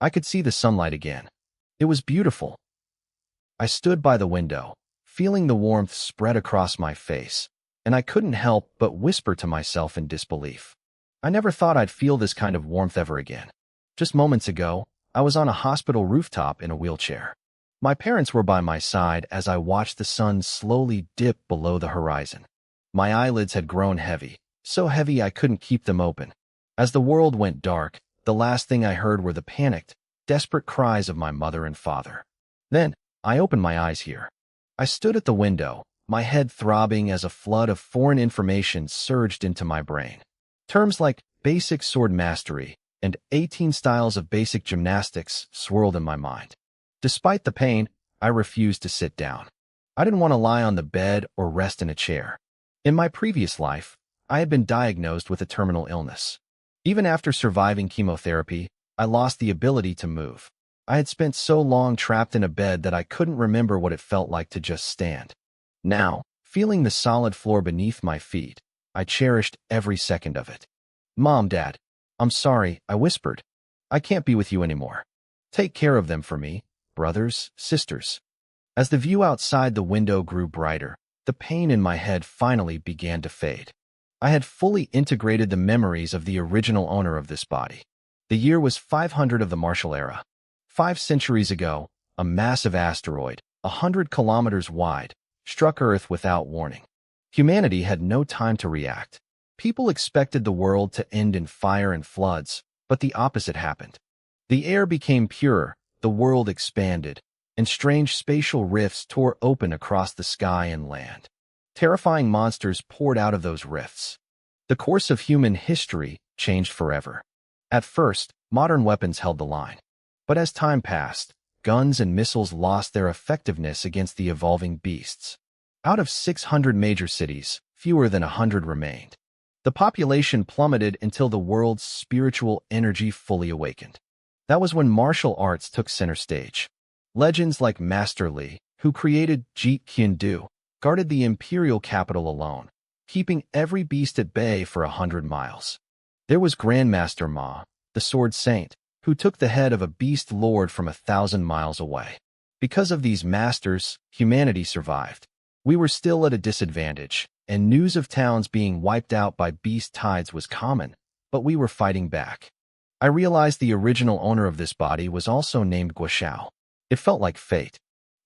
I could see the sunlight again. It was beautiful. I stood by the window, feeling the warmth spread across my face, and I couldn't help but whisper to myself in disbelief. I never thought I'd feel this kind of warmth ever again. Just moments ago, I was on a hospital rooftop in a wheelchair. My parents were by my side as I watched the sun slowly dip below the horizon. My eyelids had grown heavy, so heavy I couldn't keep them open. As the world went dark, the last thing I heard were the panicked, desperate cries of my mother and father. Then, I opened my eyes here. I stood at the window, my head throbbing as a flood of foreign information surged into my brain. Terms like basic sword mastery and 18 styles of basic gymnastics swirled in my mind. Despite the pain, I refused to sit down. I didn't want to lie on the bed or rest in a chair. In my previous life, I had been diagnosed with a terminal illness. Even after surviving chemotherapy, I lost the ability to move. I had spent so long trapped in a bed that I couldn't remember what it felt like to just stand. Now, feeling the solid floor beneath my feet, I cherished every second of it. "Mom, Dad, I'm sorry," I whispered. "I can't be with you anymore. Take care of them for me, brothers, sisters." As the view outside the window grew brighter, the pain in my head finally began to fade. I had fully integrated the memories of the original owner of this body. The year was 500 of the Martial Era. 5 centuries ago, a massive asteroid, 100 kilometers wide, struck Earth without warning. Humanity had no time to react. People expected the world to end in fire and floods, but the opposite happened. The air became purer, the world expanded, and strange spatial rifts tore open across the sky and land. Terrifying monsters poured out of those rifts. The course of human history changed forever. At first, modern weapons held the line. But as time passed, guns and missiles lost their effectiveness against the evolving beasts. Out of 600 major cities, fewer than 100 remained. The population plummeted until the world's spiritual energy fully awakened. That was when martial arts took center stage. Legends like Master Li, who created Jeet Kune Do, guarded the imperial capital alone, keeping every beast at bay for 100 miles. There was Grandmaster Ma, the sword saint, who took the head of a beast lord from 1,000 miles away. Because of these masters, humanity survived. We were still at a disadvantage, and news of towns being wiped out by beast tides was common, but we were fighting back. I realized the original owner of this body was also named Guo. It felt like fate.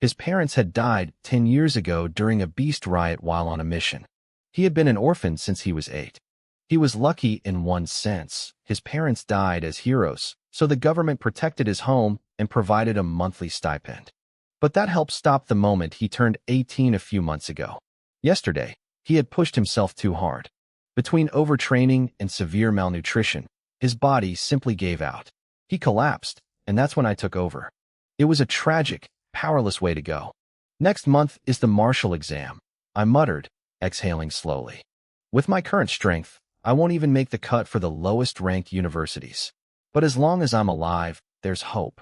His parents had died 10 years ago during a beast riot while on a mission. He had been an orphan since he was 8. He was lucky in one sense. His parents died as heroes, so the government protected his home and provided a monthly stipend. But that helped stop the moment he turned 18 a few months ago. Yesterday, he had pushed himself too hard. Between overtraining and severe malnutrition, his body simply gave out. He collapsed, and that's when I took over. It was a tragic, powerless way to go. "Next month is the martial exam," I muttered, exhaling slowly. "With my current strength, I won't even make the cut for the lowest-ranked universities. But as long as I'm alive, there's hope."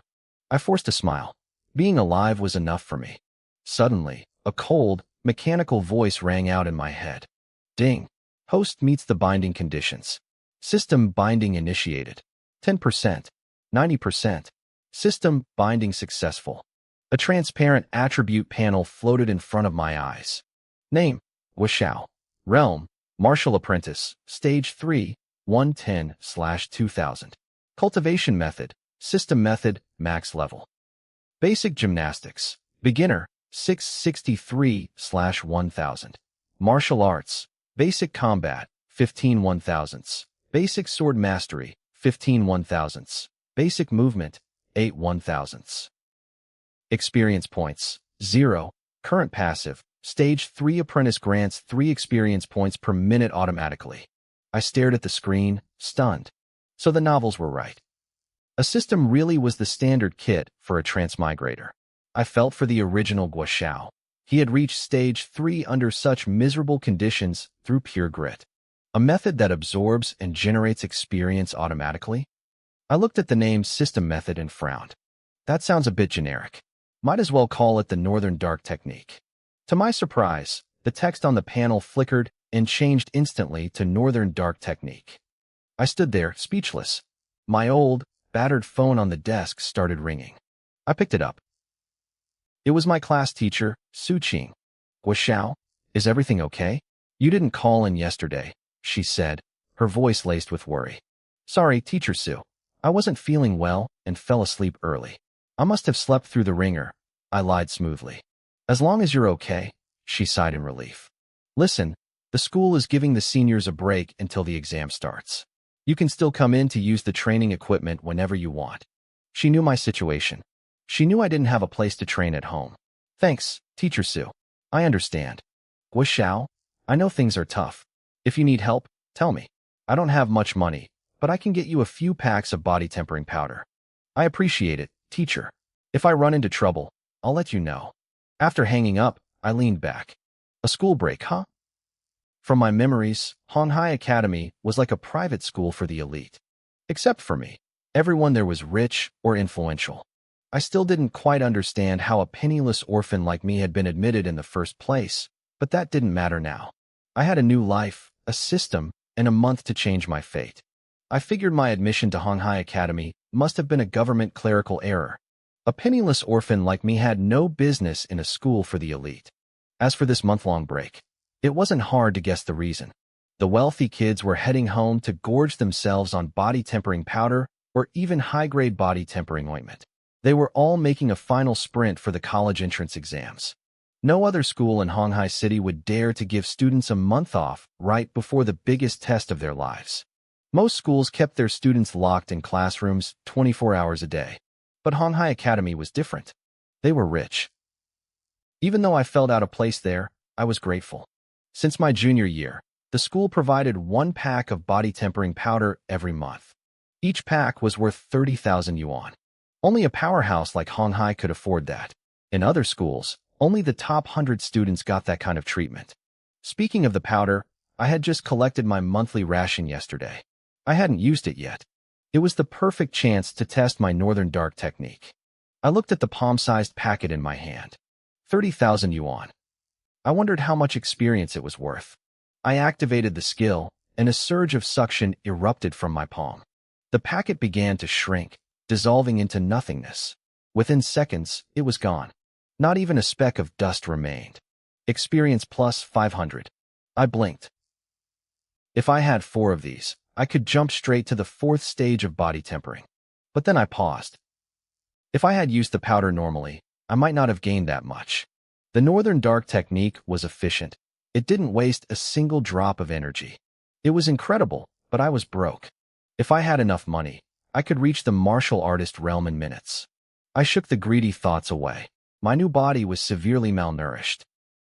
I forced a smile. Being alive was enough for me. Suddenly, a cold, mechanical voice rang out in my head. Ding. Host meets the binding conditions. System binding initiated. 10%. 90%. System binding successful. A transparent attribute panel floated in front of my eyes. Name, Guo. Realm, Martial Apprentice, Stage 3, 110/2000. Cultivation Method, System Method, Max Level. Basic Gymnastics, Beginner, 663/1000. Martial Arts, Basic Combat, 15/1000. Basic Sword Mastery, 15/1000. Basic Movement, 8/1000. Experience Points, 0. Current Passive, Stage 3 Apprentice grants 3 experience points per minute automatically. I stared at the screen, stunned. So the novels were right. A system really was the standard kit for a transmigrator. I felt for the original Guo. He had reached Stage 3 under such miserable conditions through pure grit. A method that absorbs and generates experience automatically? I looked at the name System Method and frowned. That sounds a bit generic. Might as well call it the Northern Dark Technique. To my surprise, the text on the panel flickered and changed instantly to Northern Dark Technique. I stood there, speechless. My old, battered phone on the desk started ringing. I picked it up. It was my class teacher, Su Qing. Guo, is everything okay? You didn't call in yesterday, she said, her voice laced with worry. Sorry, Teacher Su. I wasn't feeling well and fell asleep early. I must have slept through the ringer, I lied smoothly. As long as you're okay, she sighed in relief. Listen, the school is giving the seniors a break until the exam starts. You can still come in to use the training equipment whenever you want. She knew my situation. She knew I didn't have a place to train at home. Thanks, Teacher Su. I understand. Guo, I know things are tough. If you need help, tell me. I don't have much money, but I can get you a few packs of body tempering powder. I appreciate it, teacher. If I run into trouble, I'll let you know. After hanging up, I leaned back. A school break, huh? From my memories, Honghai Academy was like a private school for the elite. Except for me. Everyone there was rich or influential. I still didn't quite understand how a penniless orphan like me had been admitted in the first place, but that didn't matter now. I had a new life, a system, and a month to change my fate. I figured my admission to Honghai Academy must have been a government clerical error. A penniless orphan like me had no business in a school for the elite. As for this month-long break, it wasn't hard to guess the reason. The wealthy kids were heading home to gorge themselves on body tempering powder or even high-grade body tempering ointment. They were all making a final sprint for the college entrance exams. No other school in Honghai City would dare to give students a month off right before the biggest test of their lives. Most schools kept their students locked in classrooms 24 hours a day. But Honghai Academy was different. They were rich. Even though I felt out of place there, I was grateful. Since my junior year, the school provided 1 pack of body tempering powder every month. Each pack was worth 30,000 yuan. Only a powerhouse like Honghai could afford that. In other schools, only the top 100 students got that kind of treatment. Speaking of the powder, I had just collected my monthly ration yesterday. I hadn't used it yet. It was the perfect chance to test my Northern Dark technique. I looked at the palm-sized packet in my hand. 30,000 yuan. I wondered how much experience it was worth. I activated the skill, and a surge of suction erupted from my palm. The packet began to shrink, dissolving into nothingness. Within seconds, it was gone. Not even a speck of dust remained. Experience plus 500. I blinked. If I had 4 of these, I could jump straight to the 4th stage of body tempering. But then I paused. If I had used the powder normally, I might not have gained that much. The Northern Dark technique was efficient. It didn't waste a single drop of energy. It was incredible, but I was broke. If I had enough money, I could reach the martial artist realm in minutes. I shook the greedy thoughts away. My new body was severely malnourished.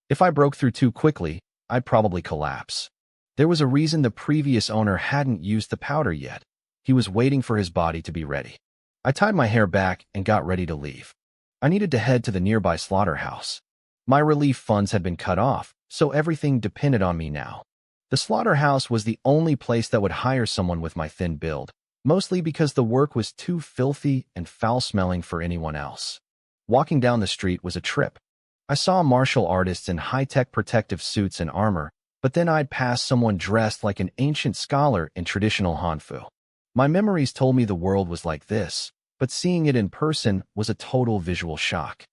If I broke through too quickly, I'd probably collapse. There was a reason the previous owner hadn't used the powder yet. He was waiting for his body to be ready. I tied my hair back and got ready to leave. I needed to head to the nearby slaughterhouse. My relief funds had been cut off, so everything depended on me now. The slaughterhouse was the only place that would hire someone with my thin build, mostly because the work was too filthy and foul-smelling for anyone else. Walking down the street was a trip. I saw martial artists in high-tech protective suits and armor, but then I'd pass someone dressed like an ancient scholar in traditional Hanfu. My memories told me the world was like this, but seeing it in person was a total visual shock.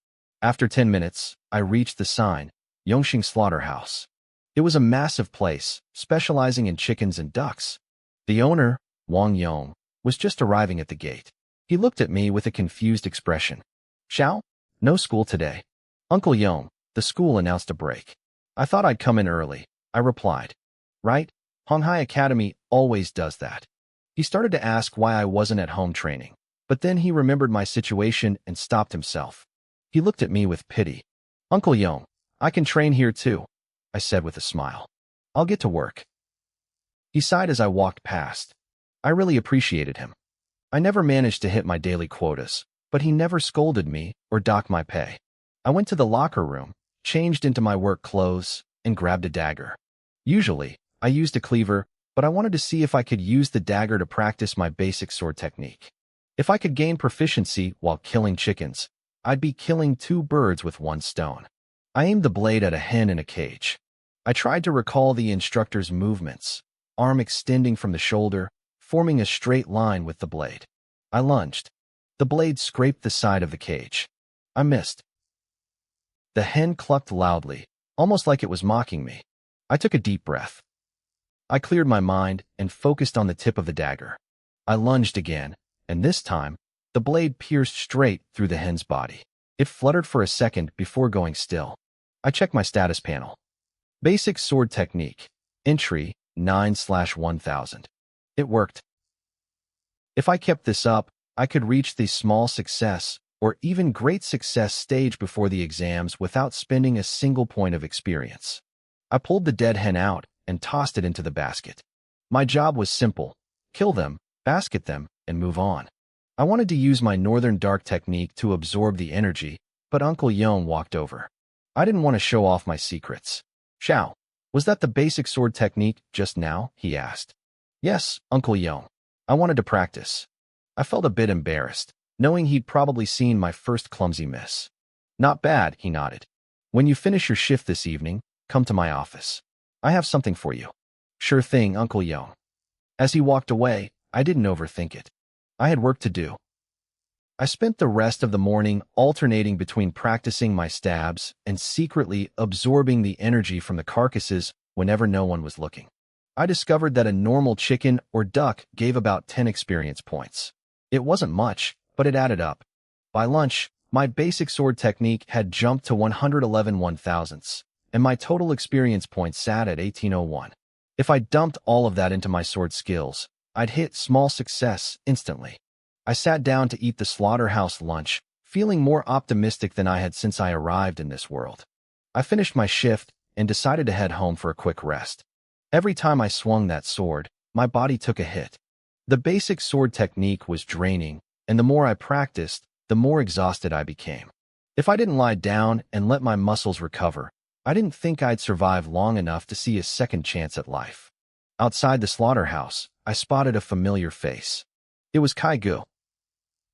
After 10 minutes, I reached the sign, Yongxing Slaughterhouse. It was a massive place, specializing in chickens and ducks. The owner, Wang Yong, was just arriving at the gate. He looked at me with a confused expression. Xiao? No school today. Uncle Yong, the school announced a break. I thought I'd come in early, I replied. Right? Honghai Academy always does that. He started to ask why I wasn't at home training, but then he remembered my situation and stopped himself. He looked at me with pity. Uncle Yong, I can train here too, I said with a smile. I'll get to work. He sighed as I walked past. I really appreciated him. I never managed to hit my daily quotas, but he never scolded me or docked my pay. I went to the locker room, changed into my work clothes, and grabbed a dagger. Usually, I used a cleaver, but I wanted to see if I could use the dagger to practice my basic sword technique. If I could gain proficiency while killing chickens, I'd be killing 2 birds with 1 stone. I aimed the blade at a hen in a cage. I tried to recall the instructor's movements, arm extending from the shoulder, forming a straight line with the blade. I lunged. The blade scraped the side of the cage. I missed. The hen clucked loudly, almost like it was mocking me. I took a deep breath. I cleared my mind and focused on the tip of the dagger. I lunged again, and this time, the blade pierced straight through the hen's body. It fluttered for a second before going still. I checked my status panel. Basic sword technique. Entry 9/1000. It worked. If I kept this up, I could reach the small success or even great success stage before the exams without spending a single point of experience. I pulled the dead hen out and tossed it into the basket. My job was simple: kill them, basket them, and move on. I wanted to use my Northern Dark technique to absorb the energy, but Uncle Yon walked over. I didn't want to show off my secrets. "Shao, was that the basic sword technique just now?" he asked. "Yes, Uncle Yon. I wanted to practice." I felt a bit embarrassed, knowing he'd probably seen my first clumsy miss. "Not bad," he nodded. "When you finish your shift this evening, come to my office. I have something for you." "Sure thing, Uncle Yon." As he walked away, I didn't overthink it. I had work to do. I spent the rest of the morning alternating between practicing my stabs and secretly absorbing the energy from the carcasses whenever no one was looking. I discovered that a normal chicken or duck gave about 10 experience points. It wasn't much, but it added up. By lunch, my basic sword technique had jumped to 111 1,000ths, and my total experience points sat at 1801. If I dumped all of that into my sword skills, I'd hit small success instantly. I sat down to eat the slaughterhouse lunch, feeling more optimistic than I had since I arrived in this world. I finished my shift and decided to head home for a quick rest. Every time I swung that sword, my body took a hit. The basic sword technique was draining, and the more I practiced, the more exhausted I became. If I didn't lie down and let my muscles recover, I didn't think I'd survive long enough to see a second chance at life. Outside the slaughterhouse, I spotted a familiar face. It was Kai-gu.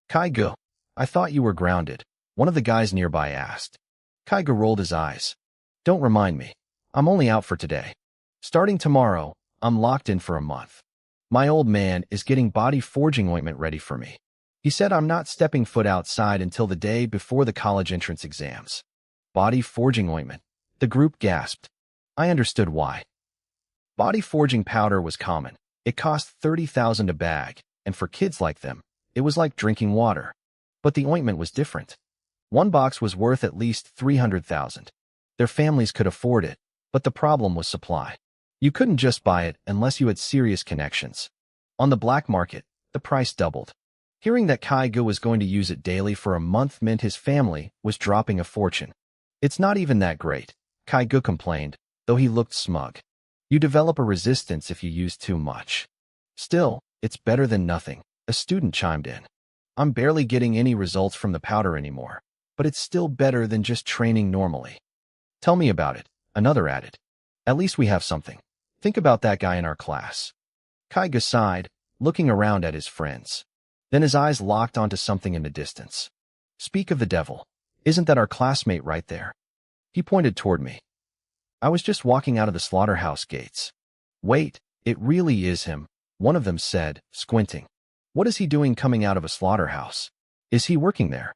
"Kai-gu, I thought you were grounded," one of the guys nearby asked. Kai-gu rolled his eyes. "Don't remind me. I'm only out for today. Starting tomorrow, I'm locked in for a month. My old man is getting body forging ointment ready for me. He said I'm not stepping foot outside until the day before the college entrance exams." Body forging ointment. The group gasped. I understood why. Body forging powder was common. It cost 30,000 a bag, and for kids like them, it was like drinking water. But the ointment was different. One box was worth at least 300,000. Their families could afford it, but the problem was supply. You couldn't just buy it unless you had serious connections. On the black market, the price doubled. Hearing that Kai-gu was going to use it daily for a month meant his family was dropping a fortune. "It's not even that great," Kai-gu complained, though he looked smug. "You develop a resistance if you use too much." "Still, it's better than nothing," a student chimed in. "I'm barely getting any results from the powder anymore, but it's still better than just training normally." "Tell me about it," another added. "At least we have something. Think about that guy in our class." Kai-gu sighed, looking around at his friends. Then his eyes locked onto something in the distance. "Speak of the devil. Isn't that our classmate right there?" He pointed toward me. "I was just walking out of the slaughterhouse gates." "Wait, it really is him," one of them said, squinting. "What is he doing coming out of a slaughterhouse? Is he working there?"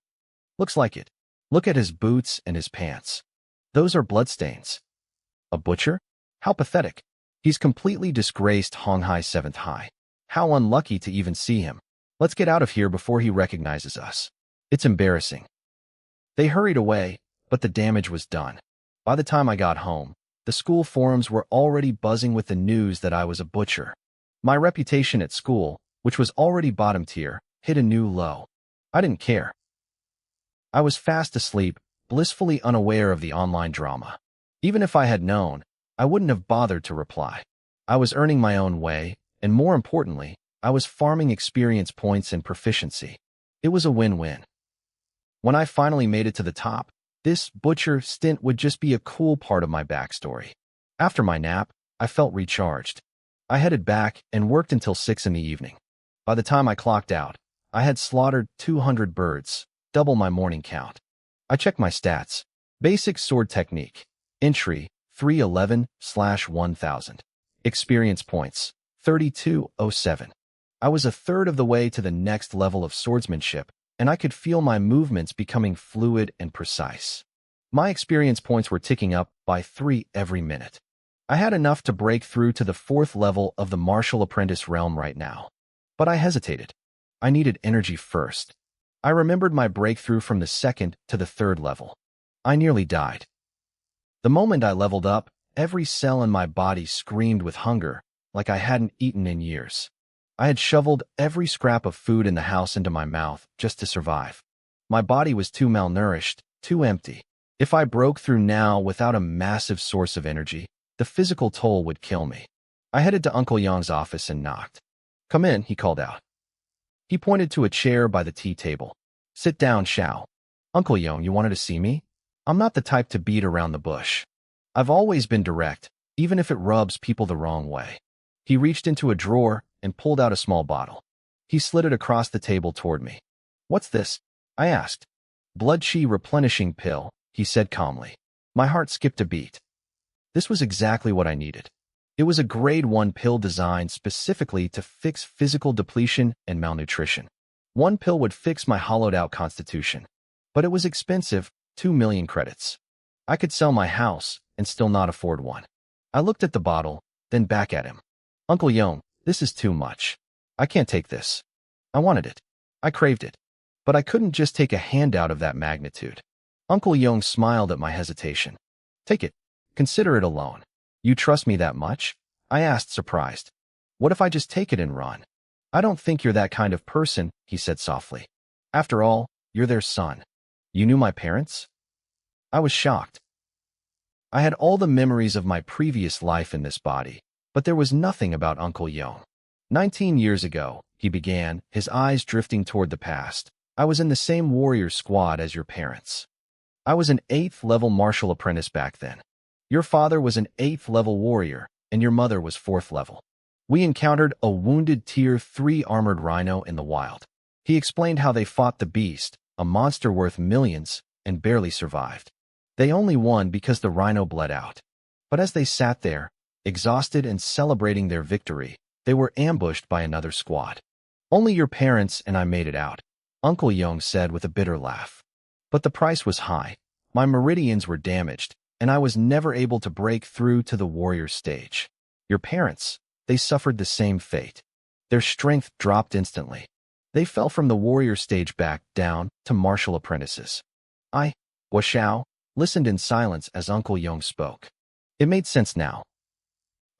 "Looks like it. Look at his boots and his pants. Those are bloodstains." "A butcher? How pathetic. He's completely disgraced Honghai 7th High. How unlucky to even see him. Let's get out of here before he recognizes us. It's embarrassing." They hurried away, but the damage was done. By the time I got home, the school forums were already buzzing with the news that I was a butcher. My reputation at school, which was already bottom tier, hit a new low. I didn't care. I was fast asleep, blissfully unaware of the online drama. Even if I had known, I wouldn't have bothered to reply. I was earning my own way, and more importantly, I was farming experience points and proficiency. It was a win-win. When I finally made it to the top, this butcher stint would just be a cool part of my backstory. After my nap, I felt recharged. I headed back and worked until 6 in the evening. By the time I clocked out, I had slaughtered 200 birds, double my morning count. I checked my stats. Basic sword technique. Entry 311/1000. Experience points 3207. I was a third of the way to the next level of swordsmanship, and I could feel my movements becoming fluid and precise. My experience points were ticking up by 3 every minute. I had enough to break through to the 4th level of the martial apprentice realm right now. But I hesitated. I needed energy first. I remembered my breakthrough from the 2nd to the 3rd level. I nearly died. The moment I leveled up, every cell in my body screamed with hunger, like I hadn't eaten in years. I had shoveled every scrap of food in the house into my mouth just to survive. My body was too malnourished, too empty. If I broke through now without a massive source of energy, the physical toll would kill me. I headed to Uncle Yong's office and knocked. "Come in," he called out. He pointed to a chair by the tea table. "Sit down, Xiao." "Uncle Yong, you wanted to see me?" I'm not the type to beat around the bush. I've always been direct, even if it rubs people the wrong way. He reached into a drawer and pulled out a small bottle. He slid it across the table toward me. "What's this?" I asked. "Blood Qi replenishing pill," he said calmly. My heart skipped a beat. This was exactly what I needed. It was a grade 1 pill designed specifically to fix physical depletion and malnutrition. One pill would fix my hollowed-out constitution. But it was expensive, 2 million credits. I could sell my house and still not afford one. I looked at the bottle, then back at him. "Uncle Yong, this is too much. I can't take this." I wanted it. I craved it. But I couldn't just take a handout of that magnitude. Uncle Yong smiled at my hesitation. "Take it. Consider it a loan." "You trust me that much?" I asked, surprised. "What if I just take it and run?" "I don't think you're that kind of person," he said softly. "After all, you're their son. You knew my parents?" I was shocked. I had all the memories of my previous life in this body, but there was nothing about Uncle Yong. 19 years ago, he began, his eyes drifting toward the past. "I was in the same warrior squad as your parents. I was an 8th level martial apprentice back then. Your father was an 8th level warrior, and your mother was 4th level. We encountered a wounded Tier 3 armored rhino in the wild." He explained how they fought the beast, a monster worth millions, and barely survived. They only won because the rhino bled out. But as they sat there, exhausted and celebrating their victory, they were ambushed by another squad. "Only your parents and I made it out," Uncle Yong said with a bitter laugh. "But the price was high. My meridians were damaged, and I was never able to break through to the warrior stage. Your parents, they suffered the same fate. Their strength dropped instantly. They fell from the warrior stage back down to martial apprentices. I, Xiao, listened in silence as Uncle Yong spoke. It made sense now.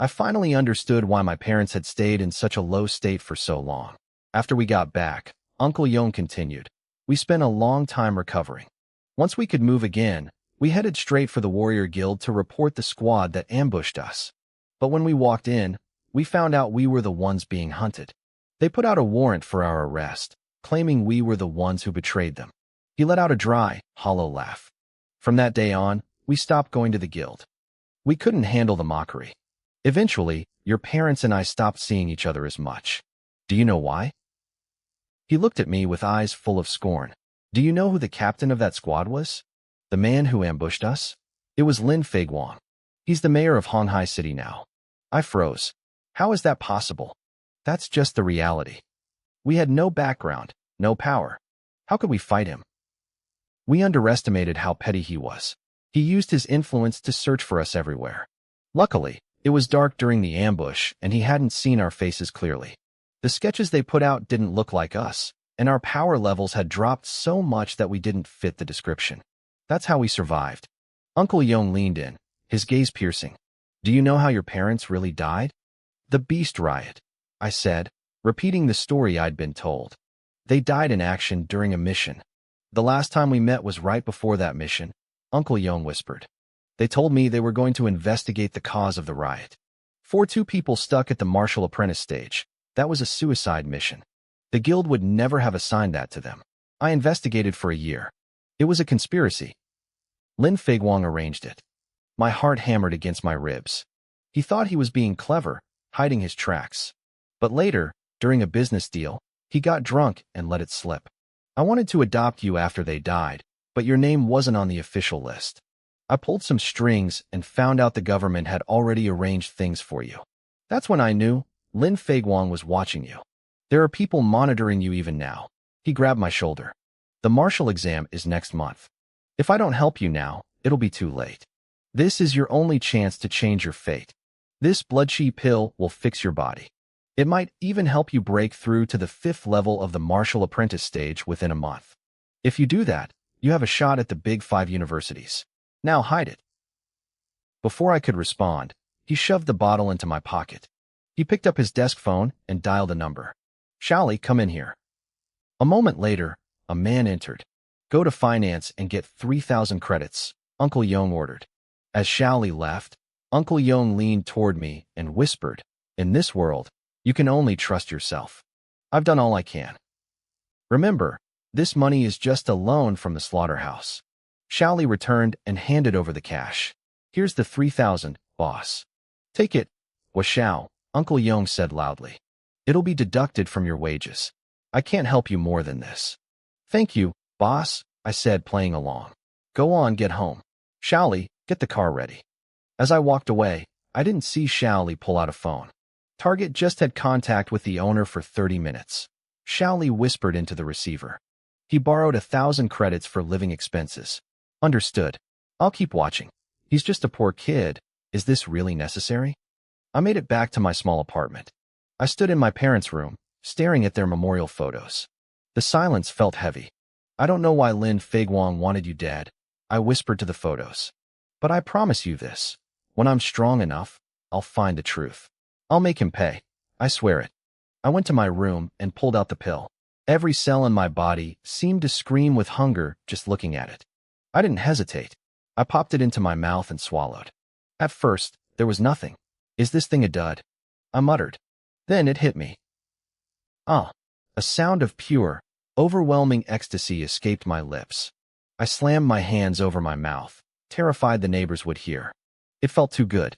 I finally understood why my parents had stayed in such a low state for so long. After we got back, Uncle Yong continued. We spent a long time recovering. Once we could move again, we headed straight for the warrior guild to report the squad that ambushed us. But when we walked in, we found out we were the ones being hunted. They put out a warrant for our arrest, claiming we were the ones who betrayed them. He let out a dry, hollow laugh. From that day on, we stopped going to the guild. We couldn't handle the mockery. Eventually, your parents and I stopped seeing each other as much. Do you know why? He looked at me with eyes full of scorn. Do you know who the captain of that squad was? The man who ambushed us? It was Lin Feiguang. He's the mayor of Honghai City now. I froze. How is that possible? That's just the reality. We had no background, no power. How could we fight him? We underestimated how petty he was. He used his influence to search for us everywhere. Luckily, it was dark during the ambush, and he hadn't seen our faces clearly. The sketches they put out didn't look like us, and our power levels had dropped so much that we didn't fit the description. That's how we survived. Uncle Yong leaned in, his gaze piercing. Do you know how your parents really died? The Beast Riot, I said, repeating the story I'd been told. They died in action during a mission. The last time we met was right before that mission, Uncle Yong whispered. They told me they were going to investigate the cause of the riot. 2 people stuck at the martial apprentice stage. That was a suicide mission. The guild would never have assigned that to them. I investigated for a year. It was a conspiracy. Lin Feiguang arranged it. My heart hammered against my ribs. He thought he was being clever, hiding his tracks. But later, during a business deal, he got drunk and let it slip. I wanted to adopt you after they died, but your name wasn't on the official list. I pulled some strings and found out the government had already arranged things for you. That's when I knew Lin Feiguang was watching you. There are people monitoring you even now. He grabbed my shoulder. The martial exam is next month. If I don't help you now, it'll be too late. This is your only chance to change your fate. This blood-chi pill will fix your body. It might even help you break through to the 5th level of the martial apprentice stage within a month. If you do that, you have a shot at the big 5 universities. Now hide it. Before I could respond, he shoved the bottle into my pocket. He picked up his desk phone and dialed a number. Xiaoli, come in here. A moment later, a man entered. Go to finance and get 3,000 credits, Uncle Yong ordered. As Xiaoli left, Uncle Yong leaned toward me and whispered, in this world, you can only trust yourself. I've done all I can. Remember, this money is just a loan from the slaughterhouse. Xiaoli returned and handed over the cash. Here's the 3,000, boss. Take it, Washao, Uncle Yong said loudly. It'll be deducted from your wages. I can't help you more than this. Thank you, boss, I said, playing along. Go on, get home. Xiaoli, get the car ready. As I walked away, I didn't see Xiaoli pull out a phone. Target just had contact with the owner for 30 minutes. Xiaoli whispered into the receiver. He borrowed 1,000 credits for living expenses. Understood. I'll keep watching. He's just a poor kid. Is this really necessary? I made it back to my small apartment. I stood in my parents' room, staring at their memorial photos. The silence felt heavy. I don't know why Lin Feiguang wanted you dead, I whispered to the photos. But I promise you this. When I'm strong enough, I'll find the truth. I'll make him pay. I swear it. I went to my room and pulled out the pill. Every cell in my body seemed to scream with hunger just looking at it. I didn't hesitate. I popped it into my mouth and swallowed. At first, there was nothing. Is this thing a dud? I muttered. Then it hit me. Ah! A sound of pure, overwhelming ecstasy escaped my lips. I slammed my hands over my mouth, terrified the neighbors would hear. It felt too good.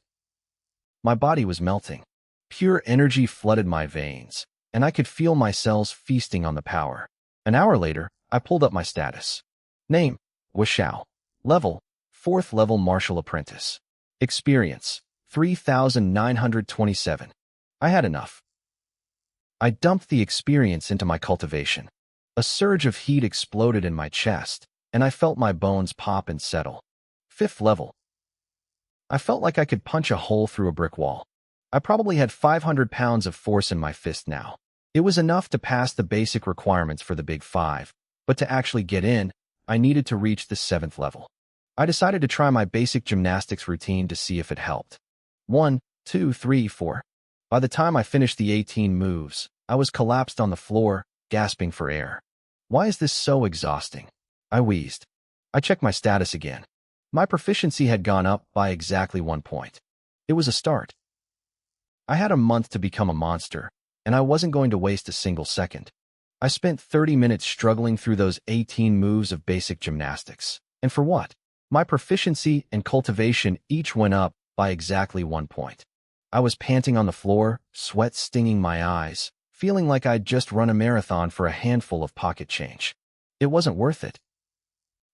My body was melting. Pure energy flooded my veins, and I could feel my cells feasting on the power. An hour later, I pulled up my status. Name, Washao. Level, 4th level martial apprentice. Experience, 3,927. I had enough. I dumped the experience into my cultivation. A surge of heat exploded in my chest, and I felt my bones pop and settle. 5th level. I felt like I could punch a hole through a brick wall. I probably had 500 pounds of force in my fist now. It was enough to pass the basic requirements for the Big 5, but to actually get in, I needed to reach the 7th level. I decided to try my basic gymnastics routine to see if it helped. 1, 2, 3, 4. By the time I finished the 18 moves, I was collapsed on the floor, gasping for air. Why is this so exhausting? I wheezed. I checked my status again. My proficiency had gone up by exactly 1 point. It was a start. I had a month to become a monster, and I wasn't going to waste a single second. I spent 30 minutes struggling through those 18 moves of basic gymnastics. And for what? My proficiency and cultivation each went up by exactly 1 point. I was panting on the floor, sweat stinging my eyes, feeling like I'd just run a marathon for a handful of pocket change. It wasn't worth it.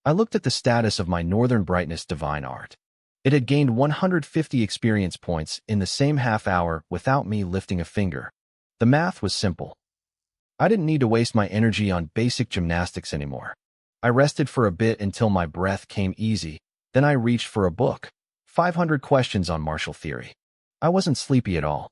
I looked at the status of my Northern Brightness Divine Art. It had gained 150 experience points in the same half hour without me lifting a finger. The math was simple. I didn't need to waste my energy on basic gymnastics anymore. I rested for a bit until my breath came easy, then I reached for a book. 500 questions on martial theory. I wasn't sleepy at all.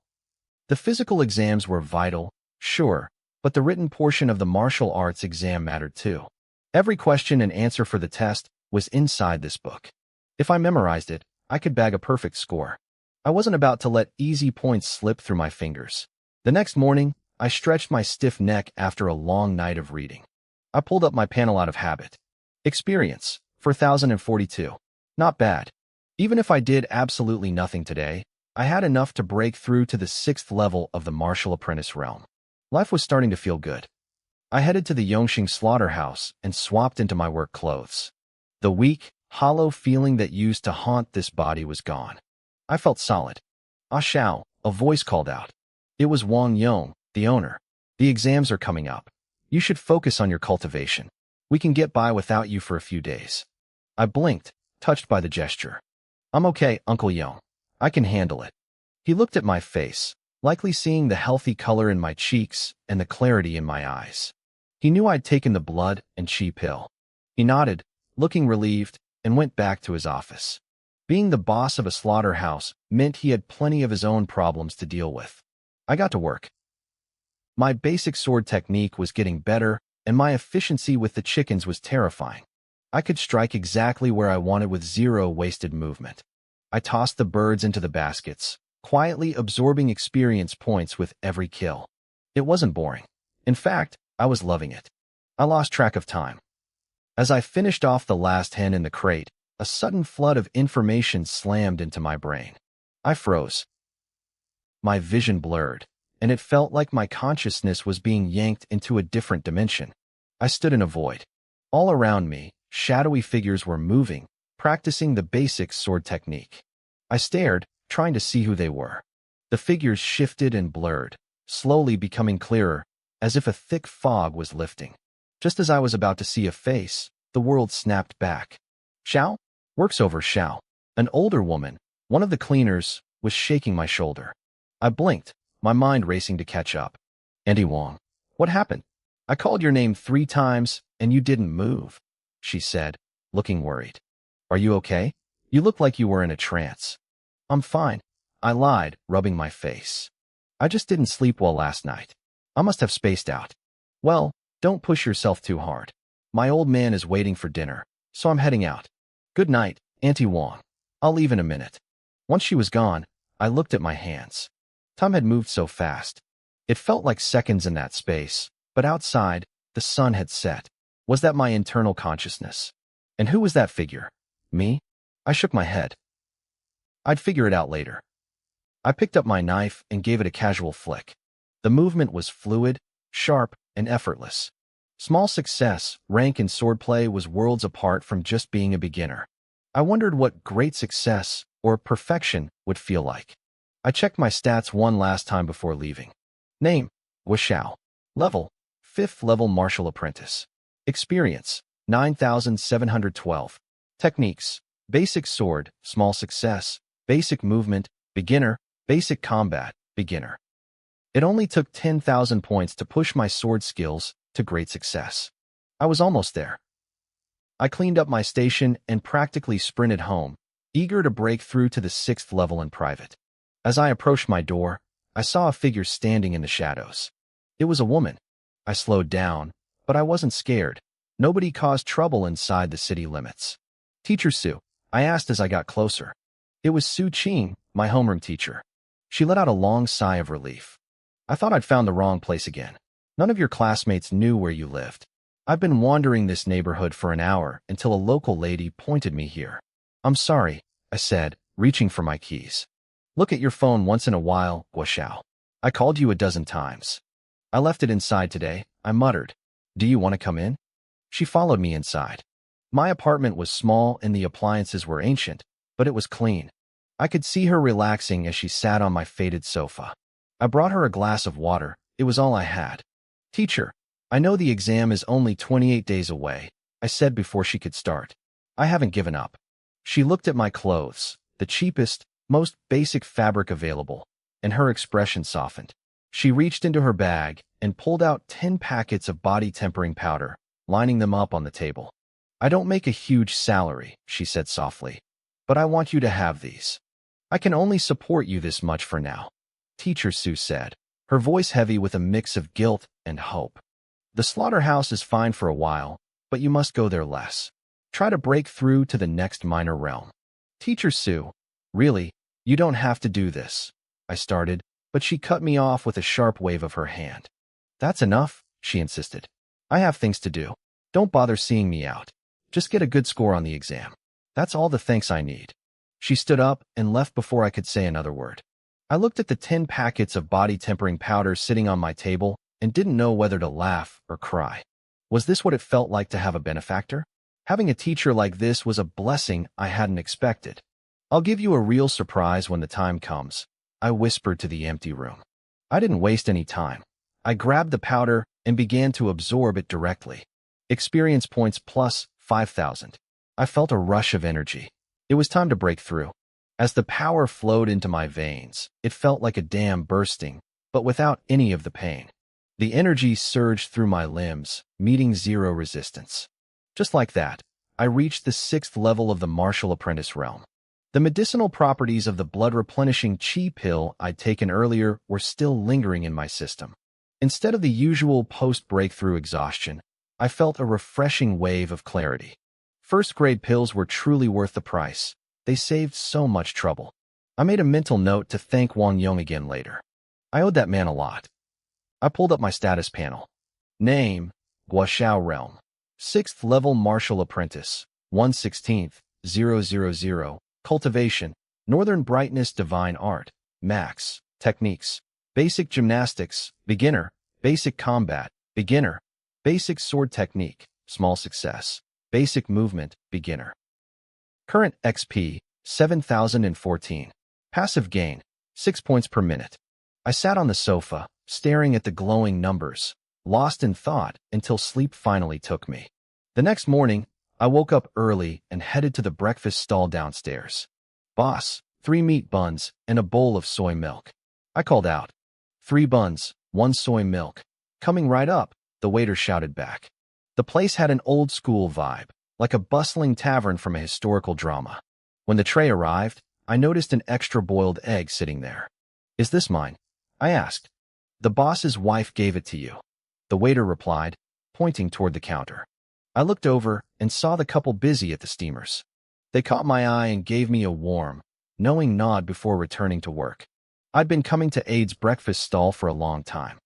The physical exams were vital, sure, but the written portion of the martial arts exam mattered too. Every question and answer for the test was inside this book. If I memorized it, I could bag a perfect score. I wasn't about to let easy points slip through my fingers. The next morning, I stretched my stiff neck after a long night of reading. I pulled up my panel out of habit. Experience, 4,042. Not bad. Even if I did absolutely nothing today, I had enough to break through to the 6th level of the martial apprentice realm. Life was starting to feel good. I headed to the Yongxing slaughterhouse and swapped into my work clothes. The weak, hollow feeling that used to haunt this body was gone. I felt solid. Ah Shao, a voice called out. It was Wang Yong, the owner. The exams are coming up. You should focus on your cultivation. We can get by without you for a few days. I blinked, touched by the gesture. I'm okay, Uncle Yong. I can handle it. He looked at my face, likely seeing the healthy color in my cheeks and the clarity in my eyes. He knew I'd taken the blood and chi pill. He nodded, looking relieved, and went back to his office. Being the boss of a slaughterhouse meant he had plenty of his own problems to deal with. I got to work. My basic sword technique was getting better, and my efficiency with the chickens was terrifying. I could strike exactly where I wanted with zero wasted movement. I tossed the birds into the baskets, quietly absorbing experience points with every kill. It wasn't boring. In fact, I was loving it. I lost track of time. As I finished off the last hen in the crate, a sudden flood of information slammed into my brain. I froze. My vision blurred, and it felt like my consciousness was being yanked into a different dimension. I stood in a void. All around me, shadowy figures were moving, practicing the basic sword technique. I stared, trying to see who they were. The figures shifted and blurred, slowly becoming clearer, as if a thick fog was lifting. Just as I was about to see a face, the world snapped back. Xiao? Works over Xiao. An older woman, one of the cleaners, was shaking my shoulder. I blinked, my mind racing to catch up. Auntie Wong, what happened? I called your name 3 times, and you didn't move, she said, looking worried. Are you okay? You look like you were in a trance. I'm fine, I lied, rubbing my face. I just didn't sleep well last night. I must have spaced out. Well, don't push yourself too hard. My old man is waiting for dinner, so I'm heading out. Good night, Auntie Wong. I'll leave in a minute. Once she was gone, I looked at my hands. Time had moved so fast. It felt like seconds in that space, but outside, the sun had set. Was that my internal consciousness? And who was that figure? Me? I shook my head. I'd figure it out later. I picked up my knife and gave it a casual flick. The movement was fluid, sharp, and effortless. Small success, rank in swordplay was worlds apart from just being a beginner. I wondered what great success, or perfection, would feel like. I checked my stats one last time before leaving. Name, Xiao. Level, 5th level martial apprentice. Experience, 9,712. Techniques, basic sword, small success, basic movement, beginner, basic combat, beginner. It only took 10,000 points to push my sword skills to great success. I was almost there. I cleaned up my station and practically sprinted home, eager to break through to the 6th level in private. As I approached my door, I saw a figure standing in the shadows. It was a woman. I slowed down, but I wasn't scared. Nobody caused trouble inside the city limits. Teacher Sue, I asked as I got closer. It was Su Qing, my homeroom teacher. She let out a long sigh of relief. I thought I'd found the wrong place again. None of your classmates knew where you lived. I've been wandering this neighborhood for an hour until a local lady pointed me here. I'm sorry, I said, reaching for my keys. Look at your phone once in a while, Guoxiao. I called you a dozen times. I left it inside today, I muttered. Do you want to come in? She followed me inside. My apartment was small and the appliances were ancient, but it was clean. I could see her relaxing as she sat on my faded sofa. I brought her a glass of water. It was all I had. Teacher, I know the exam is only 28 days away, I said before she could start. I haven't given up. She looked at my clothes, the cheapest, most basic fabric available, and her expression softened. She reached into her bag and pulled out 10 packets of body tempering powder, lining them up on the table. I don't make a huge salary, she said softly, but I want you to have these. I can only support you this much for now. Teacher Sue said, her voice heavy with a mix of guilt and hope. The slaughterhouse is fine for a while, but you must go there less. Try to break through to the next minor realm. Teacher Sue, really, you don't have to do this, I started, but she cut me off with a sharp wave of her hand. That's enough, she insisted. I have things to do. Don't bother seeing me out. Just get a good score on the exam. That's all the thanks I need. She stood up and left before I could say another word. I looked at the 10 packets of body tempering powder sitting on my table and didn't know whether to laugh or cry. Was this what it felt like to have a benefactor? Having a teacher like this was a blessing I hadn't expected. I'll give you a real surprise when the time comes, I whispered to the empty room. I didn't waste any time. I grabbed the powder and began to absorb it directly. Experience points plus 5,000. I felt a rush of energy. It was time to break through. As the power flowed into my veins, it felt like a dam bursting, but without any of the pain. The energy surged through my limbs, meeting zero resistance. Just like that, I reached the 6th level of the martial apprentice realm. The medicinal properties of the blood-replenishing chi pill I'd taken earlier were still lingering in my system. Instead of the usual post-breakthrough exhaustion, I felt a refreshing wave of clarity. First-grade pills were truly worth the price. They saved so much trouble. I made a mental note to thank Wang Yong again later. I owed that man a lot. I pulled up my status panel. Name, Guoxiao Realm. 6th level martial apprentice, 1/16th, 000. Cultivation, Northern Brightness Divine Art, Max, Techniques, Basic Gymnastics, Beginner, Basic Combat, Beginner, Basic Sword Technique, Small Success, Basic Movement, Beginner. Current XP, 7,014. Passive gain, 6 points per minute. I sat on the sofa, staring at the glowing numbers, lost in thought until sleep finally took me. The next morning, I woke up early and headed to the breakfast stall downstairs. Boss, 3 meat buns and a bowl of soy milk. I called out. 3 buns, 1 soy milk. Coming right up, the waiter shouted back. The place had an old-school vibe, like a bustling tavern from a historical drama. When the tray arrived, I noticed an extra boiled egg sitting there. Is this mine? I asked. The boss's wife gave it to you. The waiter replied, pointing toward the counter. I looked over and saw the couple busy at the steamers. They caught my eye and gave me a warm, knowing nod before returning to work. I'd been coming to Aid's breakfast stall for a long time.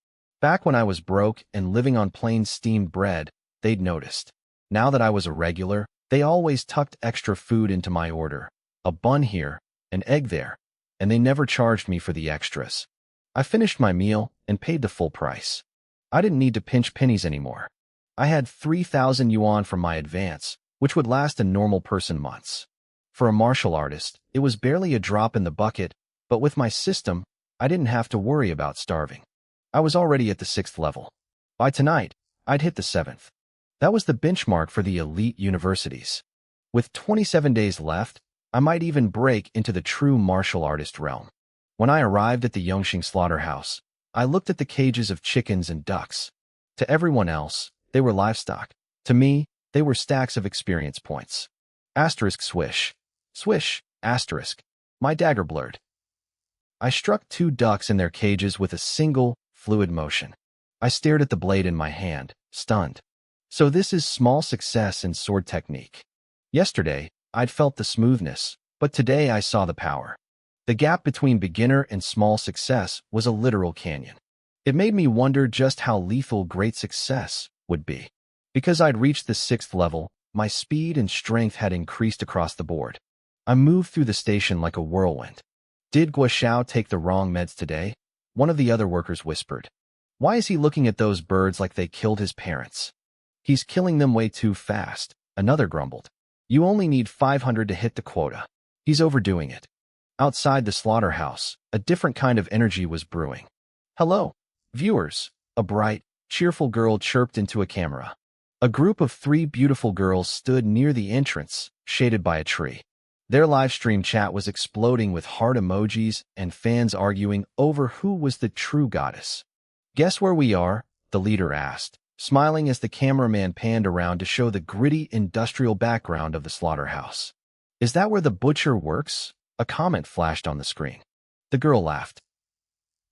Back when I was broke and living on plain steamed bread, they'd noticed. Now that I was a regular, they always tucked extra food into my order. A bun here, an egg there, and they never charged me for the extras. I finished my meal and paid the full price. I didn't need to pinch pennies anymore. I had 3,000 yuan from my advance, which would last a normal person months. For a martial artist, it was barely a drop in the bucket, but with my system, I didn't have to worry about starving. I was already at the 6th level. By tonight, I'd hit the 7th. That was the benchmark for the elite universities. With 27 days left, I might even break into the true martial artist realm. When I arrived at the Yongxing slaughterhouse, I looked at the cages of chickens and ducks. To everyone else, they were livestock. To me, they were stacks of experience points. Asterisk swish. Swish, asterisk. My dagger blurred. I struck 2 ducks in their cages with a single, fluid motion. I stared at the blade in my hand, stunned. So this is small success in sword technique. Yesterday, I'd felt the smoothness, but today I saw the power. The gap between beginner and small success was a literal canyon. It made me wonder just how lethal great success would be. Because I'd reached the 6th level, my speed and strength had increased across the board. I moved through the station like a whirlwind. Did Guoxiao take the wrong meds today? One of the other workers whispered. Why is he looking at those birds like they killed his parents? He's killing them way too fast, another grumbled. You only need 500 to hit the quota. He's overdoing it. Outside the slaughterhouse, a different kind of energy was brewing. Hello, viewers, a bright, cheerful girl chirped into a camera. A group of 3 beautiful girls stood near the entrance, shaded by a tree. Their livestream chat was exploding with heart emojis and fans arguing over who was the true goddess. Guess where we are? The leader asked, smiling as the cameraman panned around to show the gritty industrial background of the slaughterhouse. Is that where the butcher works? A comment flashed on the screen. The girl laughed.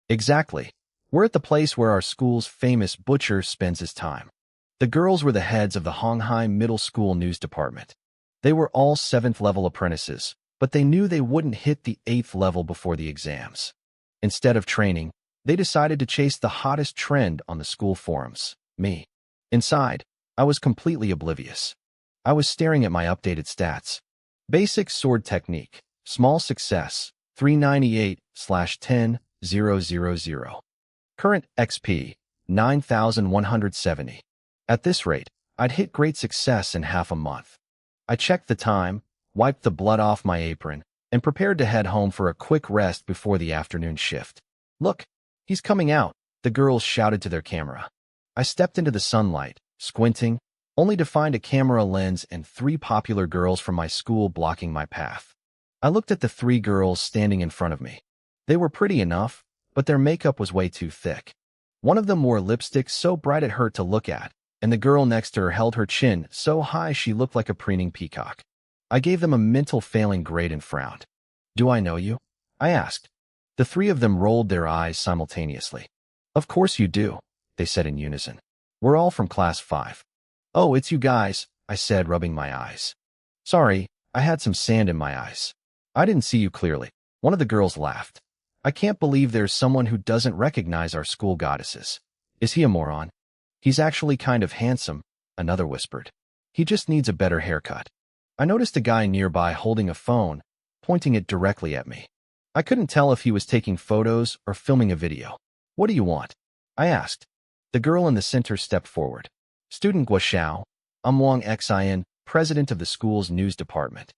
Exactly. We're at the place where our school's famous butcher spends his time. The girls were the heads of the Honghai Middle School news department. They were all 7th level apprentices, but they knew they wouldn't hit the 8th level before the exams. Instead of training, they decided to chase the hottest trend on the school forums, me. Inside, I was completely oblivious. I was staring at my updated stats. Basic sword technique, small success, 398/10,000. Current XP, 9,170. At this rate, I'd hit great success in half a month. I checked the time, wiped the blood off my apron, and prepared to head home for a quick rest before the afternoon shift. Look, he's coming out, the girls shouted to their camera. I stepped into the sunlight, squinting, only to find a camera lens and 3 popular girls from my school blocking my path. I looked at the three girls standing in front of me. They were pretty enough, but their makeup was way too thick. One of them wore lipstick so bright it hurt to look at, and the girl next to her held her chin so high she looked like a preening peacock. I gave them a mental failing grade and frowned. "Do I know you?" I asked. The three of them rolled their eyes simultaneously. "Of course you do," they said in unison. "We're all from class 5. "Oh, it's you guys," I said, rubbing my eyes. "Sorry, I had some sand in my eyes. I didn't see you clearly." One of the girls laughed. "I can't believe there's someone who doesn't recognize our school goddesses. Is he a moron?" "He's actually kind of handsome," another whispered. "He just needs a better haircut." I noticed a guy nearby holding a phone, pointing it directly at me. I couldn't tell if he was taking photos or filming a video. "What do you want?" I asked. The girl in the center stepped forward. "Student Guo Xiao, I'm Wang Xin, president of the school's news department.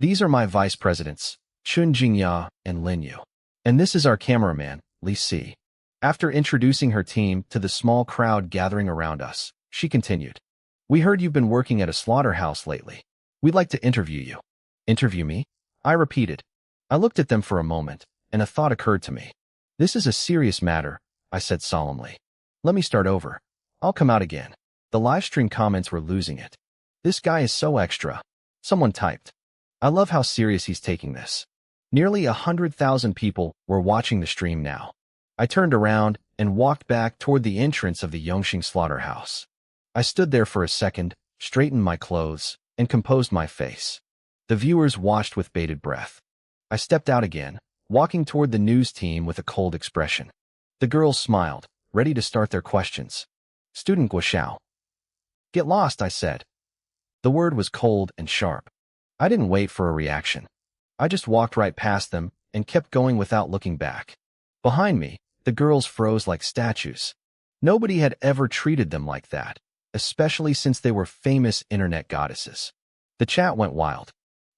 These are my vice presidents, Chun Jingya and Lin Yu. And this is our cameraman, Li Si." After introducing her team to the small crowd gathering around us, she continued, "We heard you've been working at a slaughterhouse lately. We'd like to interview you." "Interview me?" I repeated. I looked at them for a moment, and a thought occurred to me. "This is a serious matter," I said solemnly. "Let me start over. I'll come out again." The livestream comments were losing it. "This guy is so extra," someone typed. "I love how serious he's taking this." Nearly 100,000 people were watching the stream now. I turned around and walked back toward the entrance of the Yongxing slaughterhouse. I stood there for a second, straightened my clothes, and composed my face. The viewers watched with bated breath. I stepped out again, walking toward the news team with a cold expression. The girls smiled, ready to start their questions. "Student Guo Xiao." "Get lost," I said. The word was cold and sharp. I didn't wait for a reaction. I just walked right past them and kept going without looking back. Behind me, the girls froze like statues. Nobody had ever treated them like that, especially since they were famous internet goddesses. The chat went wild.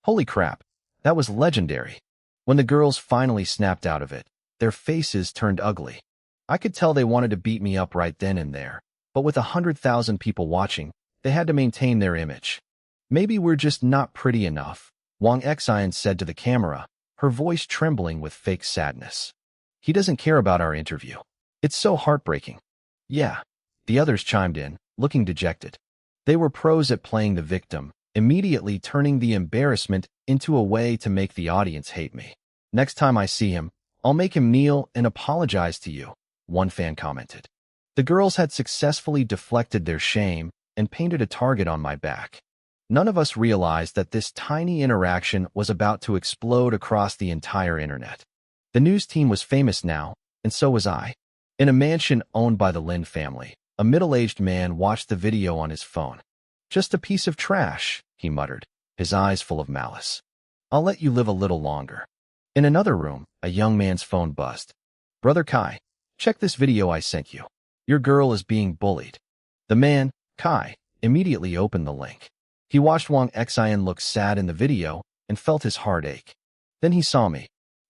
"Holy crap, that was legendary." When the girls finally snapped out of it, their faces turned ugly. I could tell they wanted to beat me up right then and there, but with 100,000 people watching, they had to maintain their image. "Maybe we're just not pretty enough," Wang Xin said to the camera, her voice trembling with fake sadness. "He doesn't care about our interview. It's so heartbreaking." "Yeah," the others chimed in, looking dejected. They were pros at playing the victim, immediately turning the embarrassment into a way to make the audience hate me. "Next time I see him, I'll make him kneel and apologize to you," one fan commented. The girls had successfully deflected their shame and painted a target on my back. None of us realized that this tiny interaction was about to explode across the entire internet. The news team was famous now, and so was I. In a mansion owned by the Lin family, a middle-aged man watched the video on his phone. "Just a piece of trash," he muttered, his eyes full of malice. "I'll let you live a little longer." In another room, a young man's phone buzzed. "Brother Kai, check this video I sent you. Your girl is being bullied." The man, Kai, immediately opened the link. He watched Wang Xin look sad in the video and felt his heart ache. Then he saw me.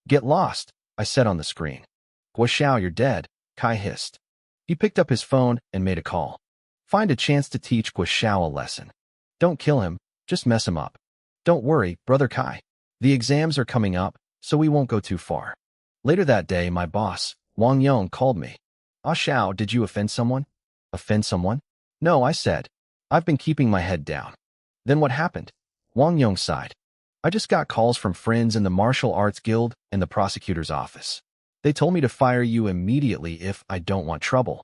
"Get lost," I said on the screen. "Guo Xiao, you're dead," Kai hissed. He picked up his phone and made a call. "Find a chance to teach Guo Xiao a lesson. Don't kill him, just mess him up. Don't worry, Brother Kai. The exams are coming up, so we won't go too far." Later that day, my boss, Wang Yong, called me. "Ah Xiao, did you offend someone?" "Offend someone?" "No," I said. "I've been keeping my head down." "Then what happened?" Wang Yong sighed. "I just got calls from friends in the martial arts guild and the prosecutor's office. They told me to fire you immediately if I don't want trouble."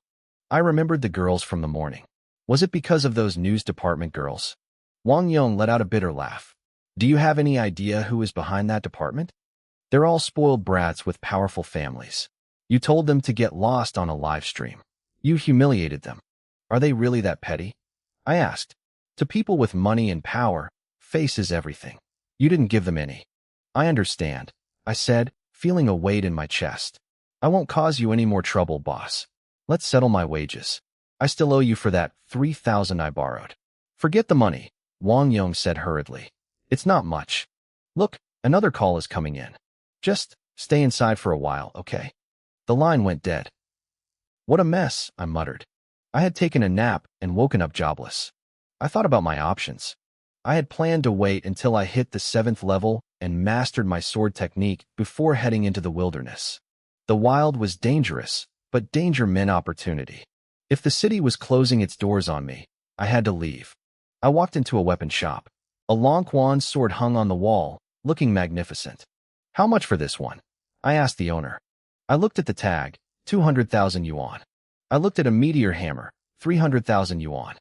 I remembered the girls from the morning. Was it because of those news department girls? Wang Yong let out a bitter laugh. "Do you have any idea who is behind that department? They're all spoiled brats with powerful families. You told them to get lost on a live stream. You humiliated them. Are they really that petty?" I asked. "To people with money and power, face is everything. You didn't give them any." "I understand," I said, feeling a weight in my chest. "I won't cause you any more trouble, boss. Let's settle my wages. I still owe you for that 3,000 I borrowed." "Forget the money," Wang Yong said hurriedly. "It's not much. Look, another call is coming in. Just stay inside for a while, okay?" The line went dead. "What a mess," I muttered. I had taken a nap and woken up jobless. I thought about my options. I had planned to wait until I hit the 7th level and mastered my sword technique before heading into the wilderness. The wild was dangerous, but danger meant opportunity. If the city was closing its doors on me, I had to leave. I walked into a weapon shop. A long Quan sword hung on the wall, looking magnificent. "How much for this one?" I asked the owner. I looked at the tag, 200,000 yuan. I looked at a meteor hammer, 300,000 yuan.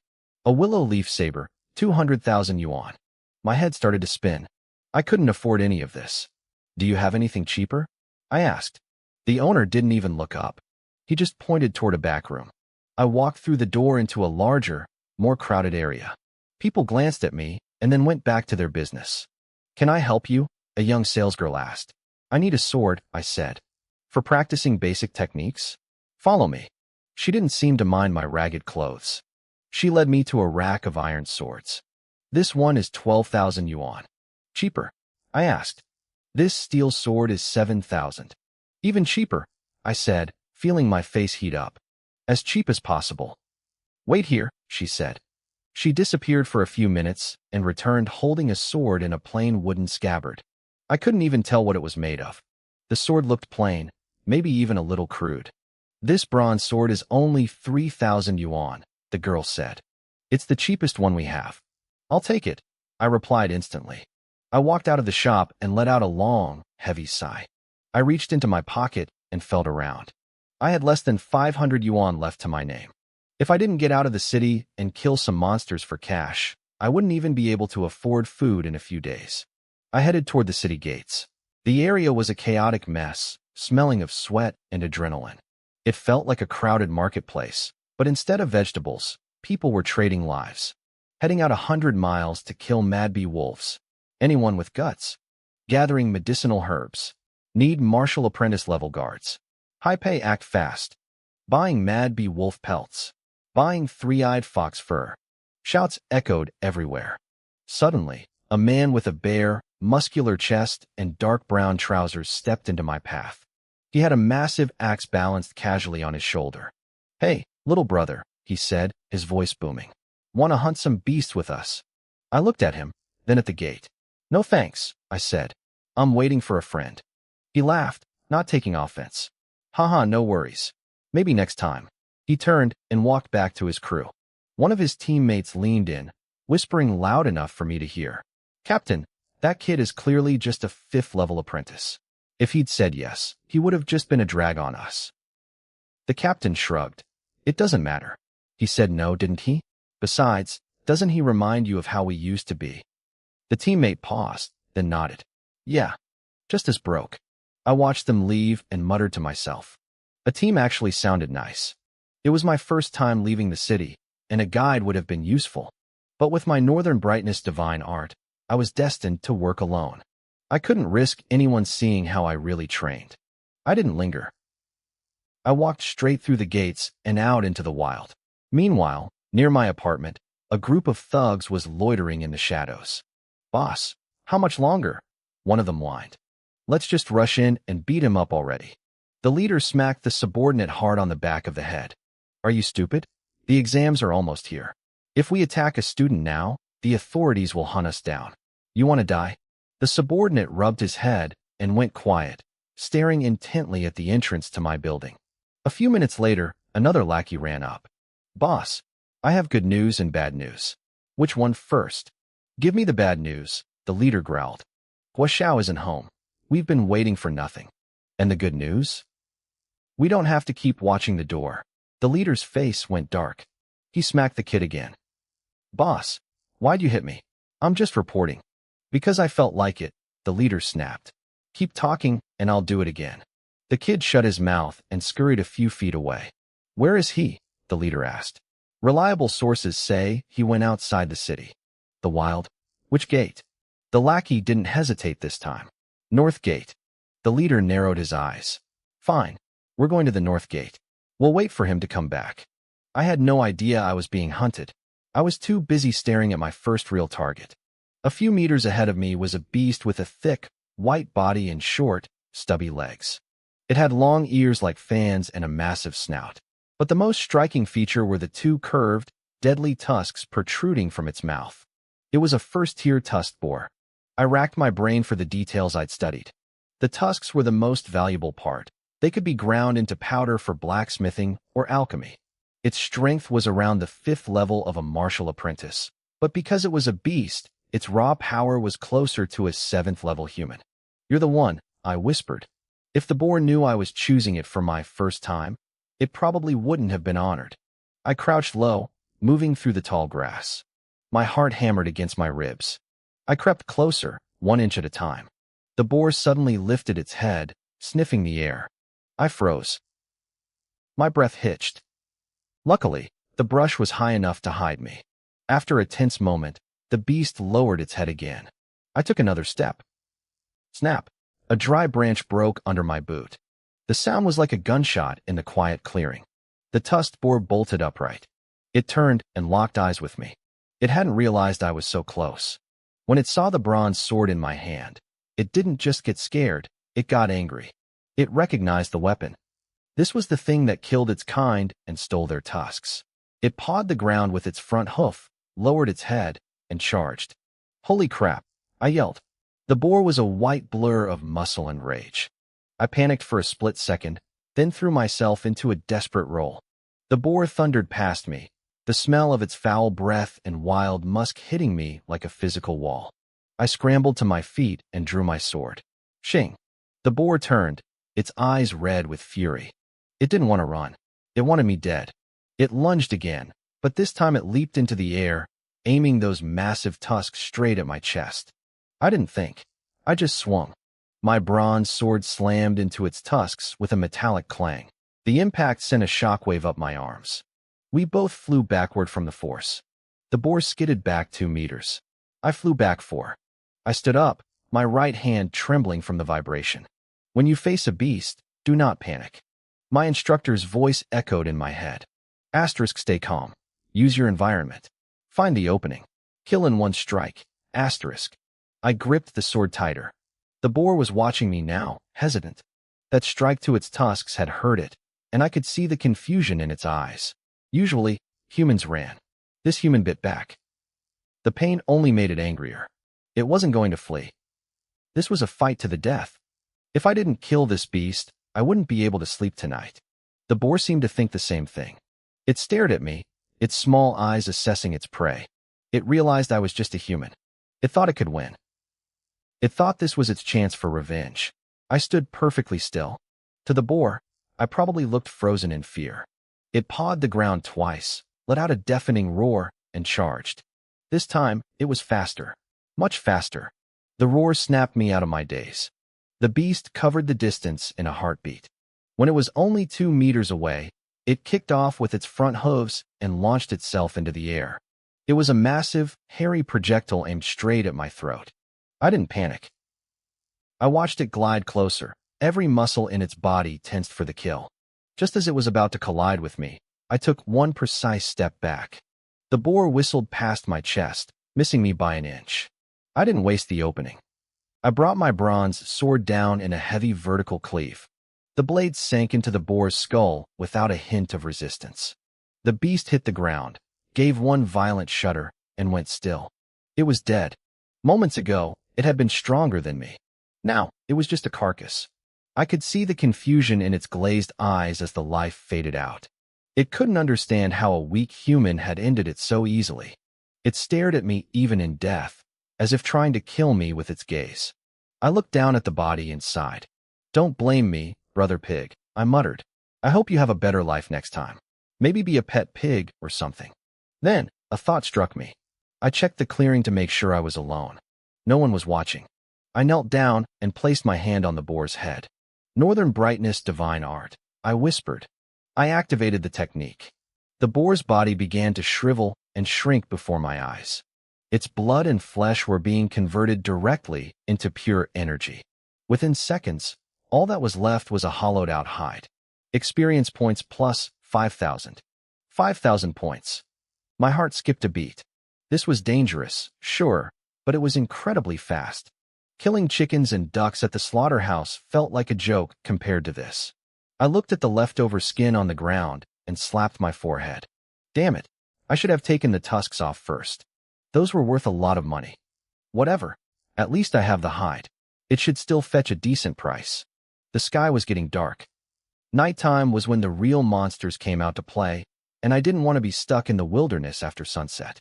A willow leaf saber, 200,000 yuan. My head started to spin. I couldn't afford any of this. "Do you have anything cheaper?" I asked. The owner didn't even look up. He just pointed toward a back room. I walked through the door into a larger, more crowded area. People glanced at me and then went back to their business. "Can I help you?" a young salesgirl asked. "I need a sword," I said. "For practicing basic techniques?" "Follow me." She didn't seem to mind my ragged clothes. She led me to a rack of iron swords. "This one is 12,000 yuan. Cheaper?" I asked. "This steel sword is 7,000. Even cheaper," I said, feeling my face heat up. "As cheap as possible." "Wait here," she said. She disappeared for a few minutes and returned holding a sword in a plain wooden scabbard. I couldn't even tell what it was made of. The sword looked plain, maybe even a little crude. "This bronze sword is only 3,000 yuan, the girl said. "It's the cheapest one we have." "I'll take it," I replied instantly. I walked out of the shop and let out a long, heavy sigh. I reached into my pocket and felt around. I had less than 500 yuan left to my name. If I didn't get out of the city and kill some monsters for cash, I wouldn't even be able to afford food in a few days. I headed toward the city gates. The area was a chaotic mess, smelling of sweat and adrenaline. It felt like a crowded marketplace, but instead of vegetables, people were trading lives. Heading out 100 miles to kill mad bee wolves. Anyone with guts. Gathering medicinal herbs. Need martial apprentice level guards. High pay, act fast. Buying mad bee wolf pelts. Buying three-eyed fox fur. Shouts echoed everywhere. Suddenly, a man with a bare, muscular chest and dark brown trousers stepped into my path. He had a massive axe balanced casually on his shoulder. "Hey, little brother," he said, his voice booming. "Want to hunt some beasts with us?" I looked at him, then at the gate. "No thanks," I said. "I'm waiting for a friend." He laughed, not taking offense. "Haha, no worries. Maybe next time." He turned and walked back to his crew. One of his teammates leaned in, whispering loud enough for me to hear. "Captain, that kid is clearly just a 5th-level apprentice. If he'd said yes, he would have just been a drag on us." The captain shrugged. "It doesn't matter." He said no, didn't he? "Besides, doesn't he remind you of how we used to be?" The teammate paused, then nodded. "Yeah, just as broke." I watched them leave and muttered to myself. A team actually sounded nice. It was my first time leaving the city, and a guide would have been useful. But with my northern brightness divine art, I was destined to work alone. I couldn't risk anyone seeing how I really trained. I didn't linger. I walked straight through the gates and out into the wild. Meanwhile, near my apartment, a group of thugs was loitering in the shadows. "Boss, how much longer?" one of them whined. "Let's just rush in and beat him up already." The leader smacked the subordinate hard on the back of the head. "Are you stupid? The exams are almost here. If we attack a student now, the authorities will hunt us down. You want to die?" The subordinate rubbed his head and went quiet, staring intently at the entrance to my building. A few minutes later, another lackey ran up. "Boss, I have good news and bad news." "Which one first?" "Give me the bad news," the leader growled. "Guo isn't home. We've been waiting for nothing." "And the good news?" "We don't have to keep watching the door." The leader's face went dark. He smacked the kid again. "Boss, why'd you hit me?" "I'm just reporting." "Because I felt like it," the leader snapped. "Keep talking, and I'll do it again." The kid shut his mouth and scurried a few feet away. "Where is he?" the leader asked. "Reliable sources say he went outside the city." "The wild? Which gate?" The lackey didn't hesitate this time. "North gate." The leader narrowed his eyes. "Fine, we're going to the north gate. We'll wait for him to come back." I had no idea I was being hunted. I was too busy staring at my first real target. A few meters ahead of me was a beast with a thick, white body and short, stubby legs. It had long ears like fans and a massive snout. But the most striking feature were the two curved, deadly tusks protruding from its mouth. It was a first-tier tusk boar. I racked my brain for the details I'd studied. The tusks were the most valuable part. They could be ground into powder for blacksmithing or alchemy. Its strength was around the 5th level of a martial apprentice, but because it was a beast, its raw power was closer to a 7th level human. "You're the one," I whispered. If the boar knew I was choosing it for my first time, it probably wouldn't have been honored. I crouched low, moving through the tall grass. My heart hammered against my ribs. I crept closer, 1 inch at a time. The boar suddenly lifted its head, sniffing the air. I froze. My breath hitched. Luckily, the brush was high enough to hide me. After a tense moment, the beast lowered its head again. I took another step. Snap! A dry branch broke under my boot. The sound was like a gunshot in the quiet clearing. The tusked boar bolted upright. It turned and locked eyes with me. It hadn't realized I was so close. When it saw the bronze sword in my hand, it didn't just get scared, it got angry. It recognized the weapon. This was the thing that killed its kind and stole their tusks. It pawed the ground with its front hoof, lowered its head, and charged. "Holy crap!" I yelled. The boar was a white blur of muscle and rage. I panicked for a split second, then threw myself into a desperate roll. The boar thundered past me, the smell of its foul breath and wild musk hitting me like a physical wall. I scrambled to my feet and drew my sword. Shing! The boar turned, its eyes red with fury. It didn't want to run. It wanted me dead. It lunged again, but this time it leaped into the air, aiming those massive tusks straight at my chest. I didn't think. I just swung. My bronze sword slammed into its tusks with a metallic clang. The impact sent a shockwave up my arms. We both flew backward from the force. The boar skidded back 2 meters. I flew back 4. I stood up, my right hand trembling from the vibration. When you face a beast, do not panic. My instructor's voice echoed in my head. Asterisk, stay calm. Use your environment. Find the opening. Kill in 1 strike. Asterisk. I gripped the sword tighter. The boar was watching me now, hesitant. That strike to its tusks had hurt it, and I could see the confusion in its eyes. Usually, humans ran. This human bit back. The pain only made it angrier. It wasn't going to flee. This was a fight to the death. If I didn't kill this beast, I wouldn't be able to sleep tonight. The boar seemed to think the same thing. It stared at me, its small eyes assessing its prey. It realized I was just a human. It thought it could win. It thought this was its chance for revenge. I stood perfectly still. To the boar, I probably looked frozen in fear. It pawed the ground twice, let out a deafening roar, and charged. This time, it was faster. Much faster. The roar snapped me out of my daze. The beast covered the distance in a heartbeat. When it was only 2 meters away, it kicked off with its front hooves and launched itself into the air. It was a massive, hairy projectile aimed straight at my throat. I didn't panic. I watched it glide closer, every muscle in its body tensed for the kill. Just as it was about to collide with me, I took 1 precise step back. The boar whistled past my chest, missing me by 1 inch. I didn't waste the opening. I brought my bronze sword down in a heavy vertical cleave. The blade sank into the boar's skull without a hint of resistance. The beast hit the ground, gave 1 violent shudder, and went still. It was dead. Moments ago, it had been stronger than me. Now, it was just a carcass. I could see the confusion in its glazed eyes as the life faded out. It couldn't understand how a weak human had ended it so easily. It stared at me even in death, as if trying to kill me with its gaze. I looked down at the body and sighed. "Don't blame me, brother pig," I muttered. "I hope you have a better life next time. Maybe be a pet pig or something." Then, a thought struck me. I checked the clearing to make sure I was alone. No one was watching. I knelt down and placed my hand on the boar's head. "Northern brightness, divine art," I whispered. I activated the technique. The boar's body began to shrivel and shrink before my eyes. Its blood and flesh were being converted directly into pure energy. Within seconds, all that was left was a hollowed-out hide. Experience points plus 5,000. 5,000 points. My heart skipped a beat. This was dangerous, sure, but it was incredibly fast. Killing chickens and ducks at the slaughterhouse felt like a joke compared to this. I looked at the leftover skin on the ground and slapped my forehead. Damn it, I should have taken the tusks off first. Those were worth a lot of money. Whatever. At least I have the hide. It should still fetch a decent price. The sky was getting dark. Nighttime was when the real monsters came out to play, and I didn't want to be stuck in the wilderness after sunset.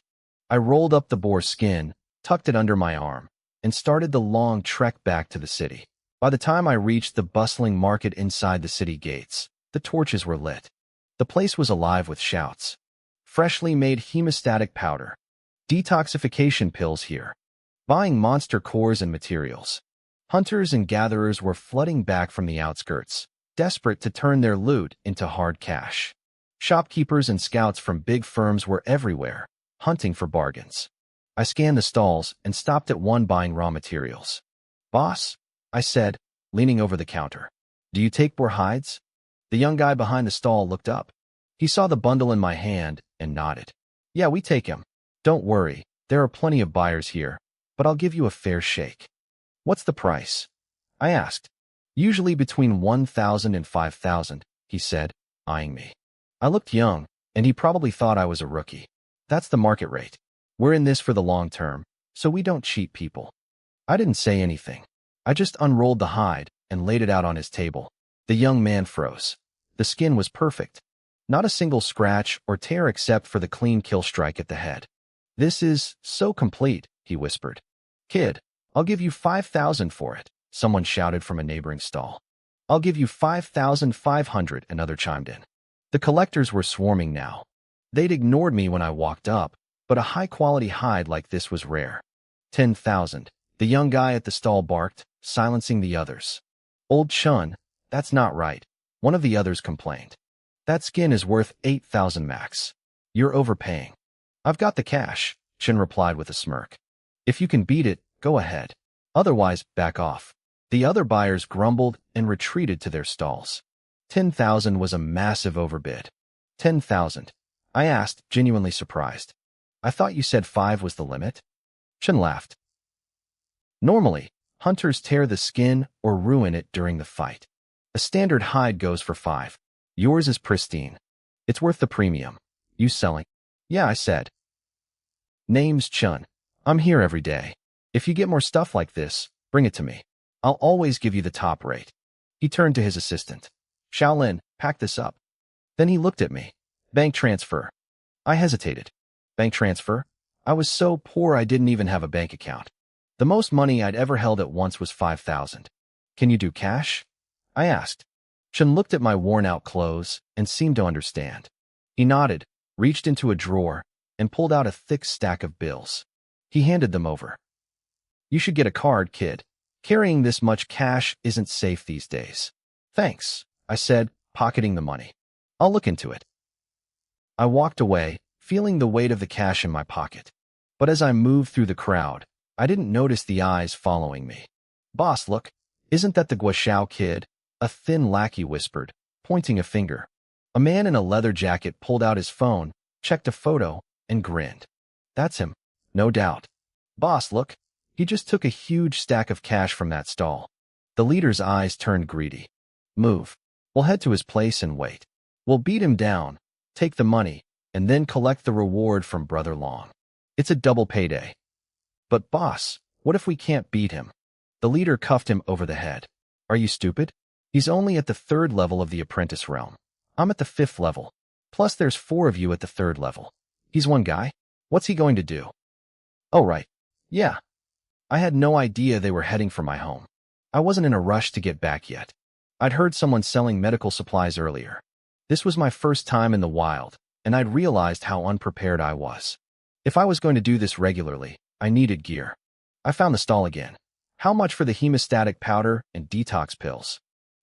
I rolled up the boar skin, tucked it under my arm, and started the long trek back to the city. By the time I reached the bustling market inside the city gates, the torches were lit. The place was alive with shouts. Freshly made hemostatic powder. Detoxification pills here. Buying monster cores and materials. Hunters and gatherers were flooding back from the outskirts, desperate to turn their loot into hard cash. Shopkeepers and scouts from big firms were everywhere, hunting for bargains. I scanned the stalls and stopped at one buying raw materials. "Boss," I said, leaning over the counter. "Do you take boar hides?" The young guy behind the stall looked up. He saw the bundle in my hand and nodded. "Yeah, we take him. Don't worry, there are plenty of buyers here, but I'll give you a fair shake." "What's the price?" I asked. "Usually between 1,000 and 5,000, he said, eyeing me. I looked young, and he probably thought I was a rookie. "That's the market rate. We're in this for the long term, so we don't cheat people." I didn't say anything. I just unrolled the hide and laid it out on his table. The young man froze. The skin was perfect. Not a single scratch or tear except for the clean kill strike at the head. "This is so complete," he whispered. "Kid, I'll give you 5,000 for it," someone shouted from a neighboring stall. "I'll give you 5,500, another chimed in. The collectors were swarming now. They'd ignored me when I walked up, but a high-quality hide like this was rare. 10,000, the young guy at the stall barked, silencing the others. "Old Chun, that's not right," one of the others complained. "That skin is worth 8,000 max. You're overpaying." "I've got the cash," Chun replied with a smirk. "If you can beat it, go ahead. Otherwise, back off." The other buyers grumbled and retreated to their stalls. 10,000 was a massive overbid. 10,000? I asked, genuinely surprised. "I thought you said 5 was the limit?" Chun laughed. "Normally, hunters tear the skin or ruin it during the fight. A standard hide goes for 5. Yours is pristine. It's worth the premium. You selling?" "Yeah," I said. "Name's Chun. I'm here every day. If you get more stuff like this, bring it to me. I'll always give you the top rate." He turned to his assistant. "Shaolin, pack this up." Then he looked at me. "Bank transfer." I hesitated. Bank transfer? I was so poor I didn't even have a bank account. The most money I'd ever held at once was 5,000. "Can you do cash?" I asked. Chun looked at my worn-out clothes and seemed to understand. He nodded, reached into a drawer, and pulled out a thick stack of bills. He handed them over. "You should get a card, kid. Carrying this much cash isn't safe these days." "Thanks," I said, pocketing the money. "I'll look into it." I walked away, feeling the weight of the cash in my pocket. But as I moved through the crowd, I didn't notice the eyes following me. "Boss, look. Isn't that the Guashao kid?" a thin lackey whispered, pointing a finger. A man in a leather jacket pulled out his phone, checked a photo, and grinned. "That's him, no doubt." "Boss, look. He just took a huge stack of cash from that stall." The leader's eyes turned greedy. "Move. We'll head to his place and wait. We'll beat him down, take the money, and then collect the reward from Brother Long. It's a double payday." "But boss, what if we can't beat him?" The leader cuffed him over the head. "Are you stupid? He's only at the 3rd level of the apprentice realm. I'm at the 5th level. Plus there's 4 of you at the 3rd level. He's one guy. What's he going to do?" "Oh, right. Yeah." I had no idea they were heading for my home. I wasn't in a rush to get back yet. I'd heard someone selling medical supplies earlier. This was my first time in the wild, and I'd realized how unprepared I was. If I was going to do this regularly, I needed gear. I found the stall again. "How much for the hemostatic powder and detox pills?"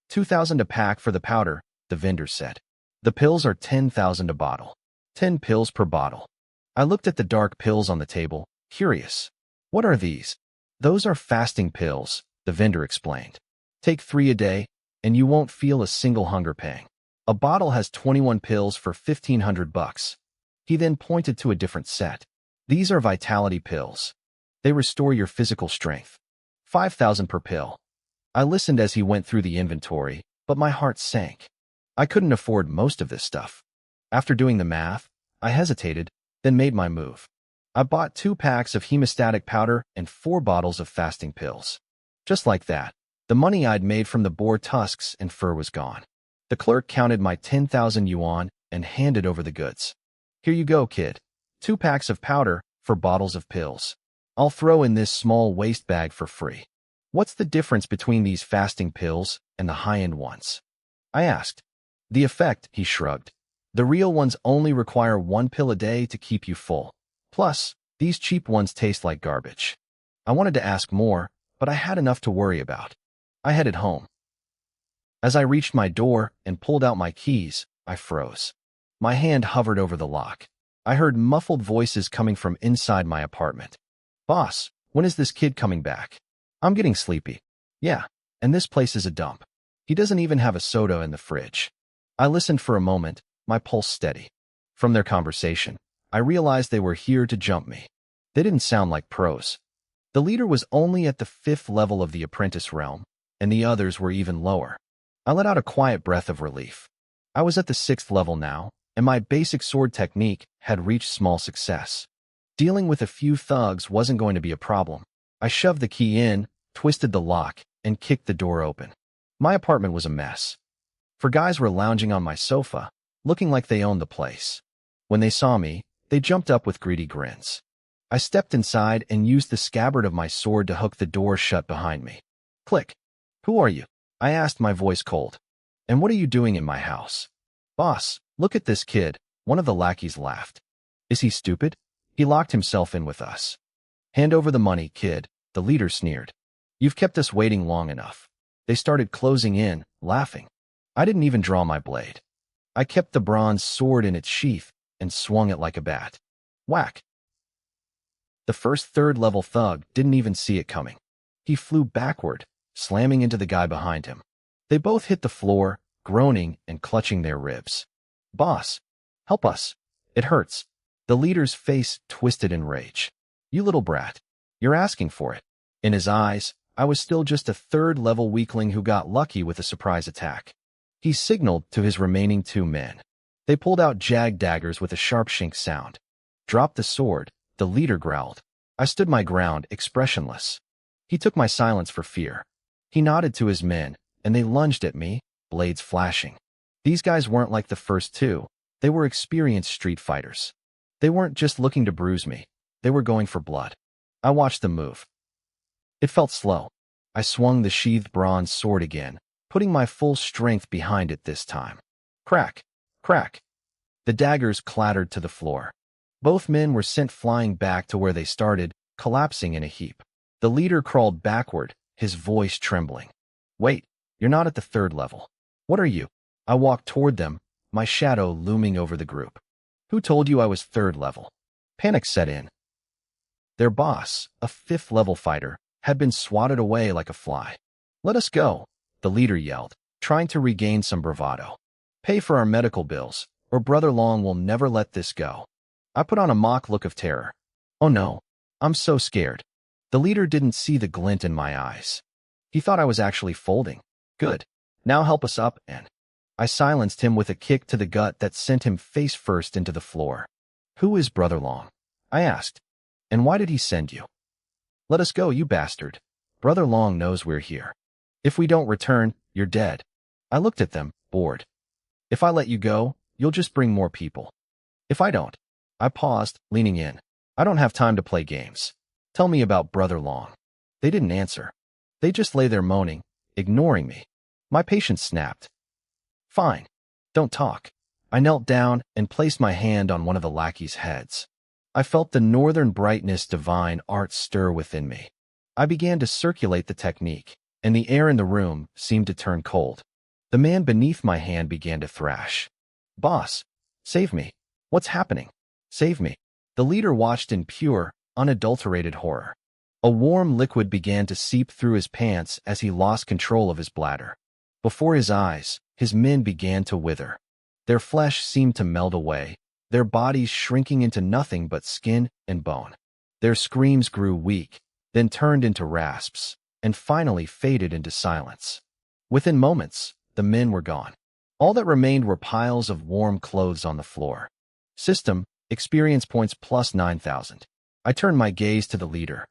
2,000 a pack for the powder, the vendor said. "The pills are 10,000 a bottle. 10 pills per bottle." I looked at the dark pills on the table, curious. "What are these?" "Those are fasting pills," the vendor explained. "Take 3 a day, and you won't feel a single hunger pang. A bottle has 21 pills for $1,500. He then pointed to a different set. "These are vitality pills. They restore your physical strength. 5,000 per pill." I listened as he went through the inventory, but my heart sank. I couldn't afford most of this stuff. After doing the math, I hesitated, then made my move. I bought 2 packs of hemostatic powder and 4 bottles of fasting pills. Just like that, the money I'd made from the boar tusks and fur was gone. The clerk counted my 10,000 yuan and handed over the goods. Here you go, kid. 2 packs of powder for bottles of pills. I'll throw in this small waste bag for free. What's the difference between these fasting pills and the high-end ones? I asked. The effect, he shrugged. The real ones only require 1 pill a day to keep you full. Plus, these cheap ones taste like garbage. I wanted to ask more, but I had enough to worry about. I headed home. As I reached my door and pulled out my keys, I froze. My hand hovered over the lock. I heard muffled voices coming from inside my apartment. Boss, when is this kid coming back? I'm getting sleepy. Yeah, and this place is a dump. He doesn't even have a soda in the fridge. I listened for a moment, my pulse steady. From their conversation, I realized they were here to jump me. They didn't sound like pros. The leader was only at the 5th level of the apprentice realm, and the others were even lower. I let out a quiet breath of relief. I was at the 6th level now, and my basic sword technique had reached small success. Dealing with a few thugs wasn't going to be a problem. I shoved the key in, twisted the lock, and kicked the door open. My apartment was a mess. 4 guys were lounging on my sofa, looking like they owned the place. When they saw me, they jumped up with greedy grins. I stepped inside and used the scabbard of my sword to hook the door shut behind me. Click. Who are you? I asked, my voice cold. And what are you doing in my house? Boss, look at this kid, one of the lackeys laughed. Is he stupid? He locked himself in with us. Hand over the money, kid, the leader sneered. You've kept us waiting long enough. They started closing in, laughing. I didn't even draw my blade. I kept the bronze sword in its sheath and swung it like a bat. Whack! The first 3rd level thug didn't even see it coming. He flew backward, slamming into the guy behind him. They both hit the floor, groaning and clutching their ribs. Boss, help us. It hurts. The leader's face twisted in rage. You little brat. You're asking for it. In his eyes, I was still just a 3rd level weakling who got lucky with a surprise attack. He signaled to his remaining 2 men. They pulled out jag daggers with a sharp shink sound. Drop the sword, the leader growled. I stood my ground, expressionless. He took my silence for fear. He nodded to his men, and they lunged at me, blades flashing. These guys weren't like the first 2. They were experienced street fighters. They weren't just looking to bruise me. They were going for blood. I watched them move. It felt slow. I swung the sheathed bronze sword again, putting my full strength behind it this time. Crack! Crack! The daggers clattered to the floor. Both men were sent flying back to where they started, collapsing in a heap. The leader crawled backward, his voice trembling. Wait, you're not at the 3rd level. What are you? I walked toward them, my shadow looming over the group. Who told you I was 3rd level? Panic set in. Their boss, a 5th level fighter, had been swatted away like a fly. Let us go, the leader yelled, trying to regain some bravado. Pay for our medical bills, or Brother Long will never let this go. I put on a mock look of terror. Oh no, I'm so scared. The leader didn't see the glint in my eyes. He thought I was actually folding. Good. Now help us up, and I silenced him with a kick to the gut that sent him face first into the floor. Who is Brother Long? I asked. And why did he send you? Let us go, you bastard. Brother Long knows we're here. If we don't return, you're dead. I looked at them, bored. If I let you go, you'll just bring more people. If I don't. I paused, leaning in. I don't have time to play games. Tell me about Brother Long. They didn't answer. They just lay there moaning, ignoring me. My patience snapped. Fine. Don't talk. I knelt down and placed my hand on one of the lackeys' heads. I felt the northern brightness divine art stir within me. I began to circulate the technique, and the air in the room seemed to turn cold. The man beneath my hand began to thrash. Boss, save me. What's happening? Save me. The leader watched in pure, unadulterated horror. A warm liquid began to seep through his pants as he lost control of his bladder. Before his eyes, his men began to wither. Their flesh seemed to melt away, their bodies shrinking into nothing but skin and bone. Their screams grew weak, then turned into rasps, and finally faded into silence. Within moments, the men were gone. All that remained were piles of warm clothes on the floor. System, experience points plus 9,000. I turned my gaze to the leader.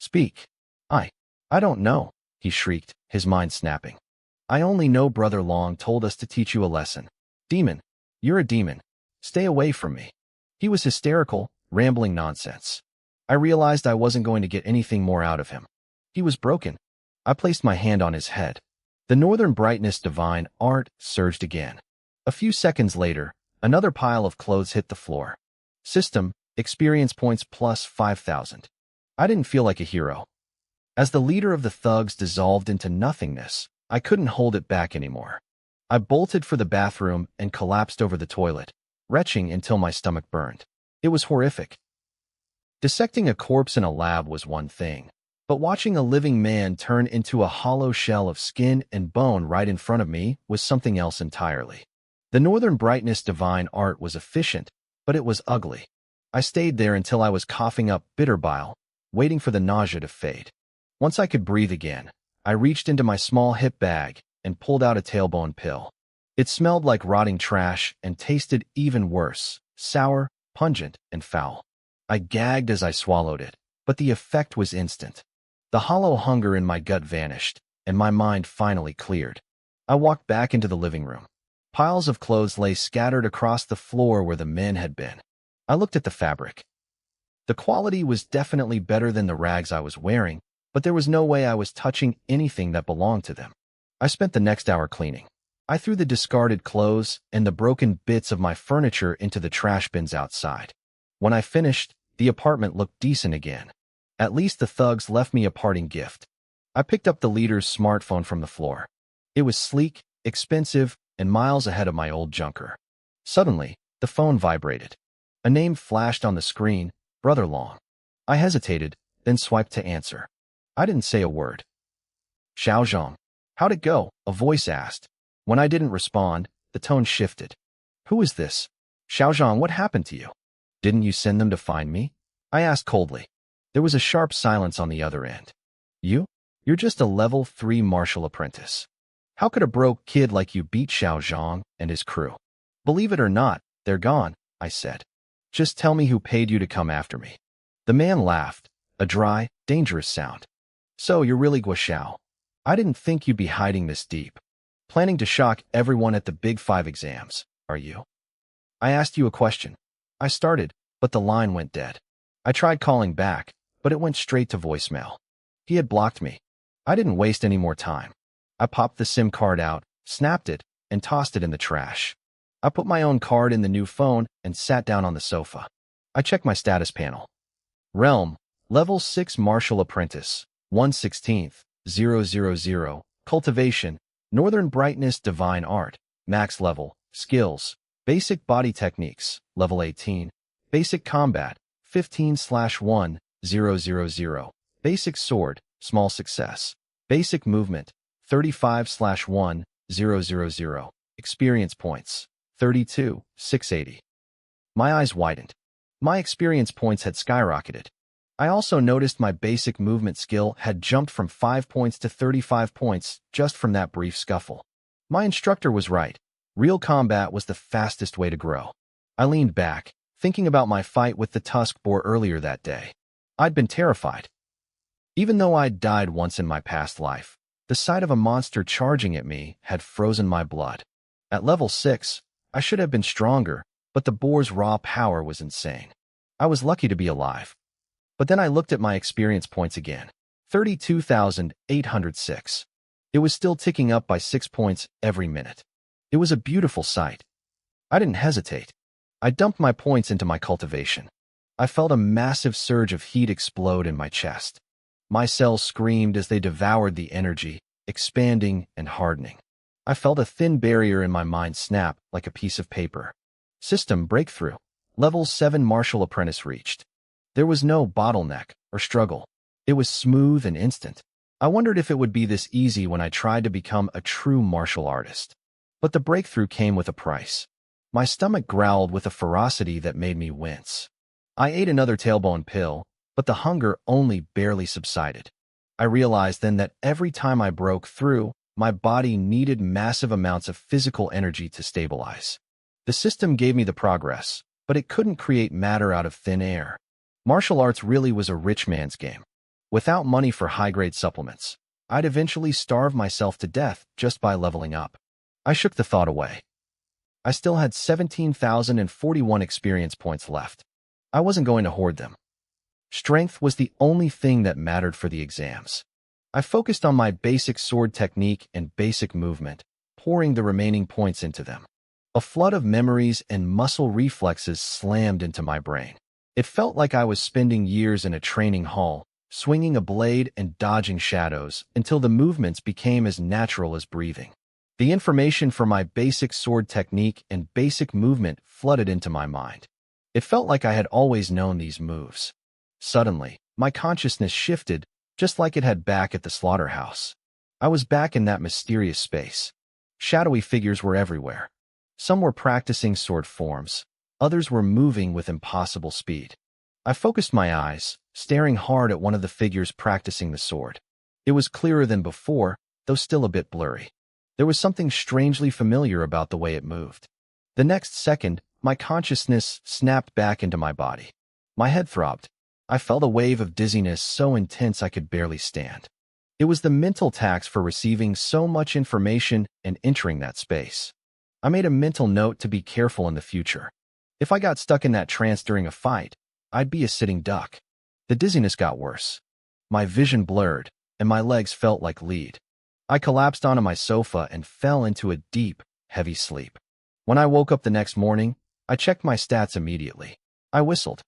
Speak. I. I don't know, he shrieked, his mind snapping. I only know Brother Long told us to teach you a lesson. Demon. You're a demon. Stay away from me. He was hysterical, rambling nonsense. I realized I wasn't going to get anything more out of him. He was broken. I placed my hand on his head. The northern brightness divine art surged again. A few seconds later, another pile of clothes hit the floor. System, experience points plus 5,000. I didn't feel like a hero. As the leader of the thugs dissolved into nothingness, I couldn't hold it back anymore. I bolted for the bathroom and collapsed over the toilet, retching until my stomach burned. It was horrific. Dissecting a corpse in a lab was one thing, but watching a living man turn into a hollow shell of skin and bone right in front of me was something else entirely. The northern brightness divine art was efficient, but it was ugly. I stayed there until I was coughing up bitter bile, waiting for the nausea to fade. Once I could breathe again, I reached into my small hip bag and pulled out a tailbone pill. It smelled like rotting trash and tasted even worse, sour, pungent, and foul. I gagged as I swallowed it, but the effect was instant. The hollow hunger in my gut vanished, and my mind finally cleared. I walked back into the living room. Piles of clothes lay scattered across the floor where the men had been. I looked at the fabric. The quality was definitely better than the rags I was wearing, but there was no way I was touching anything that belonged to them. I spent the next hour cleaning. I threw the discarded clothes and the broken bits of my furniture into the trash bins outside. When I finished, the apartment looked decent again. At least the thugs left me a parting gift. I picked up the leader's smartphone from the floor. It was sleek, expensive, and miles ahead of my old junker. Suddenly, the phone vibrated. A name flashed on the screen, Brother Long. I hesitated, then swiped to answer. I didn't say a word. Xiaozhong. How'd it go? A voice asked. When I didn't respond, the tone shifted. Who is this? Xiaozhong, what happened to you? Didn't you send them to find me? I asked coldly. There was a sharp silence on the other end. You're just a level 3 martial apprentice. How could a broke kid like you beat Xiaozhong and his crew? Believe it or not, they're gone, I said. Just tell me who paid you to come after me. The man laughed, a dry, dangerous sound. So you're really Guo Xiao. I didn't think you'd be hiding this deep. Planning to shock everyone at the Big 5 exams, are you? I asked you a question. I started, but the line went dead. I tried calling back, but it went straight to voicemail. He had blocked me. I didn't waste any more time. I popped the SIM card out, snapped it, and tossed it in the trash. I put my own card in the new phone and sat down on the sofa. I checked my status panel. Realm, level 6 martial apprentice, 1/16th, 000, cultivation, northern brightness divine art, max level, skills, basic body techniques, level 18, basic combat, 15/1, 000, basic sword, small success, basic movement, 35/1, 000, experience points, 32, 680. My eyes widened. My experience points had skyrocketed. I also noticed my basic movement skill had jumped from 5 points to 35 points just from that brief scuffle. My instructor was right. Real combat was the fastest way to grow. I leaned back, thinking about my fight with the tusk boar earlier that day. I'd been terrified. Even though I'd died once in my past life, the sight of a monster charging at me had frozen my blood. At level 6, I should have been stronger, but the boar's raw power was insane. I was lucky to be alive. But then I looked at my experience points again. 32,806. It was still ticking up by 6 points every minute. It was a beautiful sight. I didn't hesitate. I dumped my points into my cultivation. I felt a massive surge of heat explode in my chest. My cells screamed as they devoured the energy, expanding and hardening. I felt a thin barrier in my mind snap like a piece of paper. System breakthrough. Level 7 martial apprentice reached. There was no bottleneck or struggle. It was smooth and instant. I wondered if it would be this easy when I tried to become a true martial artist. But the breakthrough came with a price. My stomach growled with a ferocity that made me wince. I ate another tailbone pill, but the hunger only barely subsided. I realized then that every time I broke through, my body needed massive amounts of physical energy to stabilize. The system gave me the progress, but it couldn't create matter out of thin air. Martial arts really was a rich man's game. Without money for high-grade supplements, I'd eventually starve myself to death just by leveling up. I shook the thought away. I still had 17,041 experience points left. I wasn't going to hoard them. Strength was the only thing that mattered for the exams. I focused on my basic sword technique and basic movement, pouring the remaining points into them. A flood of memories and muscle reflexes slammed into my brain. It felt like I was spending years in a training hall, swinging a blade and dodging shadows until the movements became as natural as breathing. The information for my basic sword technique and basic movement flooded into my mind. It felt like I had always known these moves. Suddenly, my consciousness shifted, just like it had back at the slaughterhouse. I was back in that mysterious space. Shadowy figures were everywhere. Some were practicing sword forms. Others were moving with impossible speed. I focused my eyes, staring hard at one of the figures practicing the sword. It was clearer than before, though still a bit blurry. There was something strangely familiar about the way it moved. The next second, my consciousness snapped back into my body. My head throbbed. I felt a wave of dizziness so intense I could barely stand. It was the mental tax for receiving so much information and entering that space. I made a mental note to be careful in the future. If I got stuck in that trance during a fight, I'd be a sitting duck. The dizziness got worse. My vision blurred, and my legs felt like lead. I collapsed onto my sofa and fell into a deep, heavy sleep. When I woke up the next morning, I checked my stats immediately. I whistled.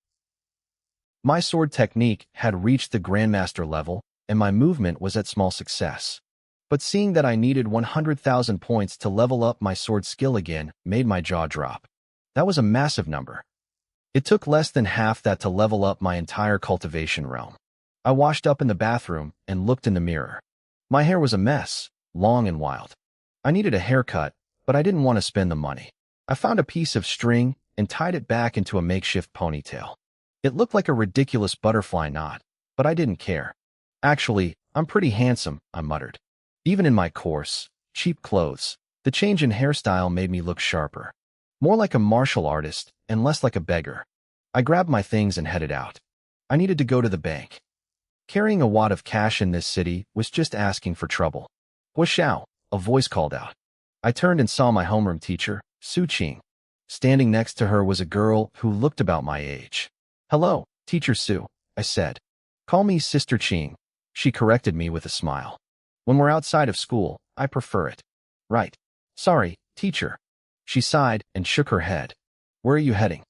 My sword technique had reached the Grandmaster level, and my movement was at small success. But seeing that I needed 100,000 points to level up my sword skill again made my jaw drop. That was a massive number. It took less than half that to level up my entire cultivation realm. I washed up in the bathroom and looked in the mirror. My hair was a mess, long and wild. I needed a haircut, but I didn't want to spend the money. I found a piece of string and tied it back into a makeshift ponytail. It looked like a ridiculous butterfly knot, but I didn't care. Actually, I'm pretty handsome, I muttered. Even in my coarse, cheap clothes, the change in hairstyle made me look sharper. More like a martial artist and less like a beggar. I grabbed my things and headed out. I needed to go to the bank. Carrying a wad of cash in this city was just asking for trouble. Guo, a voice called out. I turned and saw my homeroom teacher, Su Qing. Standing next to her was a girl who looked about my age. Hello, Teacher Su, I said. Call me Sister Qing. She corrected me with a smile. When we're outside of school, I prefer it. Right. Sorry, teacher. She sighed and shook her head. Where are you heading?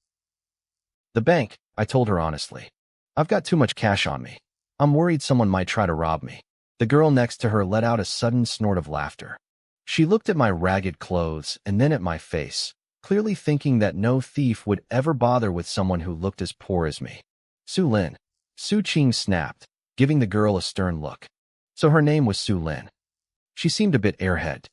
The bank, I told her honestly. I've got too much cash on me. I'm worried someone might try to rob me. The girl next to her let out a sudden snort of laughter. She looked at my ragged clothes and then at my face, clearly thinking that no thief would ever bother with someone who looked as poor as me. Su Lin. Su Qing snapped, giving the girl a stern look. So her name was Su Lin. She seemed a bit airhead.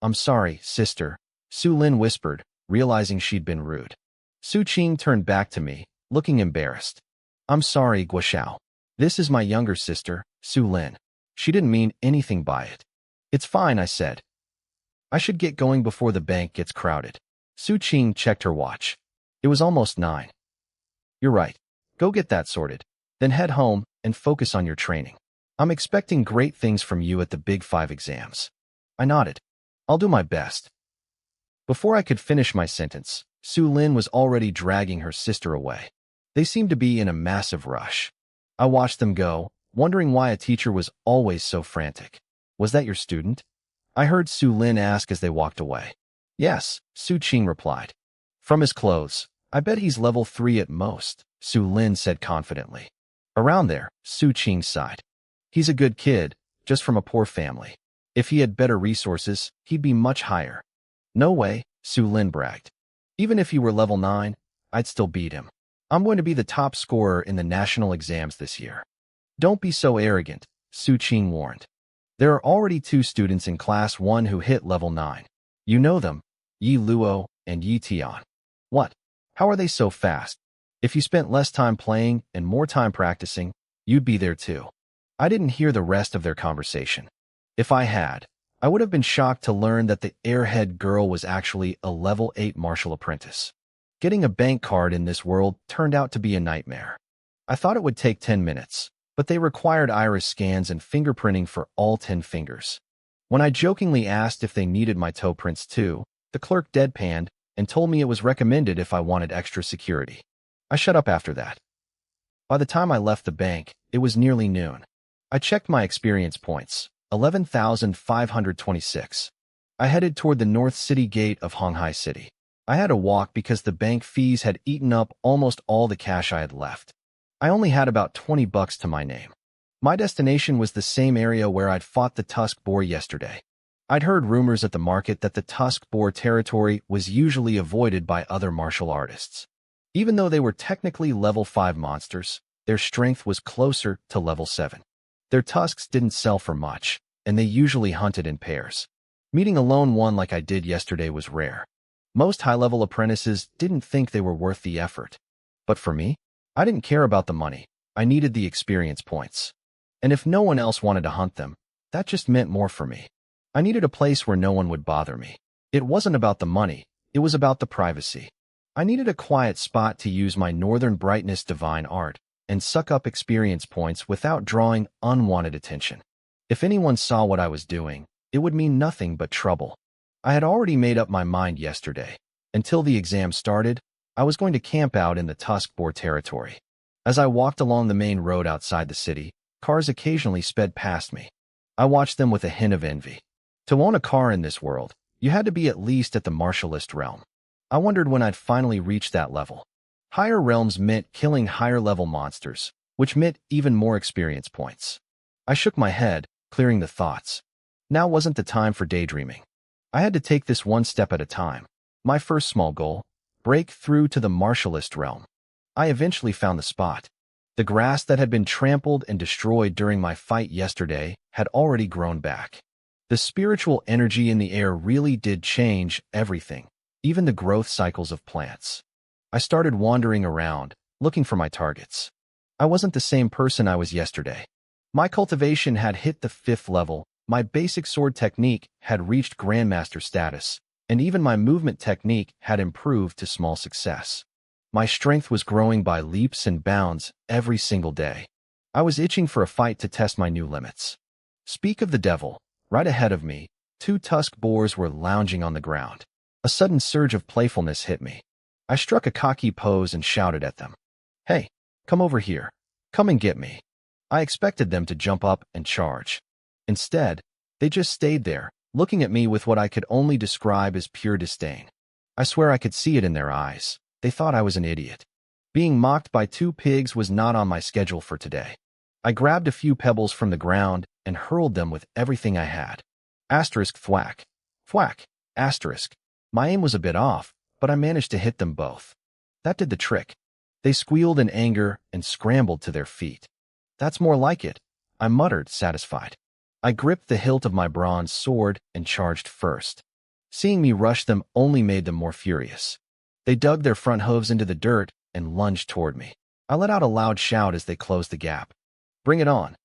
I'm sorry, sister, Su Lin whispered, realizing she'd been rude. Su Qing turned back to me, looking embarrassed. I'm sorry, Guo. This is my younger sister, Su Lin. She didn't mean anything by it. It's fine, I said. I should get going before the bank gets crowded. Su Qing checked her watch. It was almost 9. You're right. Go get that sorted. Then head home and focus on your training. I'm expecting great things from you at the Big 5 exams. I nodded. I'll do my best. Before I could finish my sentence, Su Lin was already dragging her sister away. They seemed to be in a massive rush. I watched them go, wondering why a teacher was always so frantic. Was that your student? I heard Su Lin ask as they walked away. Yes, Su Qing replied. From his clothes, I bet he's level 3 at most, Su Lin said confidently. Around there, Su Qing sighed. He's a good kid, just from a poor family. If he had better resources, he'd be much higher. No way, Su Lin bragged. Even if he were level 9, I'd still beat him. I'm going to be the top scorer in the national exams this year. Don't be so arrogant, Su Qing warned. There are already 2 students in Class 1 who hit level 9. You know them, Yi Luo and Yi Tian. What? How are they so fast? If you spent less time playing and more time practicing, you'd be there too. I didn't hear the rest of their conversation. If I had, I would have been shocked to learn that the airhead girl was actually a level 8 martial apprentice. Getting a bank card in this world turned out to be a nightmare. I thought it would take 10 minutes, but they required iris scans and fingerprinting for all 10 fingers. When I jokingly asked if they needed my toe prints too, the clerk deadpanned and told me it was recommended if I wanted extra security. I shut up after that. By the time I left the bank, it was nearly noon. I checked my experience points, 11,526. I headed toward the North City gate of Honghai City. I had to walk because the bank fees had eaten up almost all the cash I had left. I only had about $20 to my name. My destination was the same area where I'd fought the tusk boar yesterday. I'd heard rumors at the market that the tusk boar territory was usually avoided by other martial artists. Even though they were technically level 5 monsters, their strength was closer to level 7. Their tusks didn't sell for much, and they usually hunted in pairs. Meeting a lone one like I did yesterday was rare. Most high-level apprentices didn't think they were worth the effort. But for me, I didn't care about the money. I needed the experience points. And if no one else wanted to hunt them, that just meant more for me. I needed a place where no one would bother me. It wasn't about the money, it was about the privacy. I needed a quiet spot to use my Northern Brightness divine art and suck up experience points without drawing unwanted attention. If anyone saw what I was doing, it would mean nothing but trouble. I had already made up my mind yesterday. Until the exam started, I was going to camp out in the tusk boar territory. As I walked along the main road outside the city, cars occasionally sped past me. I watched them with a hint of envy. To own a car in this world, you had to be at least at the martialist realm. I wondered when I'd finally reach that level. Higher realms meant killing higher-level monsters, which meant even more experience points. I shook my head, clearing the thoughts. Now wasn't the time for daydreaming. I had to take this one step at a time. My first small goal, break through to the martialist realm. I eventually found the spot. The grass that had been trampled and destroyed during my fight yesterday had already grown back. The spiritual energy in the air really did change everything, even the growth cycles of plants. I started wandering around, looking for my targets. I wasn't the same person I was yesterday. My cultivation had hit the 5th level, my basic sword technique had reached Grandmaster status, and even my movement technique had improved to small success. My strength was growing by leaps and bounds every single day. I was itching for a fight to test my new limits. Speak of the devil, right ahead of me, 2 tusk boars were lounging on the ground. A sudden surge of playfulness hit me. I struck a cocky pose and shouted at them. Hey, come over here. Come and get me. I expected them to jump up and charge. Instead, they just stayed there, looking at me with what I could only describe as pure disdain. I swear I could see it in their eyes. They thought I was an idiot. Being mocked by 2 pigs was not on my schedule for today. I grabbed a few pebbles from the ground and hurled them with everything I had. Asterisk thwack. Thwack. Asterisk. My aim was a bit off, but I managed to hit them both. That did the trick. They squealed in anger and scrambled to their feet. That's more like it, I muttered, satisfied. I gripped the hilt of my bronze sword and charged first. Seeing me rush them only made them more furious. They dug their front hooves into the dirt and lunged toward me. I let out a loud shout as they closed the gap. Bring it on.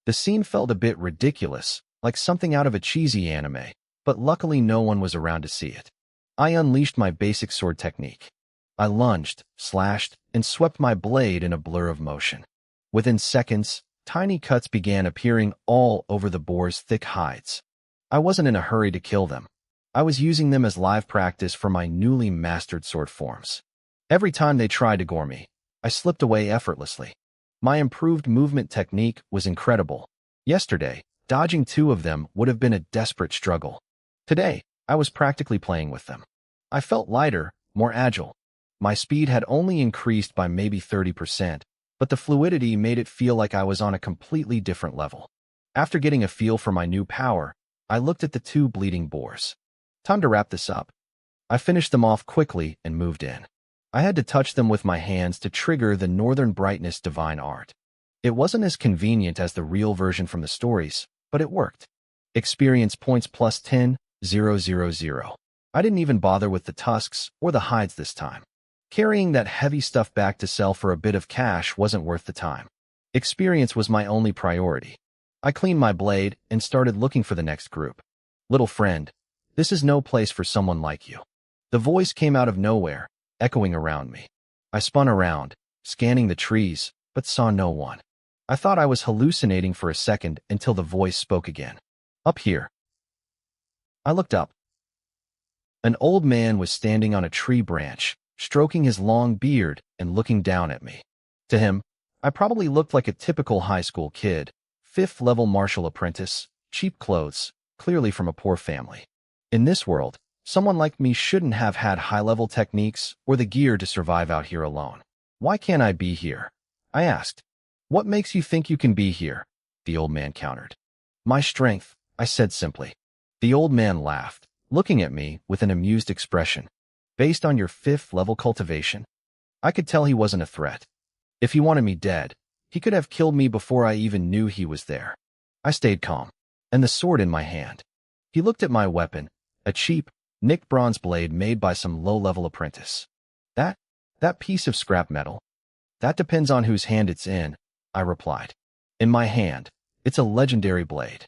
The scene felt a bit ridiculous, like something out of a cheesy anime, but luckily no one was around to see it. I unleashed my basic sword technique. I lunged, slashed, and swept my blade in a blur of motion. Within seconds, tiny cuts began appearing all over the boar's thick hides. I wasn't in a hurry to kill them. I was using them as live practice for my newly mastered sword forms. Every time they tried to gore me, I slipped away effortlessly. My improved movement technique was incredible. Yesterday, dodging 2 of them would have been a desperate struggle. Today, I was practically playing with them. I felt lighter, more agile. My speed had only increased by maybe 30%, but the fluidity made it feel like I was on a completely different level. After getting a feel for my new power, I looked at the 2 bleeding boars. Time to wrap this up. I finished them off quickly and moved in. I had to touch them with my hands to trigger the Northern Brightness divine art. It wasn't as convenient as the real version from the stories, but it worked. Experience points plus 10, 000. I didn't even bother with the tusks or the hides this time. Carrying that heavy stuff back to sell for a bit of cash wasn't worth the time. Experience was my only priority. I cleaned my blade and started looking for the next group. Little friend, this is no place for someone like you. The voice came out of nowhere, echoing around me. I spun around, scanning the trees, but saw no one. I thought I was hallucinating for a second until the voice spoke again. Up here. I looked up. An old man was standing on a tree branch, stroking his long beard and looking down at me. To him, I probably looked like a typical high school kid, fifth-level martial apprentice, cheap clothes, clearly from a poor family. In this world, someone like me shouldn't have had high-level techniques or the gear to survive out here alone. Why can't I be here? I asked. What makes you think you can be here? The old man countered. My strength, I said simply. The old man laughed, looking at me with an amused expression. Based on your fifth-level cultivation? I could tell he wasn't a threat. If he wanted me dead, he could have killed me before I even knew he was there. I stayed calm, and the sword in my hand. He looked at my weapon, a cheap, nicked bronze blade made by some low-level apprentice. That piece of scrap metal? That depends on whose hand it's in, I replied. In my hand, it's a legendary blade.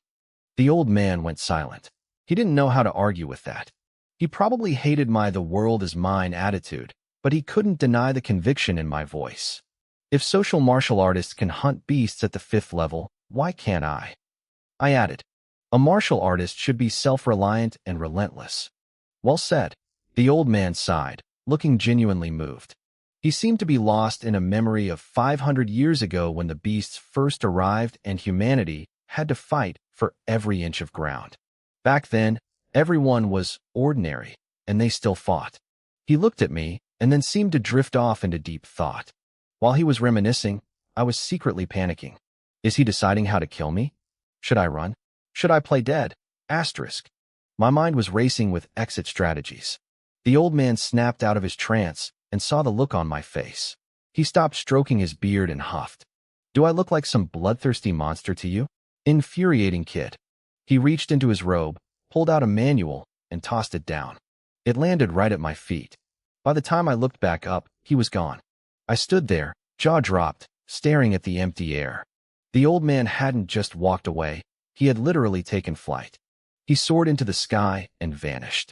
The old man went silent. He didn't know how to argue with that. He probably hated my "the world is mine" attitude, but he couldn't deny the conviction in my voice. If social martial artists can hunt beasts at the fifth level, why can't I? I added, a martial artist should be self-reliant and relentless. Well said. The old man sighed, looking genuinely moved. He seemed to be lost in a memory of 500 years ago when the beasts first arrived and humanity had to fight for every inch of ground. Back then, everyone was ordinary, and they still fought. He looked at me and then seemed to drift off into deep thought. While he was reminiscing, I was secretly panicking. Is he deciding how to kill me? Should I run? Should I play dead? Asterisk. My mind was racing with exit strategies. The old man snapped out of his trance and saw the look on my face. He stopped stroking his beard and huffed. Do I look like some bloodthirsty monster to you? Infuriating kid. He reached into his robe, pulled out a manual, and tossed it down. It landed right at my feet. By the time I looked back up, he was gone. I stood there, jaw dropped, staring at the empty air. The old man hadn't just walked away, he had literally taken flight. He soared into the sky and vanished.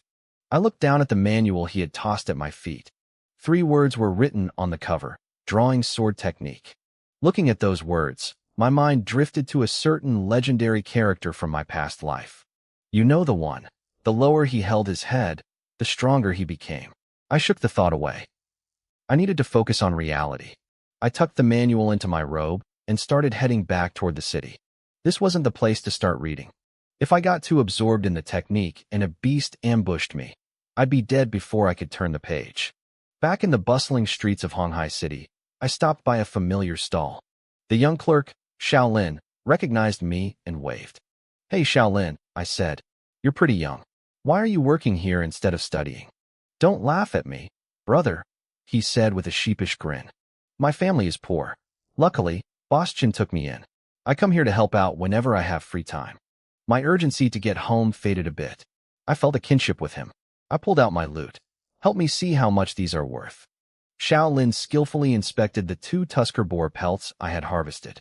I looked down at the manual he had tossed at my feet. 3 words were written on the cover, drawing sword technique. Looking at those words, my mind drifted to a certain legendary character from my past life. You know the one. The lower he held his head, the stronger he became. I shook the thought away. I needed to focus on reality. I tucked the manual into my robe and started heading back toward the city. This wasn't the place to start reading. If I got too absorbed in the technique and a beast ambushed me, I'd be dead before I could turn the page. Back in the bustling streets of Honghai City, I stopped by a familiar stall. The young clerk, Shaolin, recognized me and waved. Hey Shaolin, I said. You're pretty young. Why are you working here instead of studying? Don't laugh at me, brother, he said with a sheepish grin. My family is poor. Luckily, Boss Chin took me in. I come here to help out whenever I have free time. My urgency to get home faded a bit. I felt a kinship with him. I pulled out my loot. Help me see how much these are worth. Shaolin skillfully inspected the 2 tusker boar pelts I had harvested.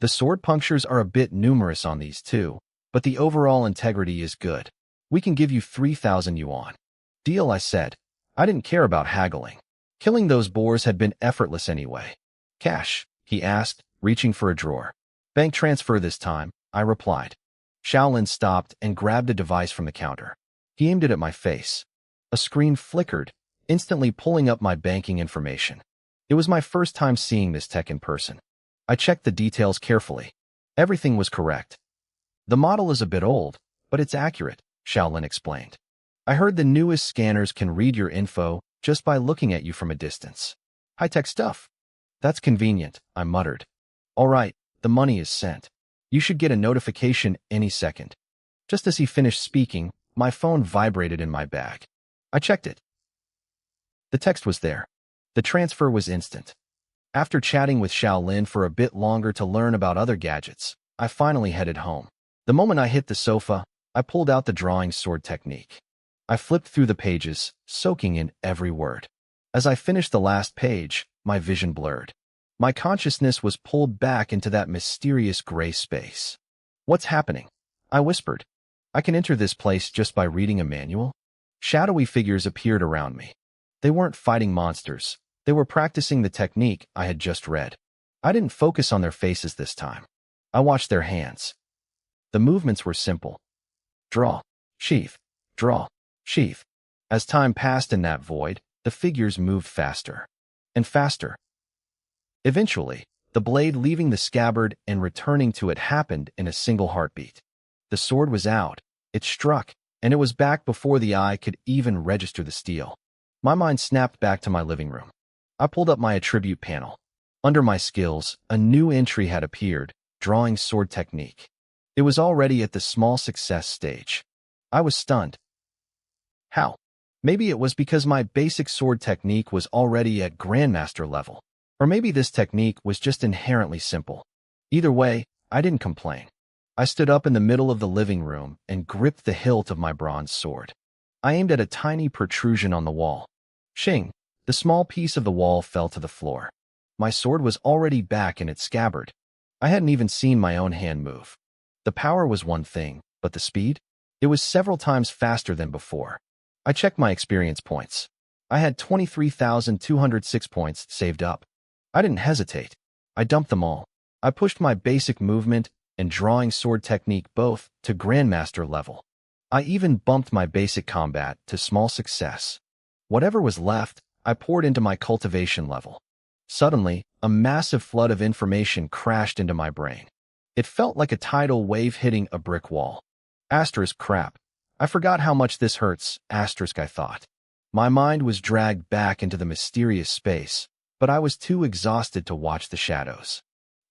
The sword punctures are a bit numerous on these too, but the overall integrity is good. We can give you 3,000 yuan. Deal, I said. I didn't care about haggling. Killing those boars had been effortless anyway. Cash, he asked, reaching for a drawer. Bank transfer this time, I replied. Shaolin stopped and grabbed a device from the counter. He aimed it at my face. A screen flickered, instantly pulling up my banking information. It was my first time seeing this tech in person. I checked the details carefully. Everything was correct. The model is a bit old, but it's accurate, Shaolin explained. I heard the newest scanners can read your info just by looking at you from a distance. High-tech stuff. That's convenient, I muttered. All right, the money is sent. You should get a notification any second. Just as he finished speaking, my phone vibrated in my bag. I checked it. The text was there. The transfer was instant. After chatting with Shaolin for a bit longer to learn about other gadgets, I finally headed home. The moment I hit the sofa, I pulled out the drawing sword technique. I flipped through the pages, soaking in every word. As I finished the last page, my vision blurred. My consciousness was pulled back into that mysterious gray space. What's happening? I whispered. I can enter this place just by reading a manual? Shadowy figures appeared around me. They weren't fighting monsters. They were practicing the technique I had just read. I didn't focus on their faces this time. I watched their hands. The movements were simple. Draw, sheath, draw, sheath. As time passed in that void, the figures moved faster and faster. Eventually, the blade leaving the scabbard and returning to it happened in a single heartbeat. The sword was out, it struck, and it was back before the eye could even register the steel. My mind snapped back to my living room. I pulled up my attribute panel. Under my skills, a new entry had appeared, drawing sword technique. It was already at the small success stage. I was stunned. How? Maybe it was because my basic sword technique was already at Grandmaster level. Or maybe this technique was just inherently simple. Either way, I didn't complain. I stood up in the middle of the living room and gripped the hilt of my bronze sword. I aimed at a tiny protrusion on the wall. Shing! The small piece of the wall fell to the floor. My sword was already back in its scabbard. I hadn't even seen my own hand move. The power was one thing, but the speed? It was several times faster than before. I checked my experience points. I had 23,206 points saved up. I didn't hesitate. I dumped them all. I pushed my basic movement and drawing sword technique both to Grandmaster level. I even bumped my basic combat to small success. Whatever was left, I poured into my cultivation level. Suddenly, a massive flood of information crashed into my brain. It felt like a tidal wave hitting a brick wall. Asterisk crap. I forgot how much this hurts, asterisk I thought. My mind was dragged back into the mysterious space, but I was too exhausted to watch the shadows.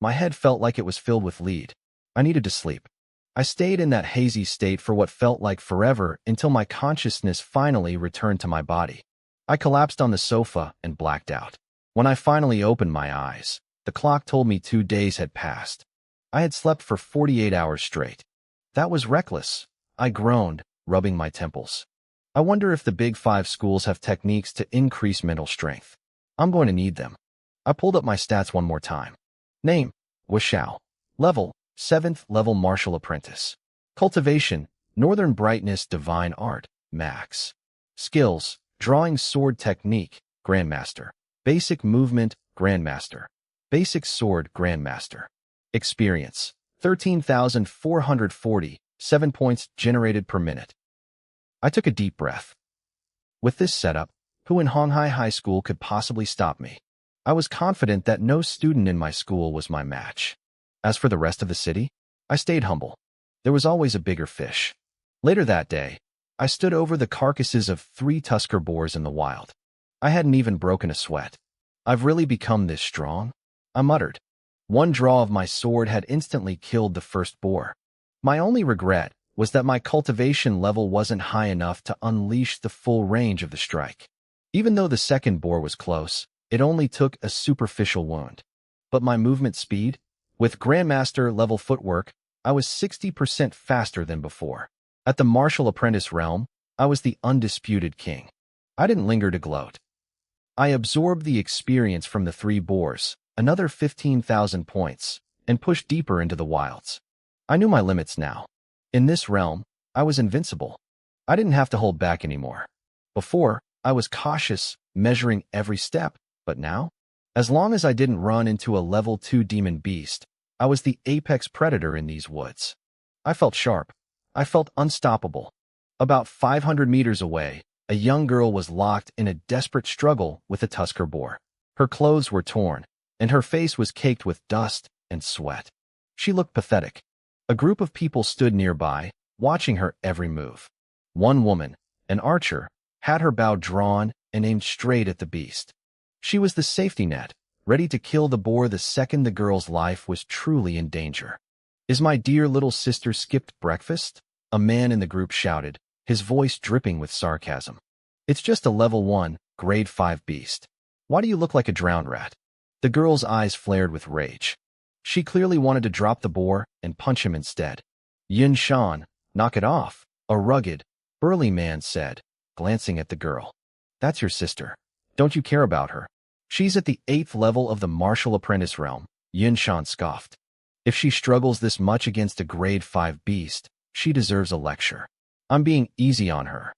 My head felt like it was filled with lead. I needed to sleep. I stayed in that hazy state for what felt like forever until my consciousness finally returned to my body. I collapsed on the sofa and blacked out. When I finally opened my eyes, the clock told me 2 days had passed. I had slept for 48 hours straight. That was reckless. I groaned, rubbing my temples. I wonder if the Big Five schools have techniques to increase mental strength. I'm going to need them. I pulled up my stats one more time. Name, Wishao. Level, 7th level martial apprentice. Cultivation, Northern Brightness Divine Art, Max. Skills, drawing sword technique, Grandmaster. Basic movement, Grandmaster. Basic sword, Grandmaster. Experience, 13,440, 7 points generated per minute. I took a deep breath. With this setup, who in Honghai High School could possibly stop me? I was confident that no student in my school was my match. As for the rest of the city, I stayed humble. There was always a bigger fish. Later that day, I stood over the carcasses of 3 tusker boars in the wild. I hadn't even broken a sweat. I've really become this strong? I muttered. One draw of my sword had instantly killed the first boar. My only regret was that my cultivation level wasn't high enough to unleash the full range of the strike. Even though the second boar was close, it only took a superficial wound. But my movement speed? With Grandmaster level footwork, I was 60% faster than before. At the martial apprentice realm, I was the undisputed king. I didn't linger to gloat. I absorbed the experience from the 3 boars, another 15,000 points, and pushed deeper into the wilds. I knew my limits now. In this realm, I was invincible. I didn't have to hold back anymore. Before, I was cautious, measuring every step, but now, as long as I didn't run into a level 2 demon beast, I was the apex predator in these woods. I felt sharp. I felt unstoppable. About 500 meters away, a young girl was locked in a desperate struggle with a tusker boar. Her clothes were torn, and her face was caked with dust and sweat. She looked pathetic. A group of people stood nearby, watching her every move. One woman, an archer, had her bow drawn and aimed straight at the beast. She was the safety net, ready to kill the boar the second the girl's life was truly in danger. "Is my dear little sister skipped breakfast?" a man in the group shouted, his voice dripping with sarcasm. "It's just a level 1, grade 5 beast. Why do you look like a drowned rat?" The girl's eyes flared with rage. She clearly wanted to drop the boar and punch him instead. "Yin Shan, knock it off," a rugged, burly man said, glancing at the girl. "That's your sister. Don't you care about her? She's at the 8th level of the martial apprentice realm," Yin Shan scoffed. "If she struggles this much against a grade 5 beast, she deserves a lecture. I'm being easy on her."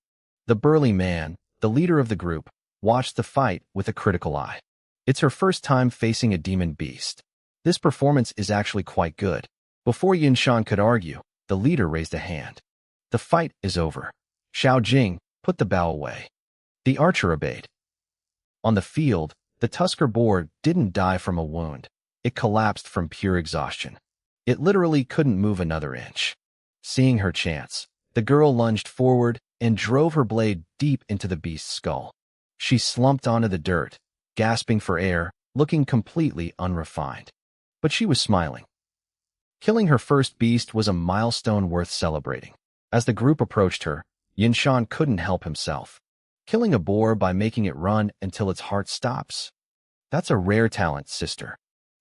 The burly man, the leader of the group, watched the fight with a critical eye. It's her first time facing a demon beast. This performance is actually quite good. Before Yinshan could argue, the leader raised a hand. The fight is over. Xiao Jing, put the bow away. The archer obeyed. On the field, the Tusker boar didn't die from a wound. It collapsed from pure exhaustion. It literally couldn't move another inch. Seeing her chance, the girl lunged forward and drove her blade deep into the beast's skull. She slumped onto the dirt, gasping for air, looking completely unrefined. But she was smiling. Killing her first beast was a milestone worth celebrating. As the group approached her, Yinshan couldn't help himself. Killing a boar by making it run until its heart stops? That's a rare talent, sister.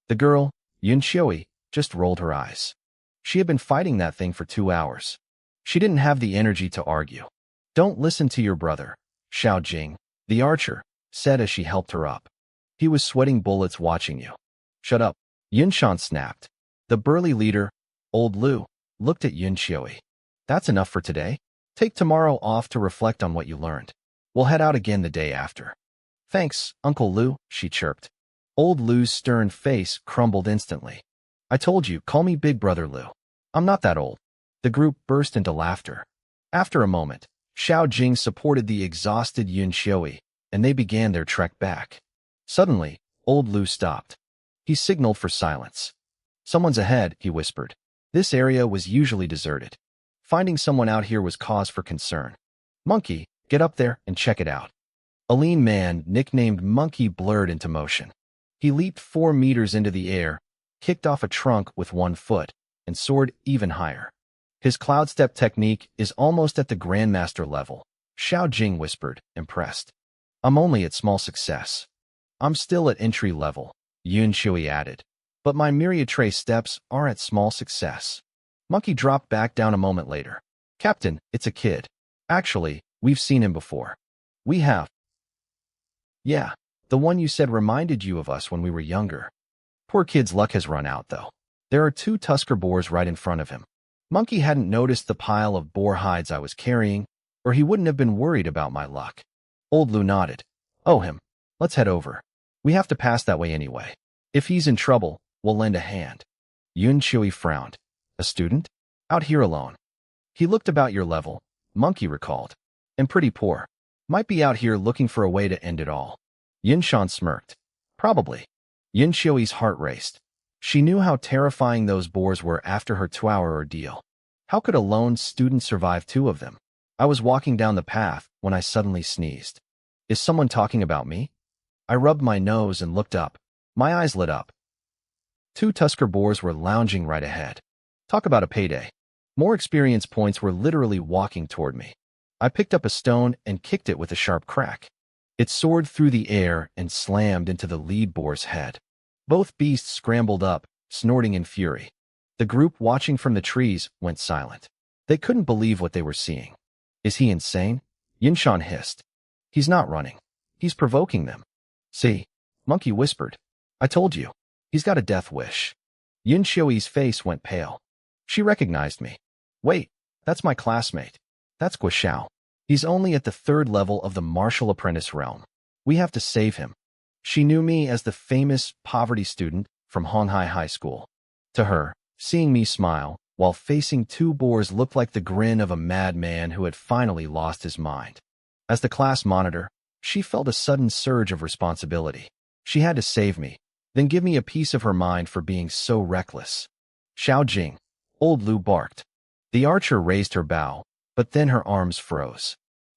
The girl, Yunqiui, just rolled her eyes. She had been fighting that thing for 2 hours. She didn't have the energy to argue. Don't listen to your brother, Xiao Jing, the archer, said as she helped her up. He was sweating bullets watching you. Shut up, Yinshan snapped. The burly leader, old Lu, looked at Yunqiui. That's enough for today. Take tomorrow off to reflect on what you learned. We'll head out again the day after. Thanks, Uncle Lu, she chirped. Old Lu's stern face crumbled instantly. I told you, call me Big Brother Lu. I'm not that old. The group burst into laughter. After a moment, Xiao Jing supported the exhausted Yunqiui, and they began their trek back. Suddenly, old Lu stopped. He signaled for silence. Someone's ahead, he whispered. This area was usually deserted. Finding someone out here was cause for concern. Monkey, get up there and check it out. A lean man, nicknamed Monkey, blurred into motion. He leaped 4 meters into the air, kicked off a trunk with 1 foot, and soared even higher. His cloud step technique is almost at the Grandmaster level, Xiao Jing whispered, impressed. I'm only at small success. I'm still at entry level, Yunqiui added. But my myriad trace steps are at small success. Monkey dropped back down a moment later. Captain, it's a kid. Actually, we've seen him before. We have. Yeah, the one you said reminded you of us when we were younger. Poor kid's luck has run out, though. There are 2 Tusker boars right in front of him. Monkey hadn't noticed the pile of boar hides I was carrying, or he wouldn't have been worried about my luck. Old Lu nodded. Oh, him. Let's head over. We have to pass that way anyway. If he's in trouble, we'll lend a hand. Yunqiui frowned. A student? Out here alone. He looked about your level, Monkey recalled. And pretty poor. Might be out here looking for a way to end it all. Yinshan smirked. Probably. Yunqiui's heart raced. She knew how terrifying those boars were after her 2-hour ordeal. How could a lone student survive 2 of them? I was walking down the path when I suddenly sneezed. Is someone talking about me? I rubbed my nose and looked up. My eyes lit up. 2 Tusker boars were lounging right ahead. Talk about a payday. More experience points were literally walking toward me. I picked up a stone and kicked it with a sharp crack. It soared through the air and slammed into the lead boar's head. Both beasts scrambled up, snorting in fury. The group watching from the trees went silent. They couldn't believe what they were seeing. Is he insane? Yinshan hissed. He's not running. He's provoking them. See? Monkey whispered. I told you. He's got a death wish. Yunqiui's face went pale. She recognized me. Wait, that's my classmate. That's Guo. He's only at the 3rd level of the martial apprentice realm. We have to save him. She knew me as the famous poverty student from Honghai High School. To her, seeing me smile while facing 2 boars looked like the grin of a madman who had finally lost his mind. As the class monitor, she felt a sudden surge of responsibility. She had to save me, then give me a piece of her mind for being so reckless. Xiao Jing, old Lu barked. The archer raised her bow, but then her arms froze.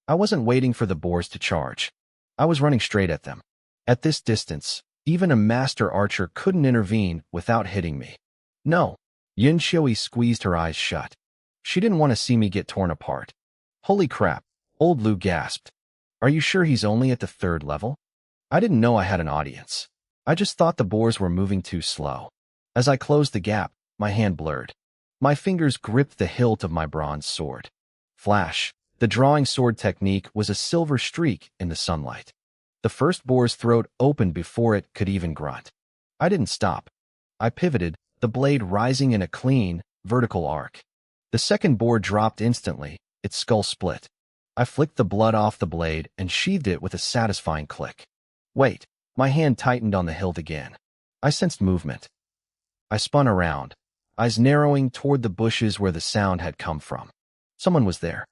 I wasn't waiting for the boars to charge. I was running straight at them. At this distance, even a master archer couldn't intervene without hitting me. No. Yunqiui squeezed her eyes shut. She didn't want to see me get torn apart. Holy crap, old Lu gasped. Are you sure he's only at the 3rd level? I didn't know I had an audience. I just thought the boars were moving too slow. As I closed the gap, my hand blurred. My fingers gripped the hilt of my bronze sword. Flash. The drawing sword technique was a silver streak in the sunlight. The first boar's throat opened before it could even grunt. I didn't stop. I pivoted, the blade rising in a clean, vertical arc. The second boar dropped instantly, its skull split. I flicked the blood off the blade and sheathed it with a satisfying click. Wait, my hand tightened on the hilt again. I sensed movement. I spun around, eyes narrowing toward the bushes where the sound had come from. Someone was there.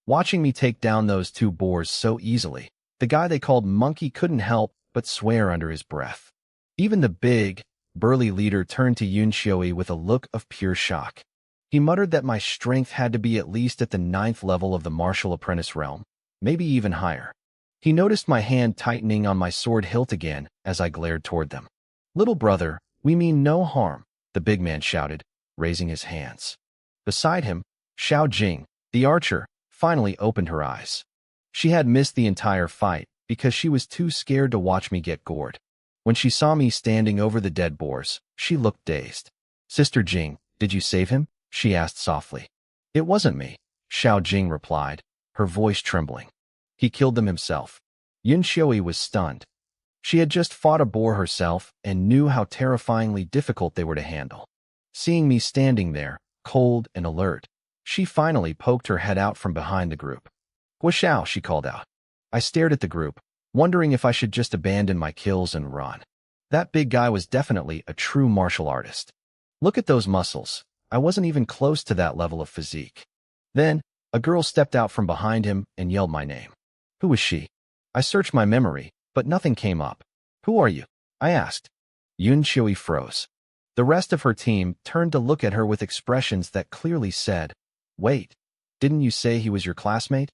Watching me take down those two boars so easily, the guy they called Monkey couldn't help but swear under his breath. Even the big, burly leader turned to Yun Xioi with a look of pure shock. He muttered that my strength had to be at least at the 9th level of the martial apprentice realm, maybe even higher. He noticed my hand tightening on my sword hilt again as I glared toward them. "Little brother, we mean no harm," the big man shouted, raising his hands. Beside him, Xiao Jing, the archer, finally opened her eyes. She had missed the entire fight because she was too scared to watch me get gored. When she saw me standing over the dead boars, she looked dazed. "Sister Jing, did you save him?" she asked softly. "It wasn't me," Xiao Jing replied, her voice trembling. "He killed them himself." Yun Xioi was stunned. She had just fought a boar herself and knew how terrifyingly difficult they were to handle. Seeing me standing there, cold and alert, she finally poked her head out from behind the group. "Guo," she called out. I stared at the group, wondering if I should just abandon my kills and run. That big guy was definitely a true martial artist. Look at those muscles. I wasn't even close to that level of physique. Then, a girl stepped out from behind him and yelled my name. Who was she? I searched my memory, but nothing came up. "Who are you?" I asked. Yun Xioi froze. The rest of her team turned to look at her with expressions that clearly said, "Wait, didn't you say he was your classmate?"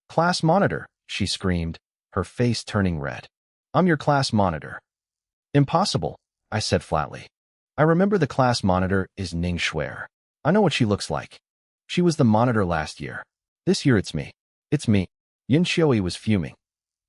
"Class monitor," she screamed, her face turning red. "I'm your class monitor." "Impossible," I said flatly. "I remember the class monitor is Ning Shuer. I know what she looks like. She was the monitor last year. This year it's me. It's me." Yun Xioi was fuming.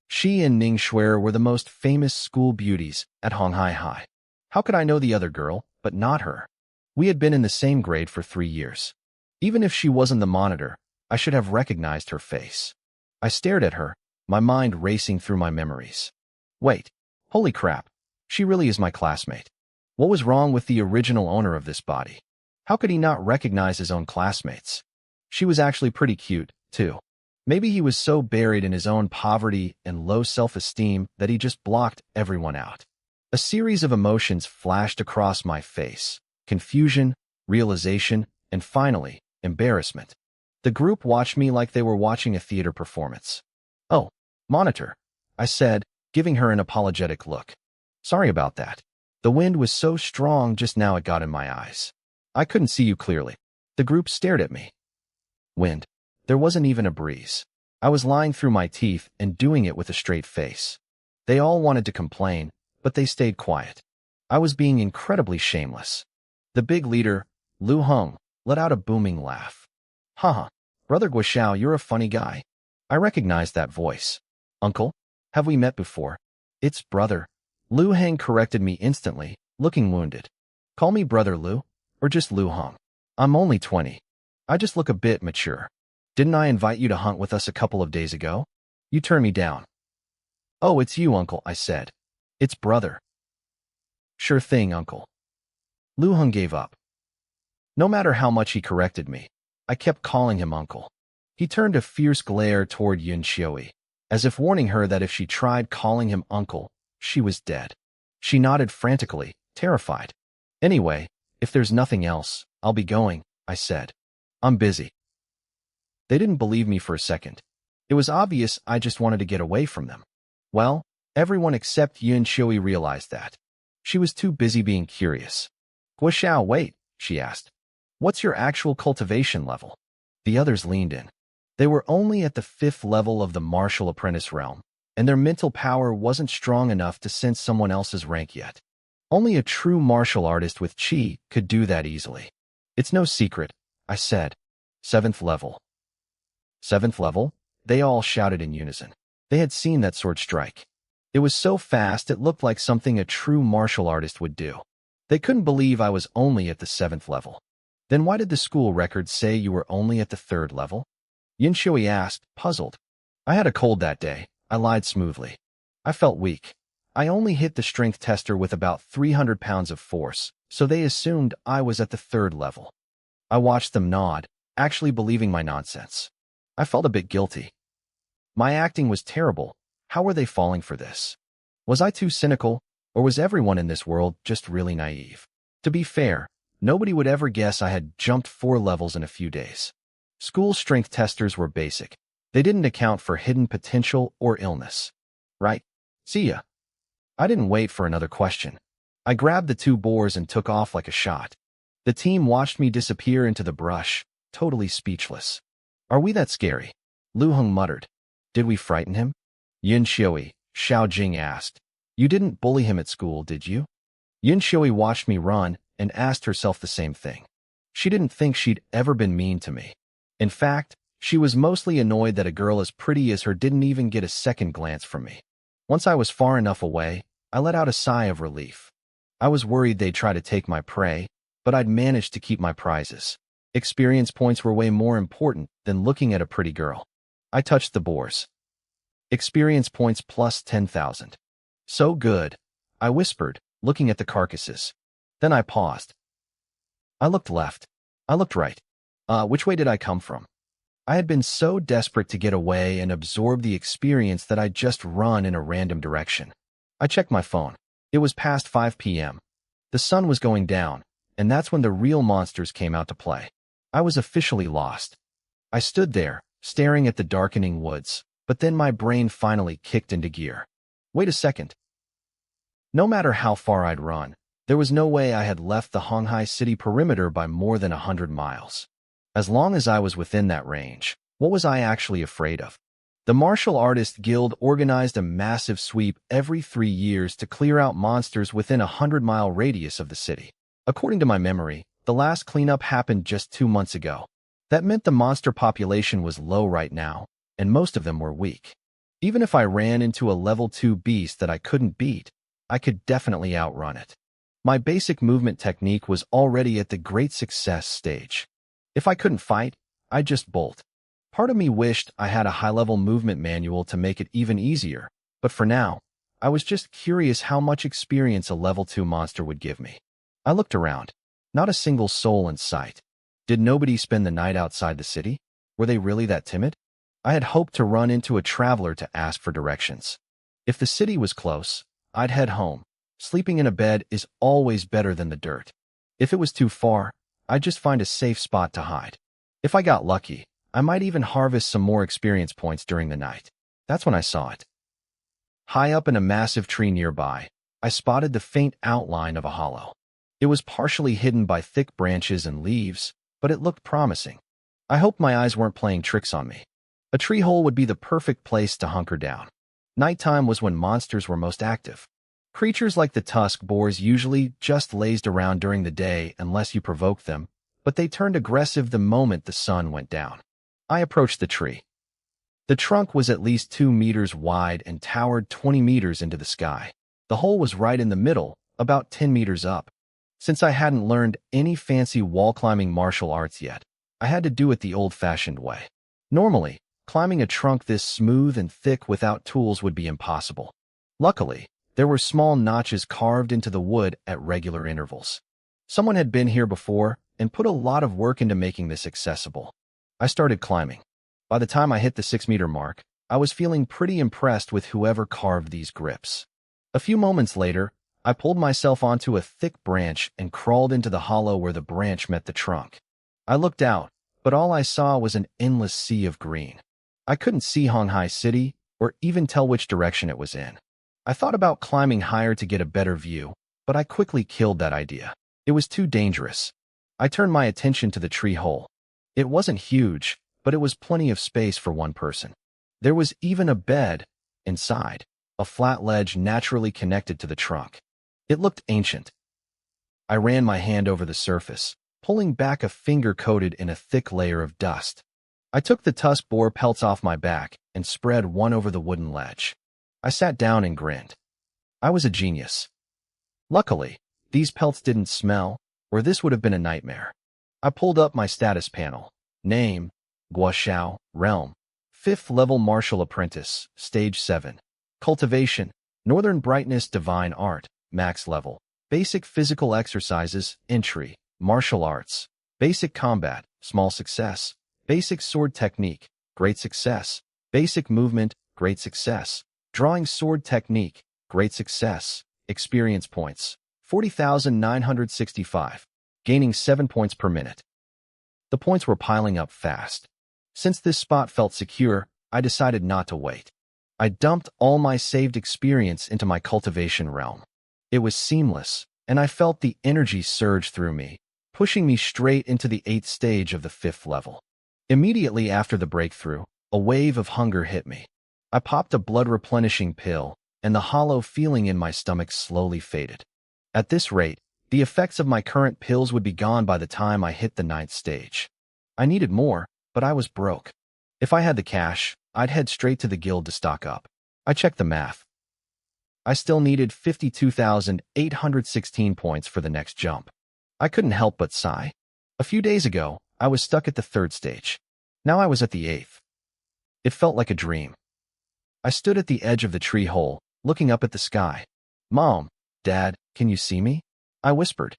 She and Ning Shuer were the most famous school beauties at Honghai High. How could I know the other girl, but not her? We had been in the same grade for 3 years. Even if she wasn't the monitor, I should have recognized her face. I stared at her, my mind racing through my memories. Wait, holy crap, she really is my classmate. What was wrong with the original owner of this body? How could he not recognize his own classmates? She was actually pretty cute, too. Maybe he was so buried in his own poverty and low self-esteem that he just blocked everyone out. A series of emotions flashed across my face: confusion, realization, and finally, embarrassment. The group watched me like they were watching a theater performance. "Oh, monitor," I said, giving her an apologetic look. "Sorry about that. The wind was so strong just now it got in my eyes. I couldn't see you clearly." The group stared at me. Wind. There wasn't even a breeze. I was lying through my teeth and doing it with a straight face. They all wanted to complain, but they stayed quiet. I was being incredibly shameless. The big leader, Lu Heng, let out a booming laugh. "Haha, Brother Guoxiao, you're a funny guy." I recognized that voice. "Uncle, have we met before?" "It's brother." Lu Heng corrected me instantly, looking wounded. "Call me Brother Lu, or just Lu Heng. I'm only 20. I just look a bit mature. Didn't I invite you to hunt with us a couple of days ago? You turned me down." "Oh, it's you, Uncle," I said. "It's brother." "Sure thing, Uncle." Lu Heng gave up. No matter how much he corrected me, I kept calling him Uncle. He turned a fierce glare toward Yun Xioi, as if warning her that if she tried calling him Uncle, she was dead. She nodded frantically, terrified. "Anyway, if there's nothing else, I'll be going," I said. "I'm busy." They didn't believe me for a second. It was obvious I just wanted to get away from them. Well, everyone except Yun Xioi realized that. She was too busy being curious. "Guoxiao, wait," she asked. "What's your actual cultivation level?" The others leaned in. They were only at the 5th level of the martial apprentice realm, and their mental power wasn't strong enough to sense someone else's rank yet. Only a true martial artist with chi could do that easily. "It's no secret," I said. 7th level. 7th level? They all shouted in unison. They had seen that sword strike. It was so fast it looked like something a true martial artist would do. They couldn't believe I was only at the 7th level. "Then why did the school record say you were only at the 3rd level?" Yun Xioi asked, puzzled. "I had a cold that day," I lied smoothly. "I felt weak. I only hit the strength tester with about 300 pounds of force, so they assumed I was at the 3rd level." I watched them nod, actually believing my nonsense. I felt a bit guilty. My acting was terrible. How were they falling for this? Was I too cynical, or was everyone in this world just really naive? To be fair, nobody would ever guess I had jumped 4 levels in a few days. School strength testers were basic. They didn't account for hidden potential or illness. Right? See ya. I didn't wait for another question. I grabbed the 2 boars and took off like a shot. The team watched me disappear into the brush, totally speechless. Are we that scary? Lu Heng muttered. Did we frighten him? Yin Xiui, Xiao Jing asked. You didn't bully him at school, did you? Yin Xiui watched me run and asked herself the same thing. She didn't think she'd ever been mean to me. In fact, she was mostly annoyed that a girl as pretty as her didn't even get a second glance from me. Once I was far enough away, I let out a sigh of relief. I was worried they'd try to take my prey, but I'd managed to keep my prizes. Experience points were way more important than looking at a pretty girl. I touched the boars. Experience points plus 10,000. So good, I whispered, looking at the carcasses. Then I paused. I looked left. I looked right. Which way did I come from? I had been so desperate to get away and absorb the experience that I'd just run in a random direction. I checked my phone. It was past 5 p.m. The sun was going down, and that's when the real monsters came out to play. I was officially lost. I stood there, staring at the darkening woods, but then my brain finally kicked into gear. Wait a second. No matter how far I'd run, there was no way I had left the Honghai city perimeter by more than 100 miles. As long as I was within that range, what was I actually afraid of? The Martial Artist Guild organized a massive sweep every 3 years to clear out monsters within a 100-mile radius of the city. According to my memory, the last cleanup happened just 2 months ago. That meant the monster population was low right now, and most of them were weak. Even if I ran into a level 2 beast that I couldn't beat, I could definitely outrun it. My basic movement technique was already at the great success stage. If I couldn't fight, I'd just bolt. Part of me wished I had a high-level movement manual to make it even easier, but for now, I was just curious how much experience a level 2 monster would give me. I looked around. Not a single soul in sight. Did nobody spend the night outside the city? Were they really that timid? I had hoped to run into a traveler to ask for directions. If the city was close, I'd head home. Sleeping in a bed is always better than the dirt. If it was too far, I'd just find a safe spot to hide. If I got lucky, I might even harvest some more experience points during the night. That's when I saw it. High up in a massive tree nearby, I spotted the faint outline of a hollow. It was partially hidden by thick branches and leaves, but it looked promising. I hoped my eyes weren't playing tricks on me. A tree hole would be the perfect place to hunker down. Nighttime was when monsters were most active. Creatures like the tusk boars usually just lazed around during the day unless you provoked them, but they turned aggressive the moment the sun went down. I approached the tree. The trunk was at least 2 meters wide and towered 20 meters into the sky. The hole was right in the middle, about 10 meters up. Since I hadn't learned any fancy wall-climbing martial arts yet, I had to do it the old-fashioned way. Normally, climbing a trunk this smooth and thick without tools would be impossible. Luckily, there were small notches carved into the wood at regular intervals. Someone had been here before and put a lot of work into making this accessible. I started climbing. By the time I hit the 6-meter mark, I was feeling pretty impressed with whoever carved these grips. A few moments later, I pulled myself onto a thick branch and crawled into the hollow where the branch met the trunk. I looked out, but all I saw was an endless sea of green. I couldn't see Honghai City or even tell which direction it was in. I thought about climbing higher to get a better view, but I quickly killed that idea. It was too dangerous. I turned my attention to the tree hole. It wasn't huge, but it was plenty of space for one person. There was even a bed inside, a flat ledge naturally connected to the trunk. It looked ancient. I ran my hand over the surface, pulling back a finger coated in a thick layer of dust. I took the tusk boar pelts off my back and spread one over the wooden ledge. I sat down and grinned. I was a genius. Luckily, these pelts didn't smell, or this would have been a nightmare. I pulled up my status panel. Name, Guoxiao, Realm, 5th level Martial Apprentice, Stage 7. Cultivation, Northern Brightness Divine Art, Max level. Basic Physical Exercises, Entry, Martial Arts. Basic Combat, Small Success. Basic Sword Technique, Great Success. Basic Movement, Great Success. Drawing Sword Technique, Great Success. Experience Points, 40,965, gaining 7 points per minute. The points were piling up fast. Since this spot felt secure, I decided not to wait. I dumped all my saved experience into my cultivation realm. It was seamless, and I felt the energy surge through me, pushing me straight into the 8th stage of the 5th level. Immediately after the breakthrough, a wave of hunger hit me. I popped a blood-replenishing pill, and the hollow feeling in my stomach slowly faded. At this rate, the effects of my current pills would be gone by the time I hit the 9th stage. I needed more, but I was broke. If I had the cash, I'd head straight to the guild to stock up. I checked the math. I still needed 52,816 points for the next jump. I couldn't help but sigh. A few days ago, I was stuck at the 3rd stage. Now I was at the 8th. It felt like a dream. I stood at the edge of the tree hole, looking up at the sky. "Mom, Dad, can you see me?" I whispered.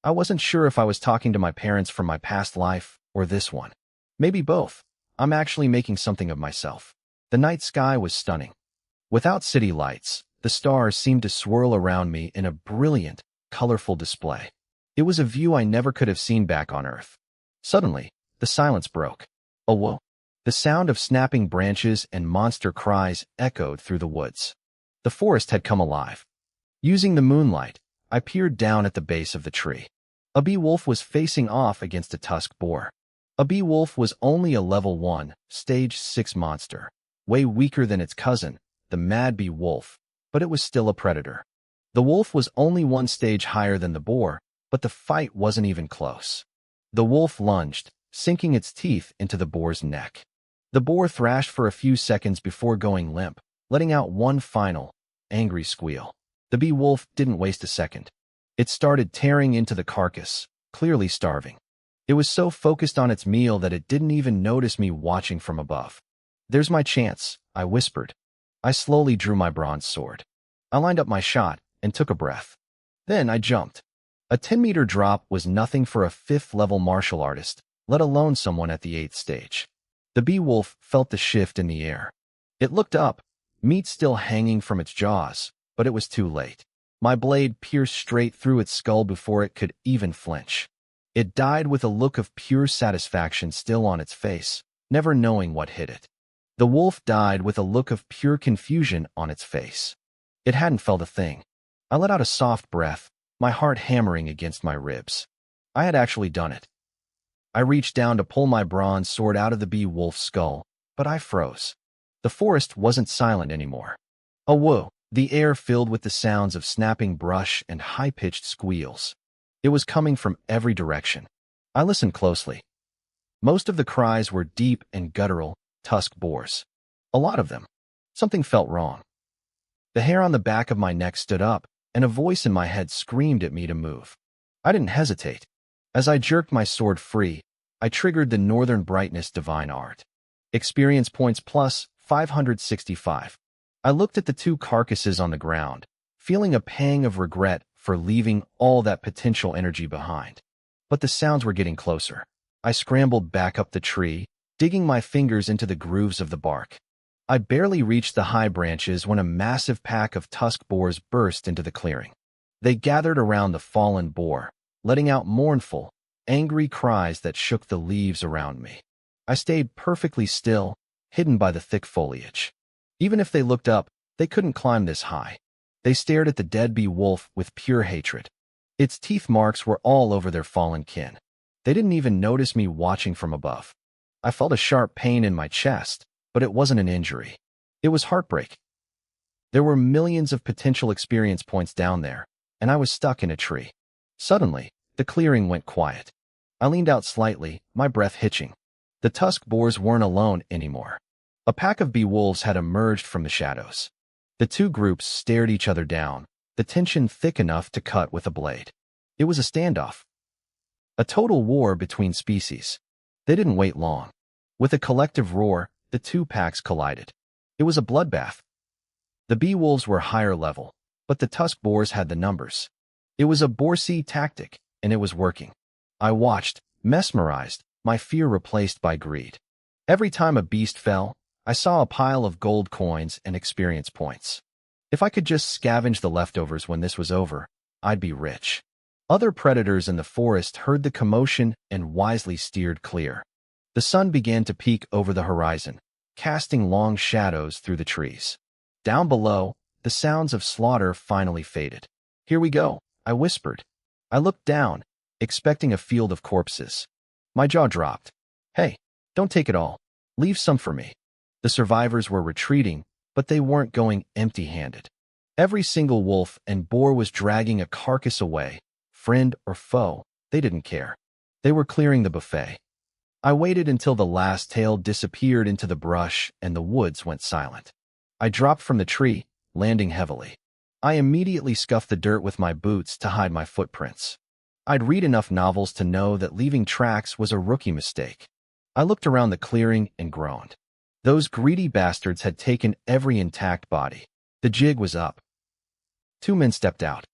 I wasn't sure if I was talking to my parents from my past life or this one. Maybe both. I'm actually making something of myself. The night sky was stunning. Without city lights, the stars seemed to swirl around me in a brilliant, colorful display. It was a view I never could have seen back on Earth. Suddenly, the silence broke. Oh, whoa. The sound of snapping branches and monster cries echoed through the woods. The forest had come alive. Using the moonlight, I peered down at the base of the tree. A bee-wolf was facing off against a tusk boar. A bee-wolf was only a level 1, stage 6 monster, way weaker than its cousin, the mad bee-wolf, but it was still a predator. The wolf was only 1 stage higher than the boar, but the fight wasn't even close. The wolf lunged, sinking its teeth into the boar's neck. The boar thrashed for a few seconds before going limp, letting out one final, angry squeal. The bee-wolf didn't waste a second. It started tearing into the carcass, clearly starving. It was so focused on its meal that it didn't even notice me watching from above. "There's my chance," I whispered. I slowly drew my bronze sword. I lined up my shot and took a breath. Then I jumped. A 10-meter drop was nothing for a 5th-level martial artist, let alone someone at the 8th stage. The bee-wolf felt the shift in the air. It looked up, meat still hanging from its jaws, but it was too late. My blade pierced straight through its skull before it could even flinch. It died with a look of pure satisfaction still on its face, never knowing what hit it. The wolf died with a look of pure confusion on its face. It hadn't felt a thing. I let out a soft breath, my heart hammering against my ribs. I had actually done it. I reached down to pull my bronze sword out of the bee-wolf's skull, but I froze. The forest wasn't silent anymore. Oh, whoa! The air filled with the sounds of snapping brush and high-pitched squeals. It was coming from every direction. I listened closely. Most of the cries were deep and guttural, tusk boars. A lot of them. Something felt wrong. The hair on the back of my neck stood up, and a voice in my head screamed at me to move. I didn't hesitate. As I jerked my sword free, I triggered the Northern Brightness Divine Art. Experience points plus 565. I looked at the 2 carcasses on the ground, feeling a pang of regret for leaving all that potential energy behind. But the sounds were getting closer. I scrambled back up the tree, digging my fingers into the grooves of the bark. I barely reached the high branches when a massive pack of tusk boars burst into the clearing. They gathered around the fallen boar, letting out mournful, angry cries that shook the leaves around me. I stayed perfectly still, hidden by the thick foliage. Even if they looked up, they couldn't climb this high. They stared at the dead bee-wolf with pure hatred. Its teeth marks were all over their fallen kin. They didn't even notice me watching from above. I felt a sharp pain in my chest, but it wasn't an injury. It was heartbreak. There were millions of potential experience points down there, and I was stuck in a tree. Suddenly, the clearing went quiet. I leaned out slightly, my breath hitching. The tusk boars weren't alone anymore. A pack of bee-wolves had emerged from the shadows. The 2 groups stared each other down, the tension thick enough to cut with a blade. It was a standoff. A total war between species. They didn't wait long. With a collective roar, the 2 packs collided. It was a bloodbath. The bee-wolves were higher level, but the tusk boars had the numbers. It was a boar-see tactic, and it was working. I watched, mesmerized, my fear replaced by greed. Every time a beast fell, I saw a pile of gold coins and experience points. If I could just scavenge the leftovers when this was over, I'd be rich. Other predators in the forest heard the commotion and wisely steered clear. The sun began to peek over the horizon, casting long shadows through the trees. Down below, the sounds of slaughter finally faded. "Here we go," I whispered. I looked down, expecting a field of corpses. My jaw dropped. "Hey, don't take it all. Leave some for me." The survivors were retreating, but they weren't going empty-handed. Every single wolf and boar was dragging a carcass away, friend or foe, they didn't care. They were clearing the buffet. I waited until the last tail disappeared into the brush and the woods went silent. I dropped from the tree, landing heavily. I immediately scuffed the dirt with my boots to hide my footprints. I'd read enough novels to know that leaving tracks was a rookie mistake. I looked around the clearing and groaned. Those greedy bastards had taken every intact body. The jig was up. 2 men stepped out.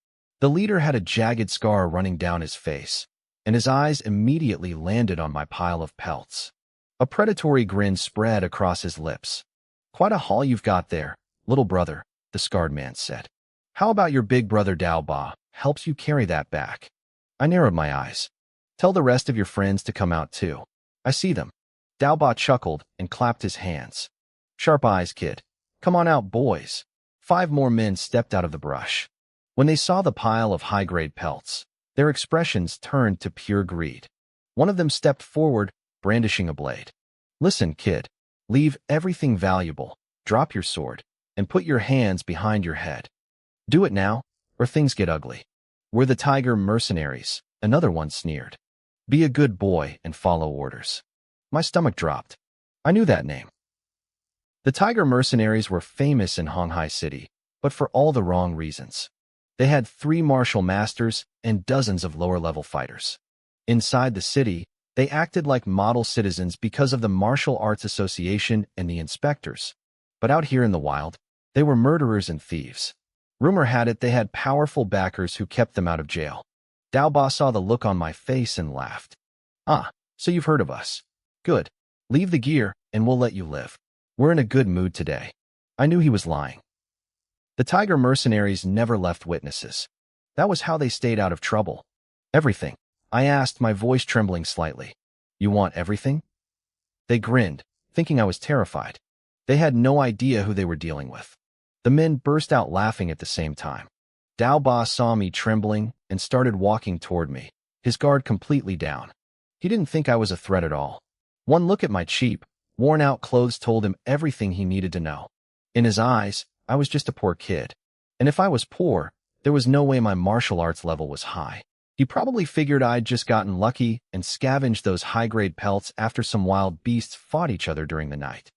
The leader had a jagged scar running down his face, and his eyes immediately landed on my pile of pelts. A predatory grin spread across his lips. "Quite a haul you've got there, little brother," the scarred man said. "How about your big brother Dao Ba helps you carry that back?" I narrowed my eyes. "Tell the rest of your friends to come out too. I see them." Dao Ba chuckled and clapped his hands. "Sharp eyes, kid. Come on out, boys." 5 more men stepped out of the brush. When they saw the pile of high-grade pelts, their expressions turned to pure greed. One of them stepped forward, brandishing a blade. "Listen, kid. Leave everything valuable, drop your sword, and put your hands behind your head. Do it now, or things get ugly. We're the Tiger Mercenaries," another one sneered. "Be a good boy and follow orders." My stomach dropped. I knew that name. The Tiger Mercenaries were famous in Honghai City, but for all the wrong reasons. They had 3 martial masters and dozens of lower-level fighters. Inside the city, they acted like model citizens because of the Martial Arts Association and the inspectors. But out here in the wild, they were murderers and thieves. Rumor had it they had powerful backers who kept them out of jail. Dao Ba saw the look on my face and laughed. "Ah, so you've heard of us. Good. Leave the gear, and we'll let you live. We're in a good mood today." I knew he was lying. The Tiger Mercenaries never left witnesses. That was how they stayed out of trouble. "Everything?" I asked, my voice trembling slightly. "You want everything?" They grinned, thinking I was terrified. They had no idea who they were dealing with. The men burst out laughing at the same time. Dao Ba saw me trembling and started walking toward me, his guard completely down. He didn't think I was a threat at all. One look at my cheap, worn-out clothes told him everything he needed to know. In his eyes, I was just a poor kid. And if I was poor, there was no way my martial arts level was high. He probably figured I'd just gotten lucky and scavenged those high-grade pelts after some wild beasts fought each other during the night.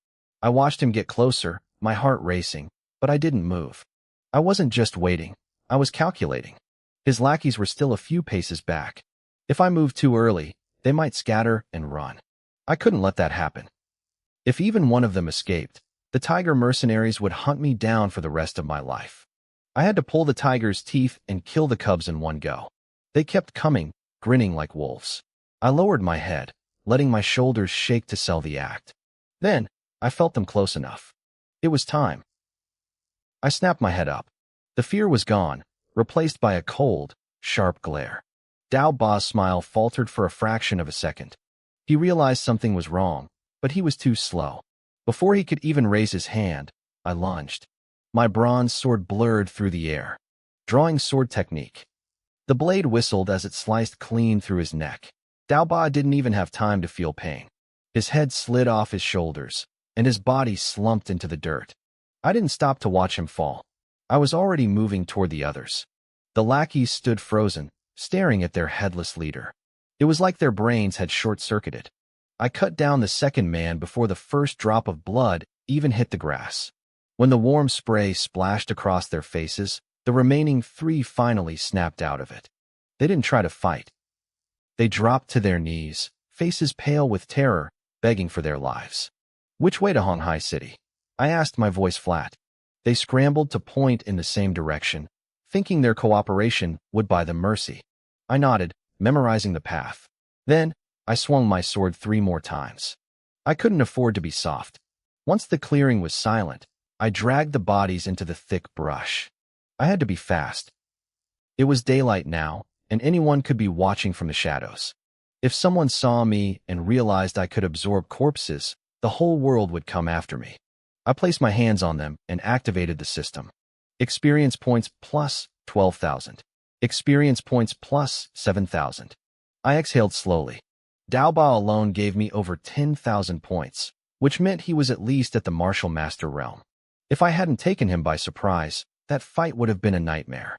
I watched him get closer, my heart racing, but I didn't move. I wasn't just waiting. I was calculating. His lackeys were still a few paces back. If I moved too early, they might scatter and run. I couldn't let that happen. If even one of them escaped, the Tiger Mercenaries would hunt me down for the rest of my life. I had to pull the tiger's teeth and kill the cubs in one go. They kept coming, grinning like wolves. I lowered my head, letting my shoulders shake to sell the act. Then, I felt them close enough. It was time. I snapped my head up. The fear was gone, replaced by a cold, sharp glare. Dao Ba's smile faltered for a fraction of a second. He realized something was wrong, but he was too slow. Before he could even raise his hand, I lunged. My bronze sword blurred through the air. Drawing sword technique. The blade whistled as it sliced clean through his neck. Dao Ba didn't even have time to feel pain. His head slid off his shoulders, and his body slumped into the dirt. I didn't stop to watch him fall. I was already moving toward the others. The lackeys stood frozen, staring at their headless leader. It was like their brains had short-circuited. I cut down the second man before the first drop of blood even hit the grass. When the warm spray splashed across their faces, the remaining 3 finally snapped out of it. They didn't try to fight. They dropped to their knees, faces pale with terror, begging for their lives. "Which way to Honghai City?" I asked, my voice flat. They scrambled to point in the same direction, thinking their cooperation would buy them mercy. I nodded, memorizing the path. Then, I swung my sword 3 more times. I couldn't afford to be soft. Once the clearing was silent, I dragged the bodies into the thick brush. I had to be fast. It was daylight now, and anyone could be watching from the shadows. If someone saw me and realized I could absorb corpses, the whole world would come after me. I placed my hands on them and activated the system. Experience points plus 12,000. Experience points plus 7,000. I exhaled slowly. Daobao alone gave me over 10,000 points, which meant he was at least at the martial master realm. If I hadn't taken him by surprise, that fight would have been a nightmare.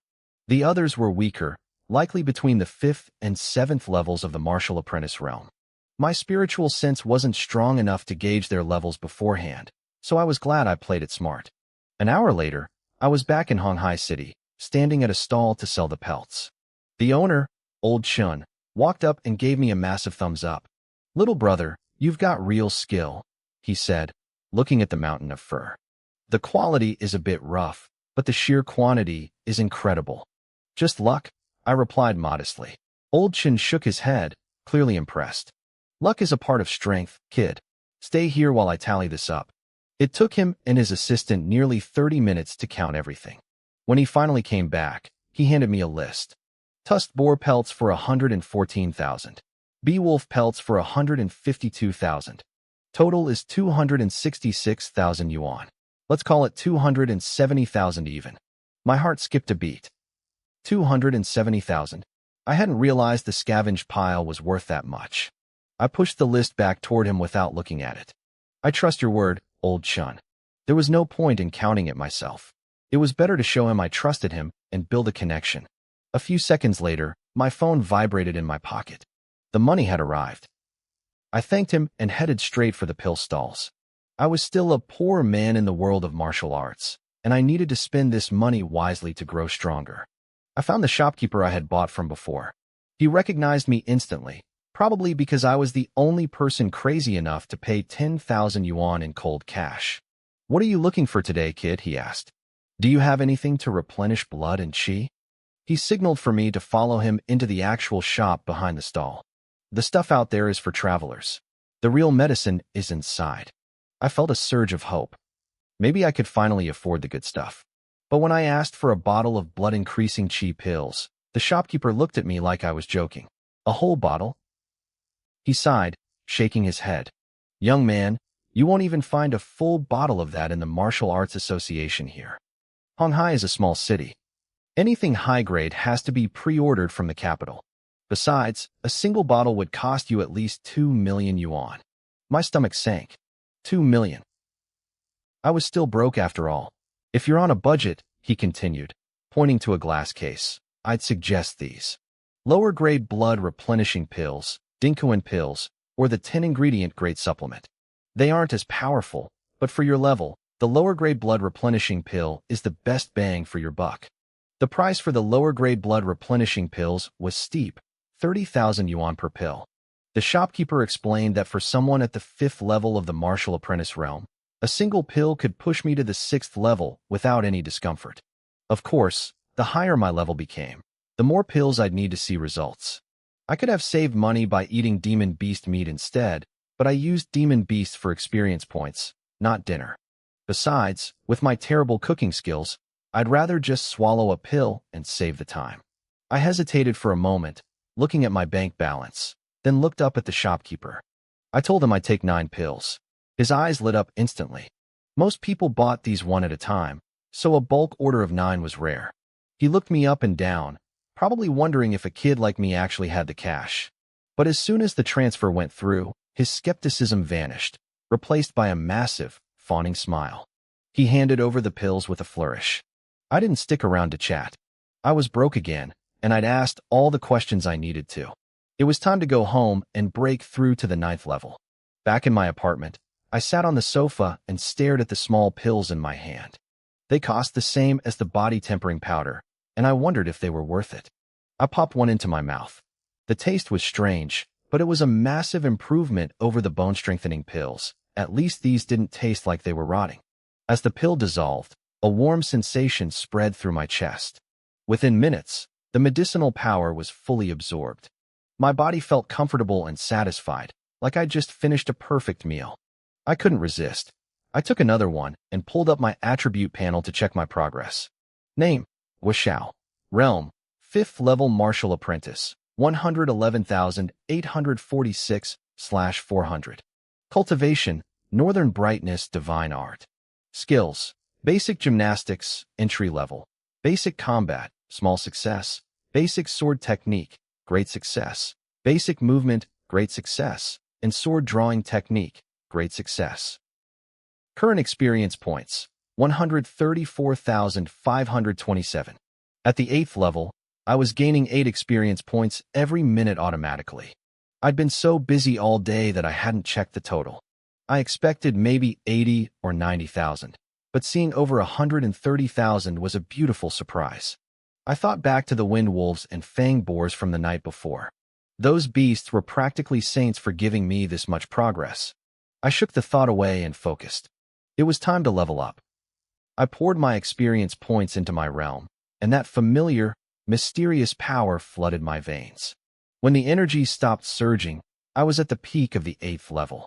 The others were weaker, likely between the 5th and 7th levels of the martial apprentice realm. My spiritual sense wasn't strong enough to gauge their levels beforehand, so I was glad I played it smart. An hour later, I was back in Honghai City, standing at a stall to sell the pelts. The owner, Old Shun, walked up and gave me a massive thumbs up. "Little brother, you've got real skill," he said, looking at the mountain of fur. "The quality is a bit rough, but the sheer quantity is incredible." "Just luck," I replied modestly. Old Shun shook his head, clearly impressed. "Luck is a part of strength, kid. Stay here while I tally this up." It took him and his assistant nearly 30 minutes to count everything. When he finally came back, he handed me a list. Tusked boar pelts for 114,000. Beewolf pelts for 152,000. Total is 266,000 yuan. Let's call it 270,000 even. My heart skipped a beat. 270,000. I hadn't realized the scavenged pile was worth that much. I pushed the list back toward him without looking at it. "I trust your word, Old Shun." There was no point in counting it myself. It was better to show him I trusted him and build a connection. A few seconds later, my phone vibrated in my pocket. The money had arrived. I thanked him and headed straight for the pill stalls. I was still a poor man in the world of martial arts, and I needed to spend this money wisely to grow stronger. I found the shopkeeper I had bought from before. He recognized me instantly, probably because I was the only person crazy enough to pay 10,000 yuan in cold cash. "What are you looking for today, kid?" he asked. "Do you have anything to replenish blood and chi?" He signaled for me to follow him into the actual shop behind the stall. "The stuff out there is for travelers. The real medicine is inside." I felt a surge of hope. Maybe I could finally afford the good stuff. But when I asked for a bottle of blood-increasing chi pills, the shopkeeper looked at me like I was joking. "A whole bottle?" He sighed, shaking his head. "Young man, you won't even find a full bottle of that in the Martial Arts Association here. Honghai is a small city. Anything high-grade has to be pre-ordered from the capital. Besides, a single bottle would cost you at least 2 million yuan. My stomach sank. 2 million. I was still broke after all. "If you're on a budget," he continued, pointing to a glass case, "I'd suggest these. Lower-grade blood replenishing pills, Dinkoan pills, or the 10-ingredient grade supplement. They aren't as powerful, but for your level, the lower-grade blood replenishing pill is the best bang for your buck." The price for the lower-grade blood replenishing pills was steep, 30,000 yuan per pill. The shopkeeper explained that for someone at the 5th level of the martial apprentice realm, a single pill could push me to the 6th level without any discomfort. Of course, the higher my level became, the more pills I'd need to see results. I could have saved money by eating demon beast meat instead, but I used demon beast for experience points, not dinner. Besides, with my terrible cooking skills, I'd rather just swallow a pill and save the time. I hesitated for a moment, looking at my bank balance, then looked up at the shopkeeper. I told him I'd take 9 pills. His eyes lit up instantly. Most people bought these one at a time, so a bulk order of 9 was rare. He looked me up and down, probably wondering if a kid like me actually had the cash. But as soon as the transfer went through, his skepticism vanished, replaced by a massive, fawning smile. He handed over the pills with a flourish. I didn't stick around to chat. I was broke again, and I'd asked all the questions I needed to. It was time to go home and break through to the 9th level. Back in my apartment, I sat on the sofa and stared at the small pills in my hand. They cost the same as the body tempering powder, and I wondered if they were worth it. I popped one into my mouth. The taste was strange, but it was a massive improvement over the bone-strengthening pills. At least these didn't taste like they were rotting. As the pill dissolved, a warm sensation spread through my chest. Within minutes, the medicinal power was fully absorbed. My body felt comfortable and satisfied, like I'd just finished a perfect meal. I couldn't resist. I took another one and pulled up my attribute panel to check my progress. Name: Washao. Realm: 5th level martial apprentice, 111,846/400. Cultivation, Northern Brightness Divine Art. Skills, Basic Gymnastics, Entry Level. Basic Combat, Small Success. Basic Sword Technique, Great Success. Basic Movement, Great Success. And Sword Drawing Technique, Great Success. Current Experience Points, 134,527. At the 8th level, I was gaining 8 experience points every minute automatically. I'd been so busy all day that I hadn't checked the total. I expected maybe 80 or 90,000, but seeing over 130,000 was a beautiful surprise. I thought back to the wind wolves and fang boars from the night before. Those beasts were practically saints for giving me this much progress. I shook the thought away and focused. It was time to level up. I poured my experience points into my realm, and that familiar, mysterious power flooded my veins. When the energy stopped surging, I was at the peak of the 8th level.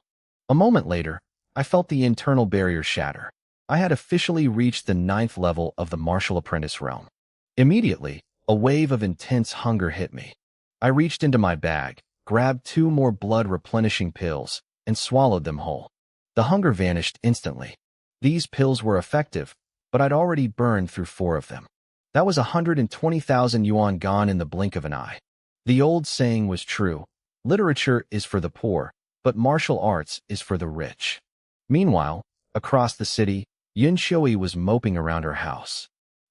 A moment later, I felt the internal barrier shatter. I had officially reached the 9th level of the martial apprentice realm. Immediately, a wave of intense hunger hit me. I reached into my bag, grabbed 2 more blood-replenishing pills, and swallowed them whole. The hunger vanished instantly. These pills were effective, but I'd already burned through 4 of them. That was 120,000 yuan gone in the blink of an eye. The old saying was true: literature is for the poor, but martial arts is for the rich. Meanwhile, across the city, Yun Shui was moping around her house.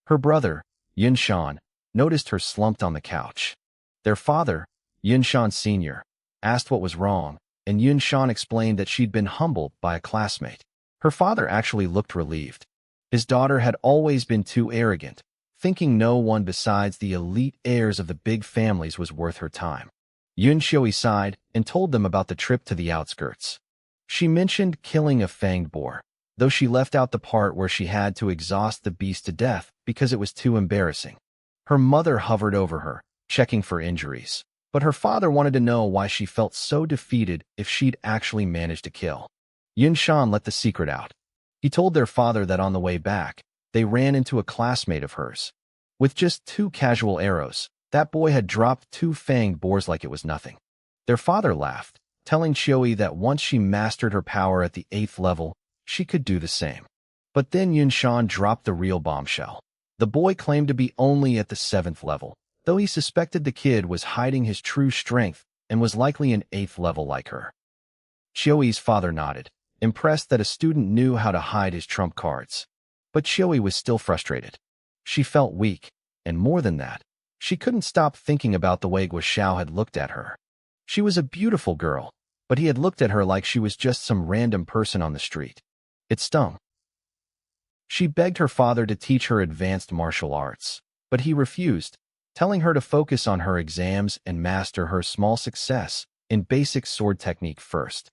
Her brother, Yun Shan, noticed her slumped on the couch. Their father, Yun Shan Sr., asked what was wrong, and Yun Shan explained that she'd been humbled by a classmate. Her father actually looked relieved. His daughter had always been too arrogant, thinking no one besides the elite heirs of the big families was worth her time. Yun Shui sighed and told them about the trip to the outskirts. She mentioned killing a fanged boar, though she left out the part where she had to exhaust the beast to death because it was too embarrassing. Her mother hovered over her, checking for injuries, but her father wanted to know why she felt so defeated if she'd actually managed to kill. Yun Shan let the secret out. He told their father that on the way back, they ran into a classmate of hers. With just 2 casual arrows, that boy had dropped 2 fanged boars like it was nothing. Their father laughed, telling Qiui that once she mastered her power at the 8th level, she could do the same. But then Yun Shan dropped the real bombshell. The boy claimed to be only at the 7th level, though he suspected the kid was hiding his true strength and was likely an 8th level like her. Qiui's father nodded, impressed that a student knew how to hide his trump cards. But Qiui was still frustrated. She felt weak, and more than that, she couldn't stop thinking about the way Guo Xiao had looked at her. She was a beautiful girl, but he had looked at her like she was just some random person on the street. It stung. She begged her father to teach her advanced martial arts, but he refused, telling her to focus on her exams and master her small success in basic sword technique first.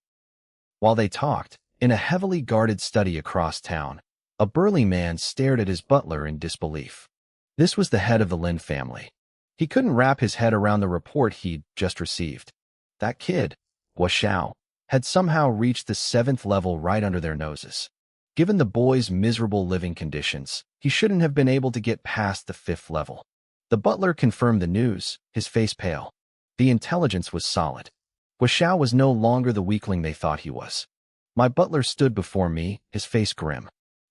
While they talked, in a heavily guarded study across town, a burly man stared at his butler in disbelief. This was the head of the Lin family. He couldn't wrap his head around the report he'd just received. That kid, Guo Xiao, had somehow reached the 7th level right under their noses. Given the boy's miserable living conditions, he shouldn't have been able to get past the 5th level. The butler confirmed the news, his face pale. The intelligence was solid. Guo Xiao was no longer the weakling they thought he was. My butler stood before me, his face grim.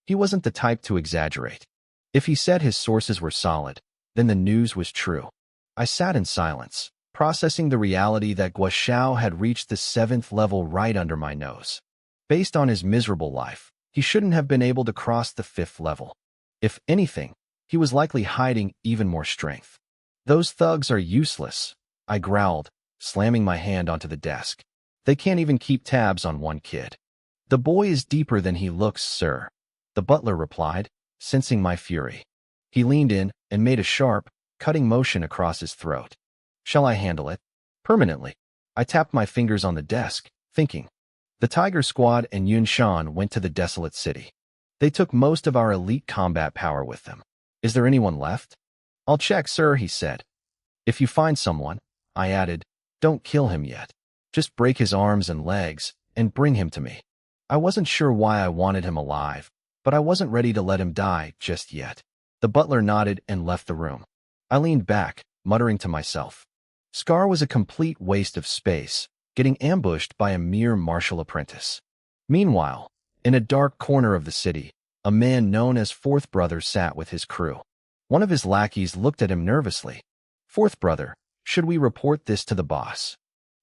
He wasn't the type to exaggerate. If he said his sources were solid, then the news was true. I sat in silence, processing the reality that Guo Xiao had reached the 7th level right under my nose. Based on his miserable life, he shouldn't have been able to cross the 5th level. If anything, he was likely hiding even more strength. Those thugs are useless, I growled, slamming my hand onto the desk. They can't even keep tabs on one kid. The boy is deeper than he looks, sir, the butler replied, sensing my fury. He leaned in and made a sharp, cutting motion across his throat. Shall I handle it? Permanently. I tapped my fingers on the desk, thinking. The Tiger Squad and Yun Shan went to the desolate city. They took most of our elite combat power with them. Is there anyone left? I'll check, sir, he said. If you find someone, I added, don't kill him yet. Just break his arms and legs and bring him to me. I wasn't sure why I wanted him alive, but I wasn't ready to let him die just yet. The butler nodded and left the room. I leaned back, muttering to myself. Scar was a complete waste of space, getting ambushed by a mere martial apprentice. Meanwhile, in a dark corner of the city, a man known as Fourth Brother sat with his crew. One of his lackeys looked at him nervously. "Fourth Brother, should we report this to the boss?"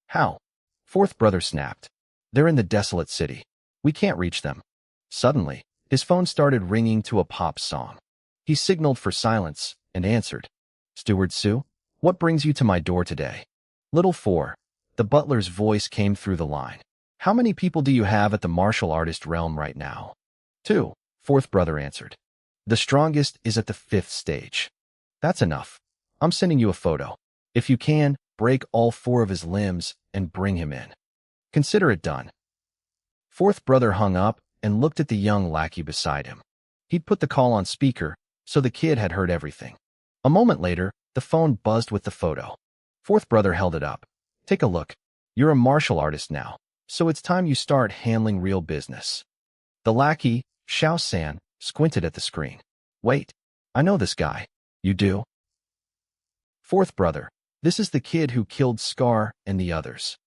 "How?" Fourth Brother snapped. "They're in the desolate city. We can't reach them." Suddenly, his phone started ringing to a pop song. He signaled for silence and answered. "Steward Sue, what brings you to my door today?" "Little Four." The butler's voice came through the line. "How many people do you have at the martial artist realm right now?" "Two," Fourth Brother answered. "The strongest is at the 5th stage." "That's enough. I'm sending you a photo. If you can, break all 4 of his limbs and bring him in. Consider it done." Fourth Brother hung up and looked at the young lackey beside him. He'd put the call on speaker, so the kid had heard everything. A moment later, the phone buzzed with the photo. Fourth Brother held it up. "Take a look. You're a martial artist now, so it's time you start handling real business." The lackey, Xiao-san, squinted at the screen. "Wait, I know this guy." "You do?" "Fourth Brother, this is the kid who killed Scar and the others."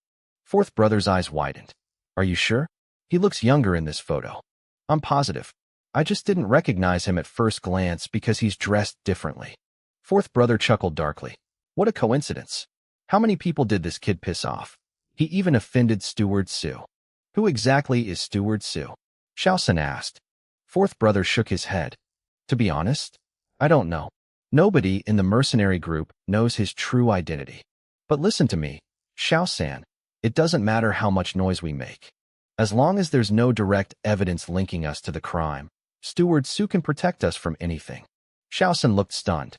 Fourth Brother's eyes widened. "Are you sure? He looks younger in this photo." "I'm positive. I just didn't recognize him at first glance because he's dressed differently." Fourth Brother chuckled darkly. "What a coincidence. How many people did this kid piss off? He even offended Steward Sue." "Who exactly is Steward Sue?" Xiao-san asked. Fourth Brother shook his head. "To be honest, I don't know. Nobody in the mercenary group knows his true identity. But listen to me, Xiao-san, it doesn't matter how much noise we make. As long as there's no direct evidence linking us to the crime, Steward Sue can protect us from anything." Xiao-san looked stunned.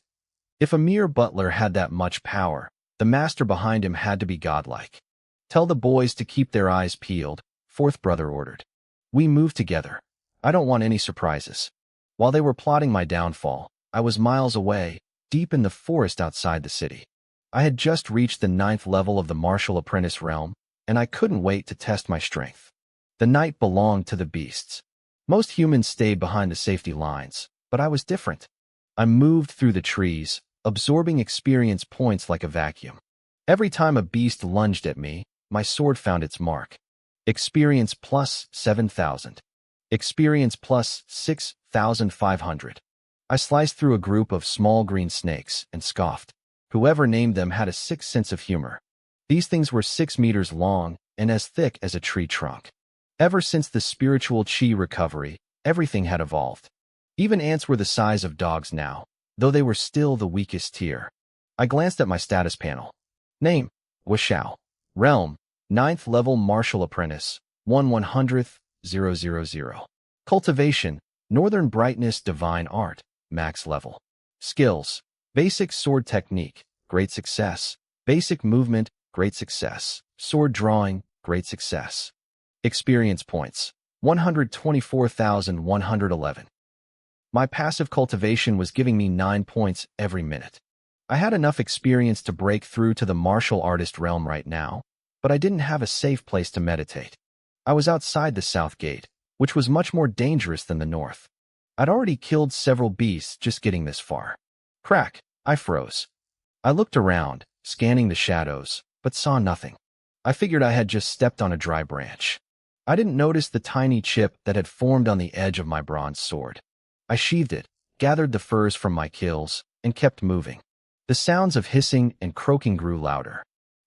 If a mere butler had that much power, the master behind him had to be godlike. "Tell the boys to keep their eyes peeled," Fourth Brother ordered. "We move together. I don't want any surprises." While they were plotting my downfall, I was miles away, deep in the forest outside the city. I had just reached the 9th level of the martial apprentice realm, and I couldn't wait to test my strength. The night belonged to the beasts. Most humans stayed behind the safety lines, but I was different. I moved through the trees, absorbing experience points like a vacuum. Every time a beast lunged at me, my sword found its mark. Experience plus 7,000. Experience plus 6,500. I sliced through a group of small green snakes and scoffed. Whoever named them had a sick sense of humor. These things were 6 meters long and as thick as a tree trunk. Ever since the spiritual chi recovery, everything had evolved. Even ants were the size of dogs now, though they were still the weakest tier. I glanced at my status panel. Name, Washao. Realm, 9th level martial apprentice, 1/100th, 000. Cultivation, Northern Brightness Divine Art, max level. Skills, Basic Sword Technique, great success. Basic Movement, great success. Sword Drawing, great success. Experience points, 124,111. My passive cultivation was giving me 9 points every minute. I had enough experience to break through to the martial artist realm right now, but I didn't have a safe place to meditate. I was outside the south gate, which was much more dangerous than the north. I'd already killed several beasts just getting this far. Crack, I froze. I looked around, scanning the shadows, but saw nothing. I figured I had just stepped on a dry branch. I didn't notice the tiny chip that had formed on the edge of my bronze sword. I sheathed it, gathered the furs from my kills, and kept moving. The sounds of hissing and croaking grew louder.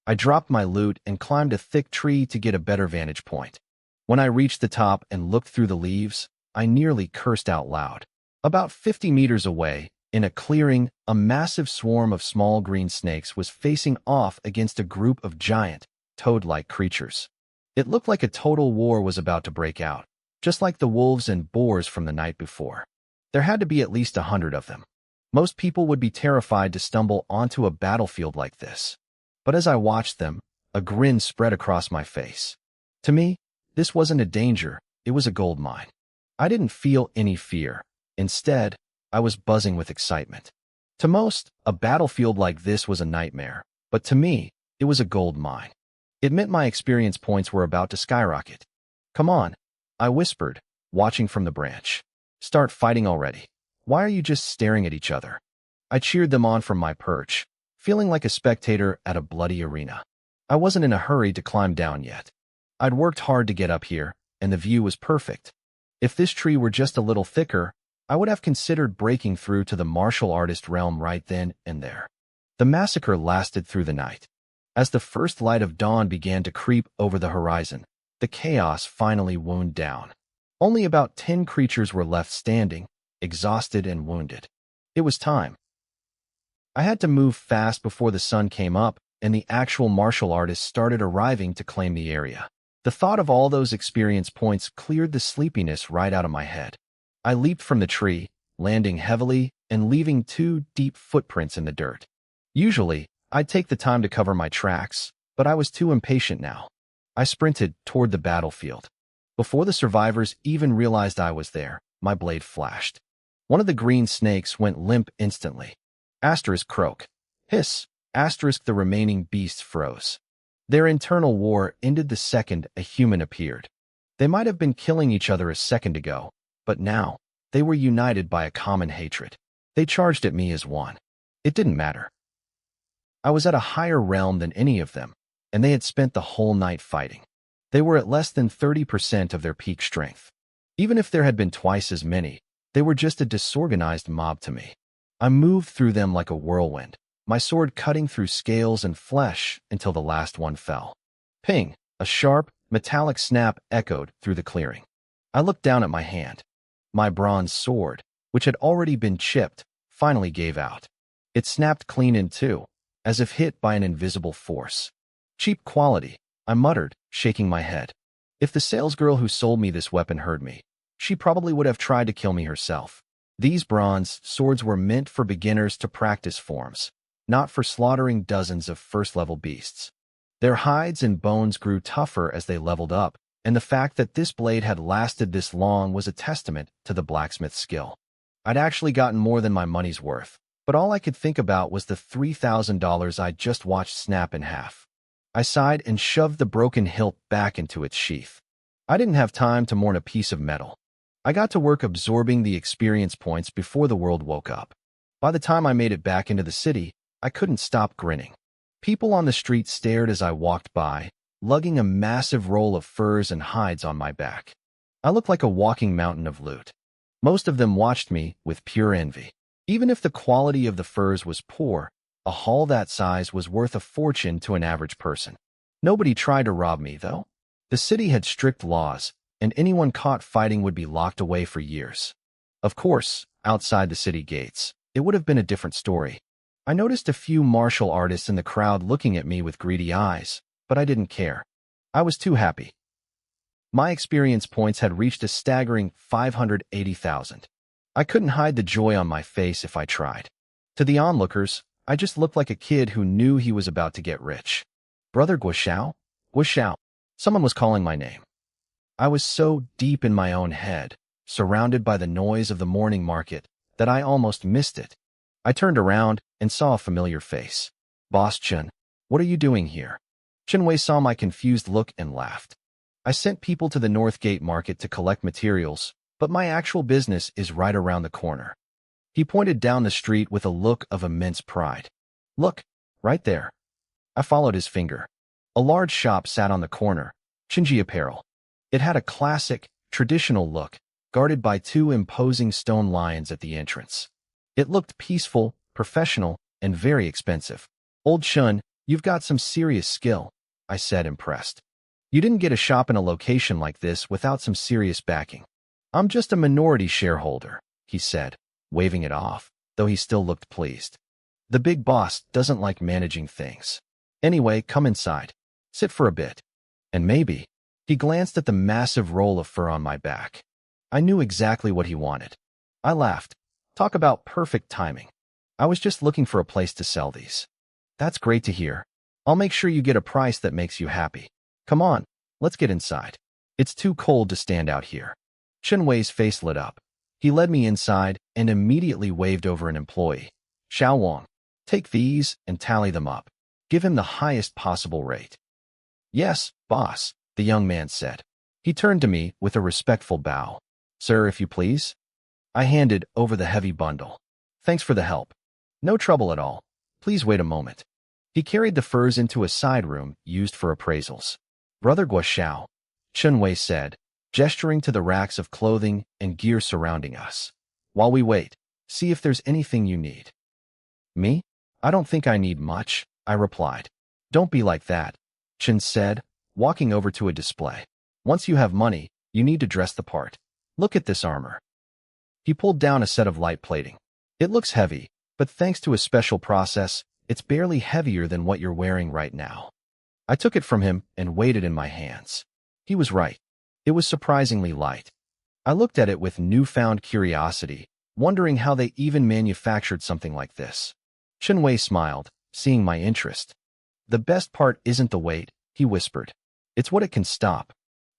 I dropped my loot and climbed a thick tree to get a better vantage point. When I reached the top and looked through the leaves, I nearly cursed out loud. About 50 meters away, in a clearing, a massive swarm of small green snakes was facing off against a group of giant, toad-like creatures. It looked like a total war was about to break out, just like the wolves and boars from the night before. There had to be at least 100 of them. Most people would be terrified to stumble onto a battlefield like this. But as I watched them, a grin spread across my face. To me, this wasn't a danger, it was a gold mine. I didn't feel any fear. Instead, I was buzzing with excitement. To most, a battlefield like this was a nightmare, but to me, it was a gold mine. It meant my experience points were about to skyrocket. "Come on," I whispered, watching from the branch. "Start fighting already. Why are you just staring at each other?" I cheered them on from my perch, feeling like a spectator at a bloody arena. I wasn't in a hurry to climb down yet. I'd worked hard to get up here, and the view was perfect. If this tree were just a little thicker, I would have considered breaking through to the martial artist realm right then and there. The massacre lasted through the night. As the first light of dawn began to creep over the horizon, the chaos finally wound down. Only about 10 creatures were left standing, exhausted and wounded. It was time. I had to move fast before the sun came up and the actual martial artists started arriving to claim the area. The thought of all those experience points cleared the sleepiness right out of my head. I leaped from the tree, landing heavily and leaving 2 deep footprints in the dirt. Usually, I'd take the time to cover my tracks, but I was too impatient now. I sprinted toward the battlefield. Before the survivors even realized I was there, my blade flashed. One of the green snakes went limp instantly. Asterisk croak. Hiss. Asterisk the remaining beasts froze. Their internal war ended the second a human appeared. They might have been killing each other a second ago, but now, they were united by a common hatred. They charged at me as one. It didn't matter. I was at a higher realm than any of them, and they had spent the whole night fighting. They were at less than 30% of their peak strength. Even if there had been twice as many, they were just a disorganized mob to me. I moved through them like a whirlwind, my sword cutting through scales and flesh until the last one fell. Ping! A sharp, metallic snap echoed through the clearing. I looked down at my hand. My bronze sword, which had already been chipped, finally gave out. It snapped clean in two, as if hit by an invisible force. Cheap quality, I muttered, shaking my head. If the salesgirl who sold me this weapon heard me, she probably would have tried to kill me herself. These bronze swords were meant for beginners to practice forms, not for slaughtering dozens of first-level beasts. Their hides and bones grew tougher as they leveled up, and the fact that this blade had lasted this long was a testament to the blacksmith's skill. I'd actually gotten more than my money's worth, but all I could think about was the $3,000 I'd just watched snap in half. I sighed and shoved the broken hilt back into its sheath. I didn't have time to mourn a piece of metal. I got to work absorbing the experience points before the world woke up. By the time I made it back into the city, I couldn't stop grinning. People on the street stared as I walked by, lugging a massive roll of furs and hides on my back. I looked like a walking mountain of loot. Most of them watched me with pure envy. Even if the quality of the furs was poor, a haul that size was worth a fortune to an average person. Nobody tried to rob me, though. The city had strict laws, and anyone caught fighting would be locked away for years. Of course, outside the city gates, it would have been a different story. I noticed a few martial artists in the crowd looking at me with greedy eyes, but I didn't care. I was too happy. My experience points had reached a staggering 580,000. I couldn't hide the joy on my face if I tried. To the onlookers, I just looked like a kid who knew he was about to get rich. Brother Guoxiao? Guoxiao. Someone was calling my name. I was so deep in my own head, surrounded by the noise of the morning market, that I almost missed it. I turned around and saw a familiar face. Boss Chen, what are you doing here? Chen Wei saw my confused look and laughed. I sent people to the North Gate Market to collect materials, but my actual business is right around the corner. He pointed down the street with a look of immense pride. Look, right there. I followed his finger. A large shop sat on the corner, Chinji Apparel. It had a classic, traditional look, guarded by 2 imposing stone lions at the entrance. It looked peaceful, professional, and very expensive. Old Shun, you've got some serious skill, I said, impressed. You didn't get a shop in a location like this without some serious backing. I'm just a minority shareholder, he said, waving it off, though he still looked pleased. The big boss doesn't like managing things. Anyway, come inside. Sit for a bit. And maybe. He glanced at the massive roll of fur on my back. I knew exactly what he wanted. I laughed. Talk about perfect timing. I was just looking for a place to sell these. That's great to hear. I'll make sure you get a price that makes you happy. Come on, let's get inside. It's too cold to stand out here. Chen Wei's face lit up. He led me inside and immediately waved over an employee. Xiao Wang, take these and tally them up. Give him the highest possible rate. Yes, boss, the young man said. He turned to me with a respectful bow. Sir, if you please. I handed over the heavy bundle. Thanks for the help. No trouble at all. Please wait a moment. He carried the furs into a side room used for appraisals. Brother Guo, Chen Wei said, gesturing to the racks of clothing and gear surrounding us. While we wait, see if there's anything you need. Me? I don't think I need much, I replied. Don't be like that, Chen said, walking over to a display. Once you have money, you need to dress the part. Look at this armor. He pulled down a set of light plating. It looks heavy, but thanks to a special process, it's barely heavier than what you're wearing right now. I took it from him and weighed it in my hands. He was right. It was surprisingly light. I looked at it with newfound curiosity, wondering how they even manufactured something like this. Chen Wei smiled, seeing my interest. The best part isn't the weight, he whispered. It's what it can stop.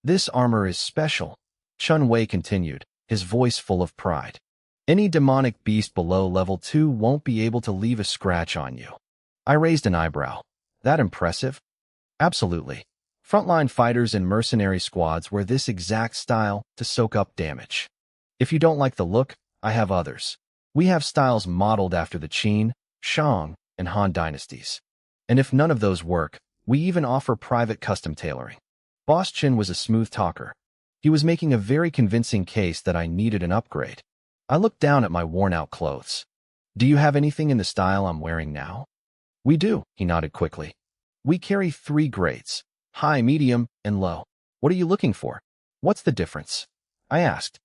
This armor is special, Chen Wei continued, his voice full of pride. Any demonic beast below level 2 won't be able to leave a scratch on you. I raised an eyebrow. That impressive? Absolutely. Frontline fighters and mercenary squads wear this exact style to soak up damage. If you don't like the look, I have others. We have styles modeled after the Qin, Shang, and Han dynasties. And if none of those work, we even offer private custom tailoring. Boss Qin was a smooth talker. He was making a very convincing case that I needed an upgrade. I looked down at my worn-out clothes. Do you have anything in the style I'm wearing now? We do, he nodded quickly. We carry 3 grades, high, medium, and low. What are you looking for? What's the difference? I asked.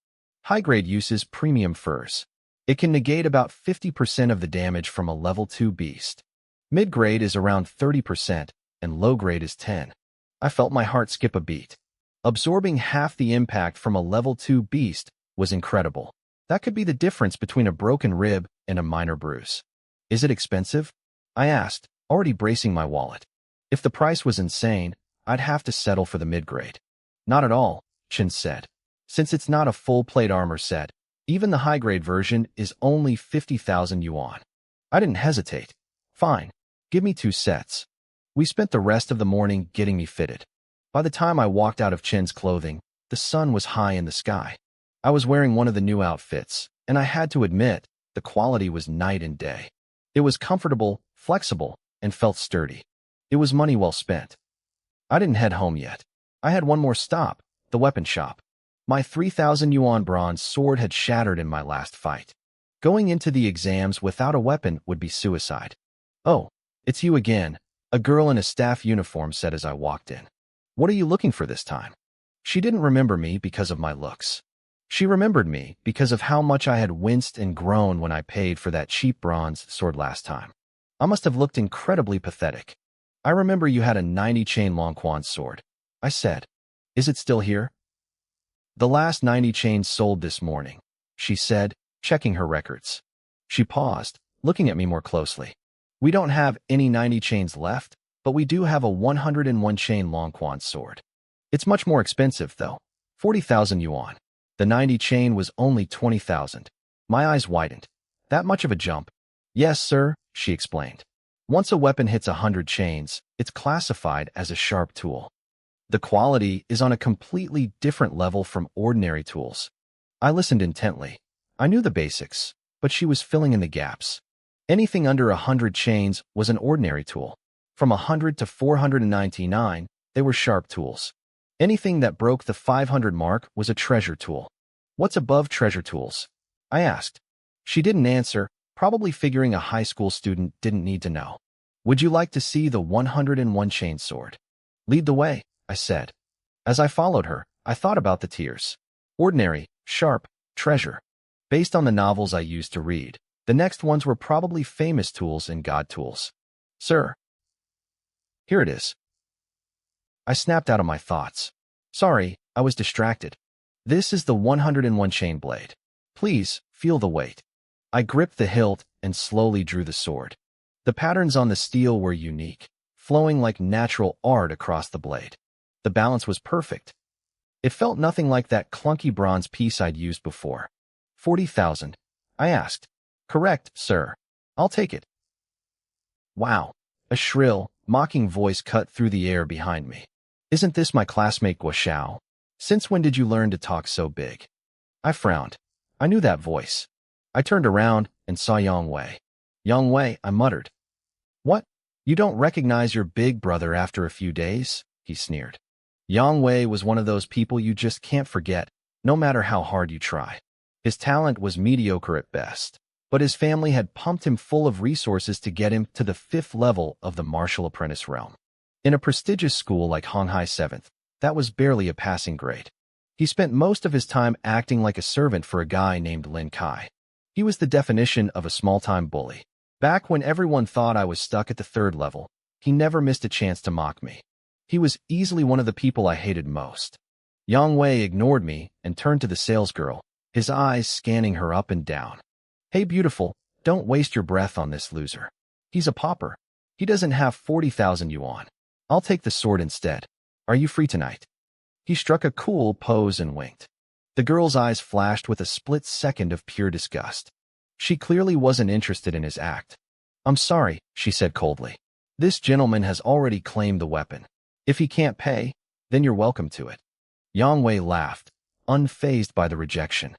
High grade uses premium furs. It can negate about 50% of the damage from a level 2 beast. Mid-grade is around 30%, and low grade is 10. I felt my heart skip a beat. Absorbing half the impact from a level 2 beast was incredible. That could be the difference between a broken rib and a minor bruise. Is it expensive? I asked, already bracing my wallet. If the price was insane, I'd have to settle for the mid-grade. Not at all, Chen said. Since it's not a full-plate armor set, even the high-grade version is only 50,000 yuan. I didn't hesitate. Fine, give me 2 sets. We spent the rest of the morning getting me fitted. By the time I walked out of Chen's clothing, the sun was high in the sky. I was wearing one of the new outfits, and I had to admit, the quality was night and day. It was comfortable, flexible, and felt sturdy. It was money well spent. I didn't head home yet. I had one more stop, the weapon shop. My 3,000 yuan bronze sword had shattered in my last fight. Going into the exams without a weapon would be suicide. Oh, it's you again, a girl in a staff uniform said as I walked in. What are you looking for this time? She didn't remember me because of my looks. She remembered me because of how much I had winced and groaned when I paid for that cheap bronze sword last time. I must have looked incredibly pathetic. I remember you had a 90-chain Longquan sword, I said. Is it still here? The last 90 chains sold this morning, she said, checking her records. She paused, looking at me more closely. We don't have any 90 chains left, but we do have a 101-chain Longquan sword. It's much more expensive, though. 40,000 yuan. The 90 chain was only 20,000. My eyes widened. That much of a jump? Yes, sir, she explained. Once a weapon hits 100 chains, it's classified as a sharp tool. The quality is on a completely different level from ordinary tools. I listened intently. I knew the basics, but she was filling in the gaps. Anything under 100 chains was an ordinary tool. From 100 to 499, they were sharp tools. Anything that broke the 500 mark was a treasure tool. What's above treasure tools? I asked. She didn't answer, probably figuring a high school student didn't need to know. Would you like to see the 101-chain sword? Lead the way, I said. As I followed her, I thought about the tiers. Ordinary, sharp, treasure. Based on the novels I used to read, the next ones were probably famous tools and god tools. Sir. Here it is. I snapped out of my thoughts. Sorry, I was distracted. This is the 101-chain blade. Please, feel the weight. I gripped the hilt and slowly drew the sword. The patterns on the steel were unique, flowing like natural art across the blade. The balance was perfect. It felt nothing like that clunky bronze piece I'd used before. 40,000, I asked. Correct, sir. I'll take it. Wow, a shrill, mocking voice cut through the air behind me. Isn't this my classmate Guo? Since when did you learn to talk so big? I frowned. I knew that voice. I turned around and saw Yang Wei. Yang Wei, I muttered. What? You don't recognize your big brother after a few days? He sneered. Yang Wei was one of those people you just can't forget, no matter how hard you try. His talent was mediocre at best, but his family had pumped him full of resources to get him to the 5th level of the martial apprentice realm. In a prestigious school like Honghai 7th, that was barely a passing grade. He spent most of his time acting like a servant for a guy named Lin Kai. He was the definition of a small-time bully. Back when everyone thought I was stuck at the 3rd level, he never missed a chance to mock me. He was easily one of the people I hated most. Yang Wei ignored me and turned to the salesgirl, his eyes scanning her up and down. Hey beautiful, don't waste your breath on this loser. He's a pauper. He doesn't have 40,000 yuan. I'll take the sword instead. Are you free tonight? He struck a cool pose and winked. The girl's eyes flashed with a split second of pure disgust. She clearly wasn't interested in his act. I'm sorry, she said coldly. This gentleman has already claimed the weapon. If he can't pay, then you're welcome to it. Yang Wei laughed, unfazed by the rejection.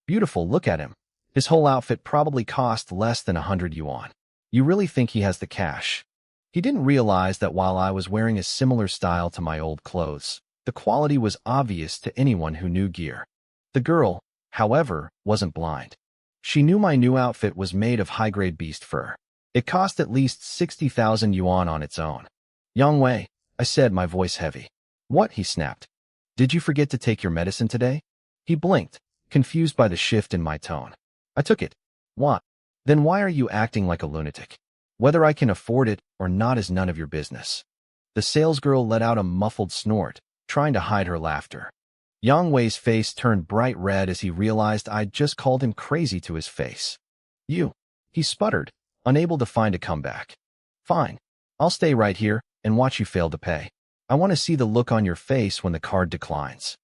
Beautiful, look at him. His whole outfit probably cost less than 100 yuan. You really think he has the cash? He didn't realize that while I was wearing a similar style to my old clothes, the quality was obvious to anyone who knew gear. The girl, however, wasn't blind. She knew my new outfit was made of high-grade beast fur. It cost at least 60,000 yuan on its own. Yang Wei, I said, my voice heavy. What? He snapped. Did you forget to take your medicine today? He blinked, confused by the shift in my tone. I took it. What? Then why are you acting like a lunatic? Whether I can afford it or not is none of your business. The salesgirl let out a muffled snort, trying to hide her laughter. Yang Wei's face turned bright red as he realized I'd just called him crazy to his face. You. He sputtered, unable to find a comeback. Fine. I'll stay right here and watch you fail to pay. I want to see the look on your face when the card declines.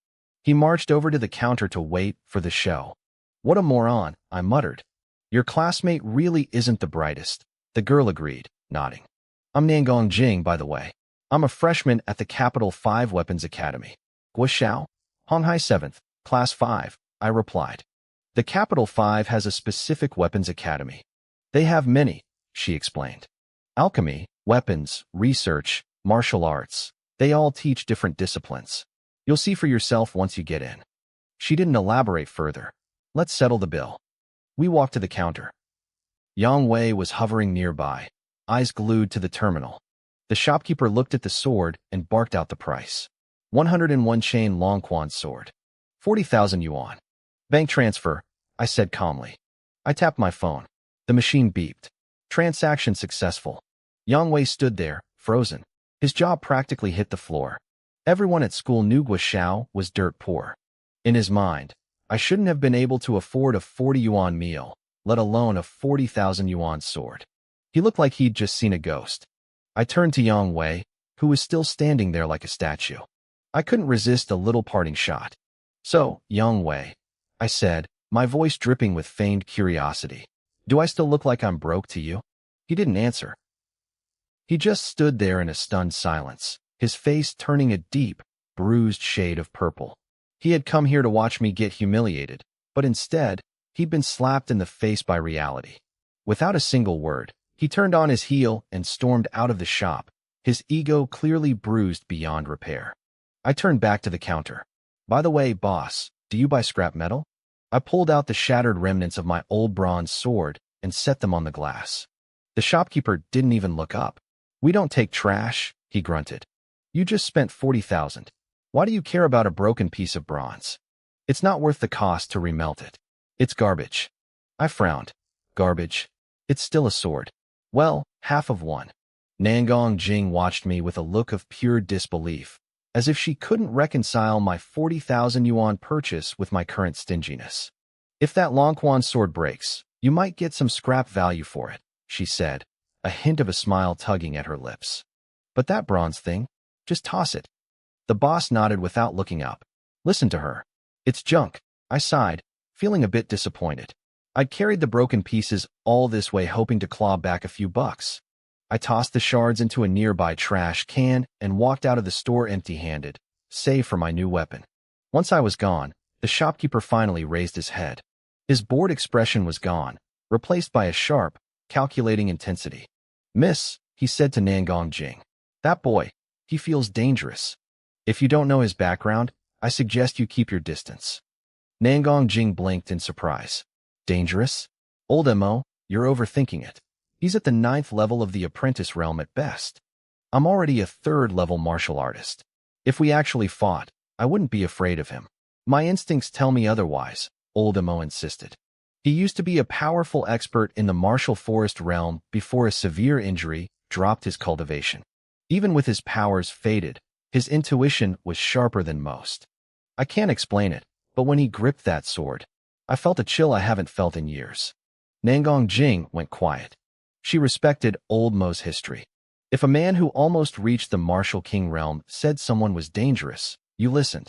He marched over to the counter to wait for the show. What a moron, I muttered. Your classmate really isn't the brightest, the girl agreed, nodding. I'm Nangong Jing, by the way. I'm a freshman at the Capital 5 Weapons Academy. Guoxiao? Honghai 7th, Class 5, I replied. The Capital 5 has a specific weapons academy. They have many, she explained. Alchemy, weapons, research, martial arts. They all teach different disciplines. You'll see for yourself once you get in. She didn't elaborate further. Let's settle the bill. We walked to the counter. Yang Wei was hovering nearby, eyes glued to the terminal. The shopkeeper looked at the sword and barked out the price. 101 chain Longquan sword. 40,000 yuan. Bank transfer, I said calmly. I tapped my phone. The machine beeped. Transaction successful. Yang Wei stood there, frozen. His jaw practically hit the floor. Everyone at school knew Guoxiao was dirt poor. In his mind, I shouldn't have been able to afford a 40 yuan meal, let alone a 40,000 yuan sword. He looked like he'd just seen a ghost. I turned to Yang Wei, who was still standing there like a statue. I couldn't resist a little parting shot. So, Yang Wei, I said, my voice dripping with feigned curiosity. Do I still look like I'm broke to you? He didn't answer. He just stood there in a stunned silence, his face turning a deep, bruised shade of purple. He had come here to watch me get humiliated, but instead, he'd been slapped in the face by reality. Without a single word, he turned on his heel and stormed out of the shop, his ego clearly bruised beyond repair. I turned back to the counter. By the way, boss, do you buy scrap metal? I pulled out the shattered remnants of my old bronze sword and set them on the glass. The shopkeeper didn't even look up. We don't take trash, he grunted. You just spent 40,000. Why do you care about a broken piece of bronze? It's not worth the cost to remelt it. It's garbage. I frowned. Garbage? It's still a sword. Well, half of one. Nangong Jing watched me with a look of pure disbelief, as if she couldn't reconcile my 40,000 yuan purchase with my current stinginess. If that Longquan sword breaks, you might get some scrap value for it, she said, a hint of a smile tugging at her lips. But that bronze thing? Just toss it. The boss nodded without looking up. Listen to her. It's junk, I sighed, feeling a bit disappointed. I'd carried the broken pieces all this way hoping to claw back a few bucks. I tossed the shards into a nearby trash can and walked out of the store empty-handed, save for my new weapon. Once I was gone, the shopkeeper finally raised his head. His bored expression was gone, replaced by a sharp, calculating intensity. Miss, he said to Nangong Jing. That boy, he feels dangerous. If you don't know his background, I suggest you keep your distance. Nangong Jing blinked in surprise. Dangerous? Old Mo, you're overthinking it. He's at the 9th level of the apprentice realm at best. I'm already a 3rd level martial artist. If we actually fought, I wouldn't be afraid of him. My instincts tell me otherwise, Old Mo insisted. He used to be a powerful expert in the martial forest realm before a severe injury dropped his cultivation. Even with his powers faded, his intuition was sharper than most. I can't explain it, but when he gripped that sword, I felt a chill I haven't felt in years. Nangong Jing went quiet. She respected Old Mo's history. If a man who almost reached the martial king realm said someone was dangerous, you listened.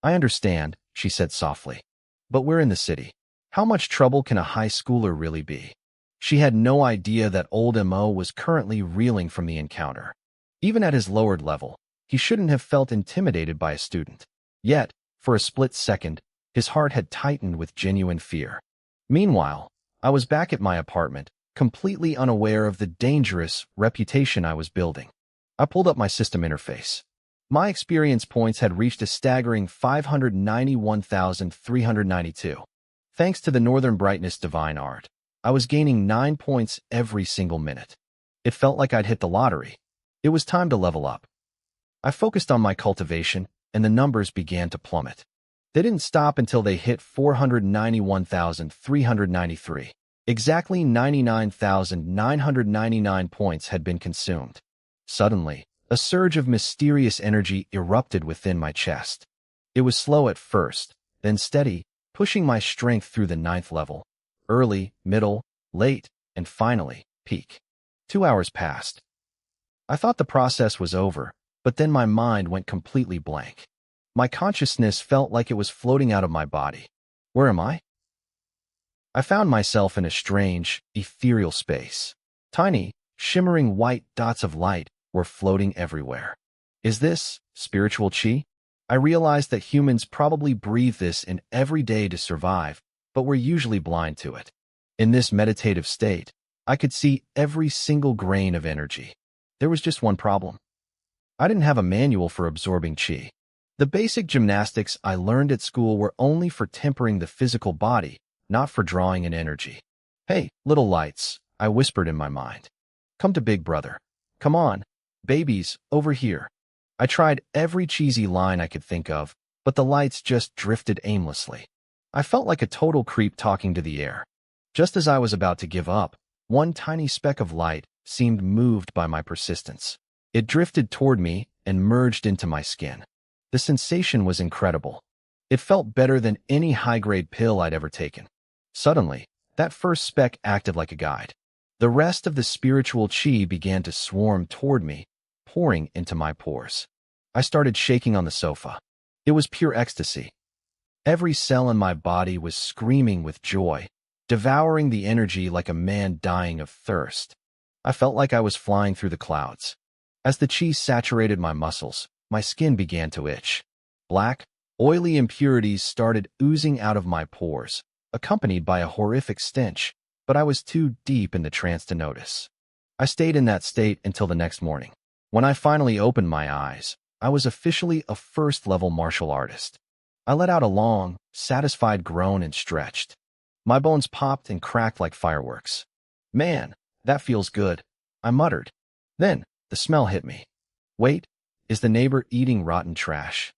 I understand, she said softly. But we're in the city. How much trouble can a high schooler really be? She had no idea that Old Mo was currently reeling from the encounter. Even at his lowered level, he shouldn't have felt intimidated by a student. Yet, for a split second, his heart had tightened with genuine fear. Meanwhile, I was back at my apartment, completely unaware of the dangerous reputation I was building. I pulled up my system interface. My experience points had reached a staggering 591,392. Thanks to the Northern Brightness Divine Art, I was gaining 9 points every single minute. It felt like I'd hit the lottery. It was time to level up. I focused on my cultivation, and the numbers began to plummet. They didn't stop until they hit 491,393. Exactly 99,999 points had been consumed. Suddenly, a surge of mysterious energy erupted within my chest. It was slow at first, then steady, pushing my strength through the 9th level. Early, middle, late, and finally, peak. 2 hours passed. I thought the process was over, but then my mind went completely blank. My consciousness felt like it was floating out of my body. Where am I? I found myself in a strange, ethereal space. Tiny, shimmering white dots of light were floating everywhere. Is this spiritual chi? I realized that humans probably breathe this in every day to survive, but we're usually blind to it. In this meditative state, I could see every single grain of energy. There was just one problem. I didn't have a manual for absorbing chi. The basic gymnastics I learned at school were only for tempering the physical body, not for drawing in energy. Hey, little lights, I whispered in my mind. Come to Big Brother. Come on, babies, over here. I tried every cheesy line I could think of, but the lights just drifted aimlessly. I felt like a total creep talking to the air. Just as I was about to give up, one tiny speck of light seemed moved by my persistence. It drifted toward me and merged into my skin. The sensation was incredible. It felt better than any high-grade pill I'd ever taken. Suddenly, that first speck acted like a guide. The rest of the spiritual chi began to swarm toward me, pouring into my pores. I started shaking on the sofa. It was pure ecstasy. Every cell in my body was screaming with joy, devouring the energy like a man dying of thirst. I felt like I was flying through the clouds. As the chi saturated my muscles, my skin began to itch. Black, oily impurities started oozing out of my pores, accompanied by a horrific stench, but I was too deep in the trance to notice. I stayed in that state until the next morning. When I finally opened my eyes, I was officially a first-level martial artist. I let out a long, satisfied groan and stretched. My bones popped and cracked like fireworks. Man, that feels good, I muttered. Then, the smell hit me. Wait, is the neighbor eating rotten trash?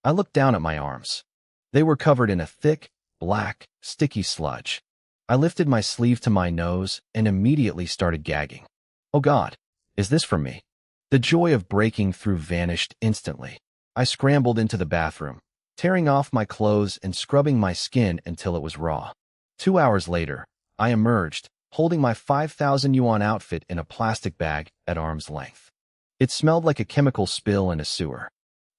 I looked down at my arms. They were covered in a thick, black, sticky sludge. I lifted my sleeve to my nose and immediately started gagging. Oh God, is this from me? The joy of breaking through vanished instantly. I scrambled into the bathroom, tearing off my clothes and scrubbing my skin until it was raw. 2 hours later, I emerged, holding my 5,000 yuan outfit in a plastic bag at arm's length. It smelled like a chemical spill in a sewer.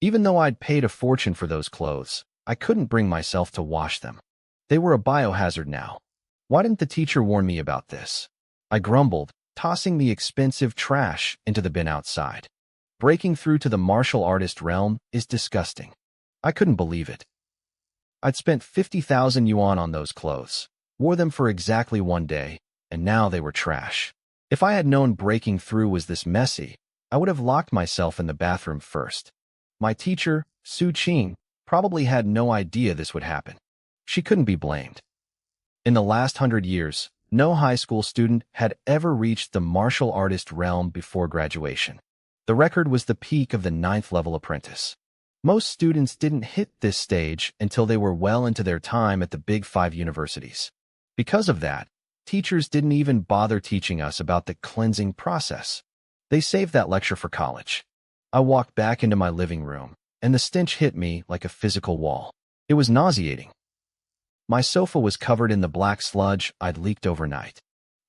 Even though I'd paid a fortune for those clothes, I couldn't bring myself to wash them. They were a biohazard now. Why didn't the teacher warn me about this? I grumbled, tossing the expensive trash into the bin outside. Breaking through to the martial artist realm is disgusting. I couldn't believe it. I'd spent 50,000 yuan on those clothes, wore them for exactly one day, and now they were trash. If I had known breaking through was this messy, I would have locked myself in the bathroom first. My teacher, Su Qing, probably had no idea this would happen. She couldn't be blamed. In the last 100 years, no high school student had ever reached the martial artist realm before graduation. The record was the peak of the 9th-level apprentice. Most students didn't hit this stage until they were well into their time at the Big Five universities. Because of that, teachers didn't even bother teaching us about the cleansing process. They saved that lecture for college. I walked back into my living room, and the stench hit me like a physical wall. It was nauseating. My sofa was covered in the black sludge I'd leaked overnight.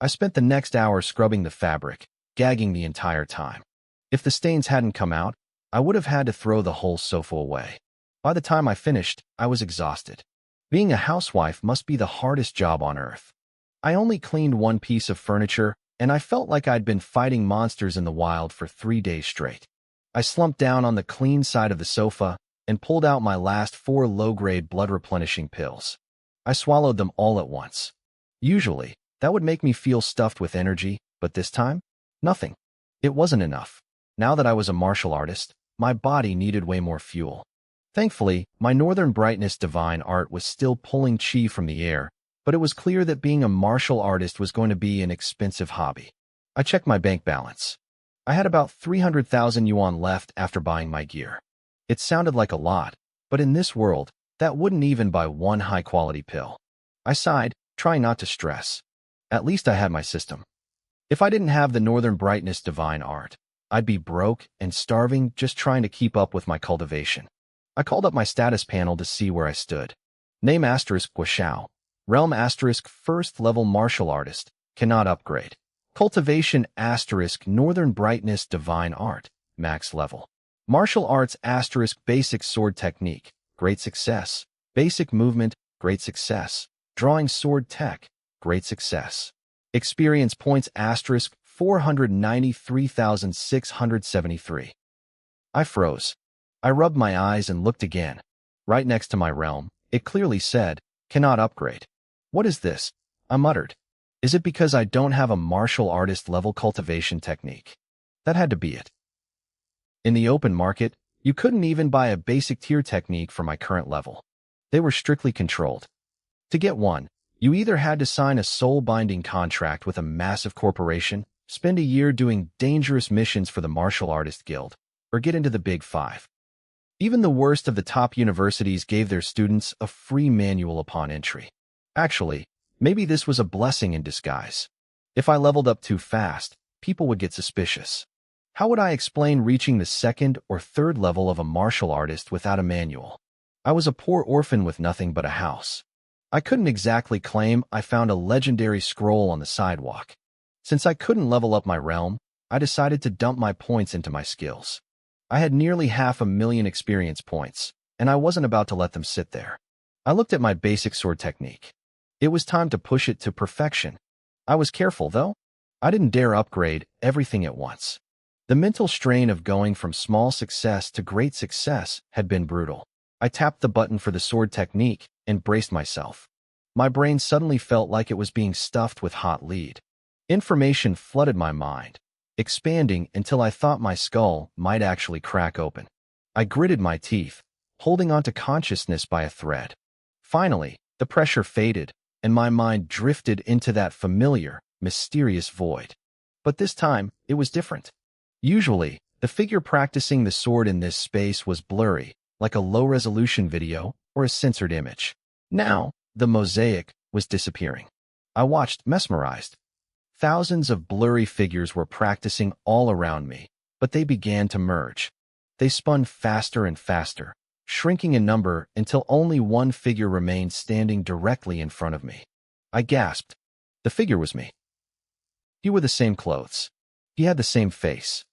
I spent the next hour scrubbing the fabric, gagging the entire time. If the stains hadn't come out, I would have had to throw the whole sofa away. By the time I finished, I was exhausted. Being a housewife must be the hardest job on earth. I only cleaned one piece of furniture, and I felt like I'd been fighting monsters in the wild for 3 days straight. I slumped down on the clean side of the sofa and pulled out my last 4 low-grade blood-replenishing pills. I swallowed them all at once. Usually, that would make me feel stuffed with energy, but this time, nothing. It wasn't enough. Now that I was a martial artist, my body needed way more fuel. Thankfully, my Northern Brightness divine art was still pulling chi from the air, but it was clear that being a martial artist was going to be an expensive hobby. I checked my bank balance. I had about 300,000 yuan left after buying my gear. It sounded like a lot, but in this world, that wouldn't even buy one high-quality pill. I sighed, trying not to stress. At least I had my system. If I didn't have the Northern Brightness divine art, I'd be broke and starving just trying to keep up with my cultivation. I called up my status panel to see where I stood. Name asterisk Guashao. Realm asterisk first level martial artist. Cannot upgrade. Cultivation asterisk Northern Brightness divine art. Max level. Martial arts asterisk basic sword technique. Great success. Basic movement. Great success. Drawing sword tech. Great success. Experience points asterisk 493,673. I froze. I rubbed my eyes and looked again. Right next to my realm, it clearly said, cannot upgrade. What is this? I muttered. Is it because I don't have a martial artist level cultivation technique? That had to be it. In the open market, you couldn't even buy a basic tier technique for my current level. They were strictly controlled. To get one, you either had to sign a soul-binding contract with a massive corporation, spend a year doing dangerous missions for the Martial Artist Guild, or get into the Big Five. Even the worst of the top universities gave their students a free manual upon entry. Actually, maybe this was a blessing in disguise. If I leveled up too fast, people would get suspicious. How would I explain reaching the 2nd or 3rd level of a martial artist without a manual? I was a poor orphan with nothing but a house. I couldn't exactly claim I found a legendary scroll on the sidewalk. Since I couldn't level up my realm, I decided to dump my points into my skills. I had nearly 500,000 experience points, and I wasn't about to let them sit there. I looked at my basic sword technique. It was time to push it to perfection. I was careful, though. I didn't dare upgrade everything at once. The mental strain of going from small success to great success had been brutal. I tapped the button for the sword technique and braced myself. My brain suddenly felt like it was being stuffed with hot lead. Information flooded my mind, expanding until I thought my skull might actually crack open. I gritted my teeth, holding onto consciousness by a thread. Finally, the pressure faded, and my mind drifted into that familiar, mysterious void. But this time, it was different. Usually, the figure practicing the sword in this space was blurry, like a low-resolution video or a censored image. Now, the mosaic was disappearing. I watched, mesmerized. Thousands of blurry figures were practicing all around me, but they began to merge. They spun faster and faster, shrinking in number until only one figure remained standing directly in front of me. I gasped. The figure was me. He wore the same clothes. He had the same face.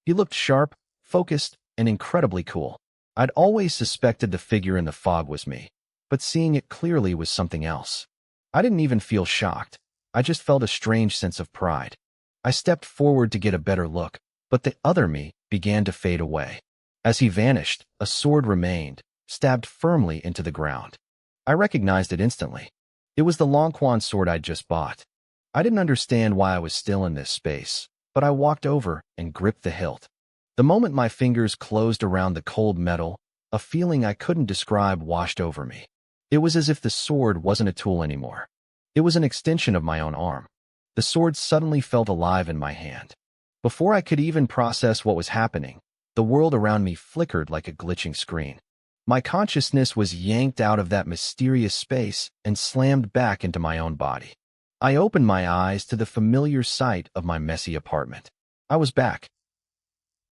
He looked sharp, focused, and incredibly cool. I'd always suspected the figure in the fog was me, but seeing it clearly was something else. I didn't even feel shocked. I just felt a strange sense of pride. I stepped forward to get a better look, but the other me began to fade away. As he vanished, a sword remained, stabbed firmly into the ground. I recognized it instantly. It was the Longquan sword I'd just bought. I didn't understand why I was still in this space, but I walked over and gripped the hilt. The moment my fingers closed around the cold metal, a feeling I couldn't describe washed over me. It was as if the sword wasn't a tool anymore. It was an extension of my own arm. The sword suddenly felt alive in my hand. Before I could even process what was happening, the world around me flickered like a glitching screen. My consciousness was yanked out of that mysterious space and slammed back into my own body. I opened my eyes to the familiar sight of my messy apartment. I was back.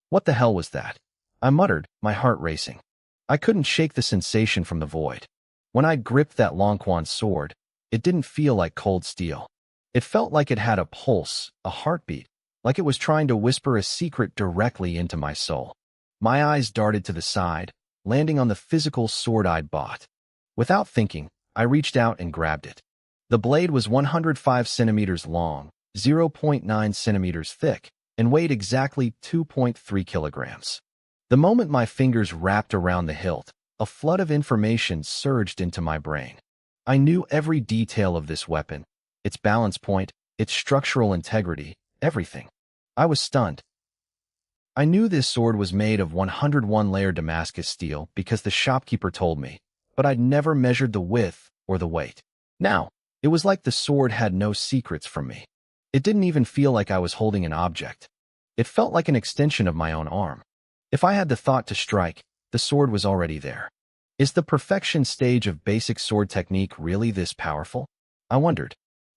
What the hell was that? I muttered, my heart racing. I couldn't shake the sensation from the void. When I gripped that Longquan sword, it didn't feel like cold steel. It felt like it had a pulse, a heartbeat, like it was trying to whisper a secret directly into my soul. My eyes darted to the side, landing on the physical sword I'd bought. Without thinking, I reached out and grabbed it. The blade was 105 centimeters long, 0.9 centimeters thick, and weighed exactly 2.3 kilograms. The moment my fingers wrapped around the hilt, a flood of information surged into my brain. I knew every detail of this weapon, its balance point, its structural integrity, everything. I was stunned. I knew this sword was made of 101-layer Damascus steel because the shopkeeper told me, but I'd never measured the width or the weight. Now, it was like the sword had no secrets from me. It didn't even feel like I was holding an object. It felt like an extension of my own arm. If I had the thought to strike, the sword was already there. Is the perfection stage of basic sword technique really this powerful? I wondered.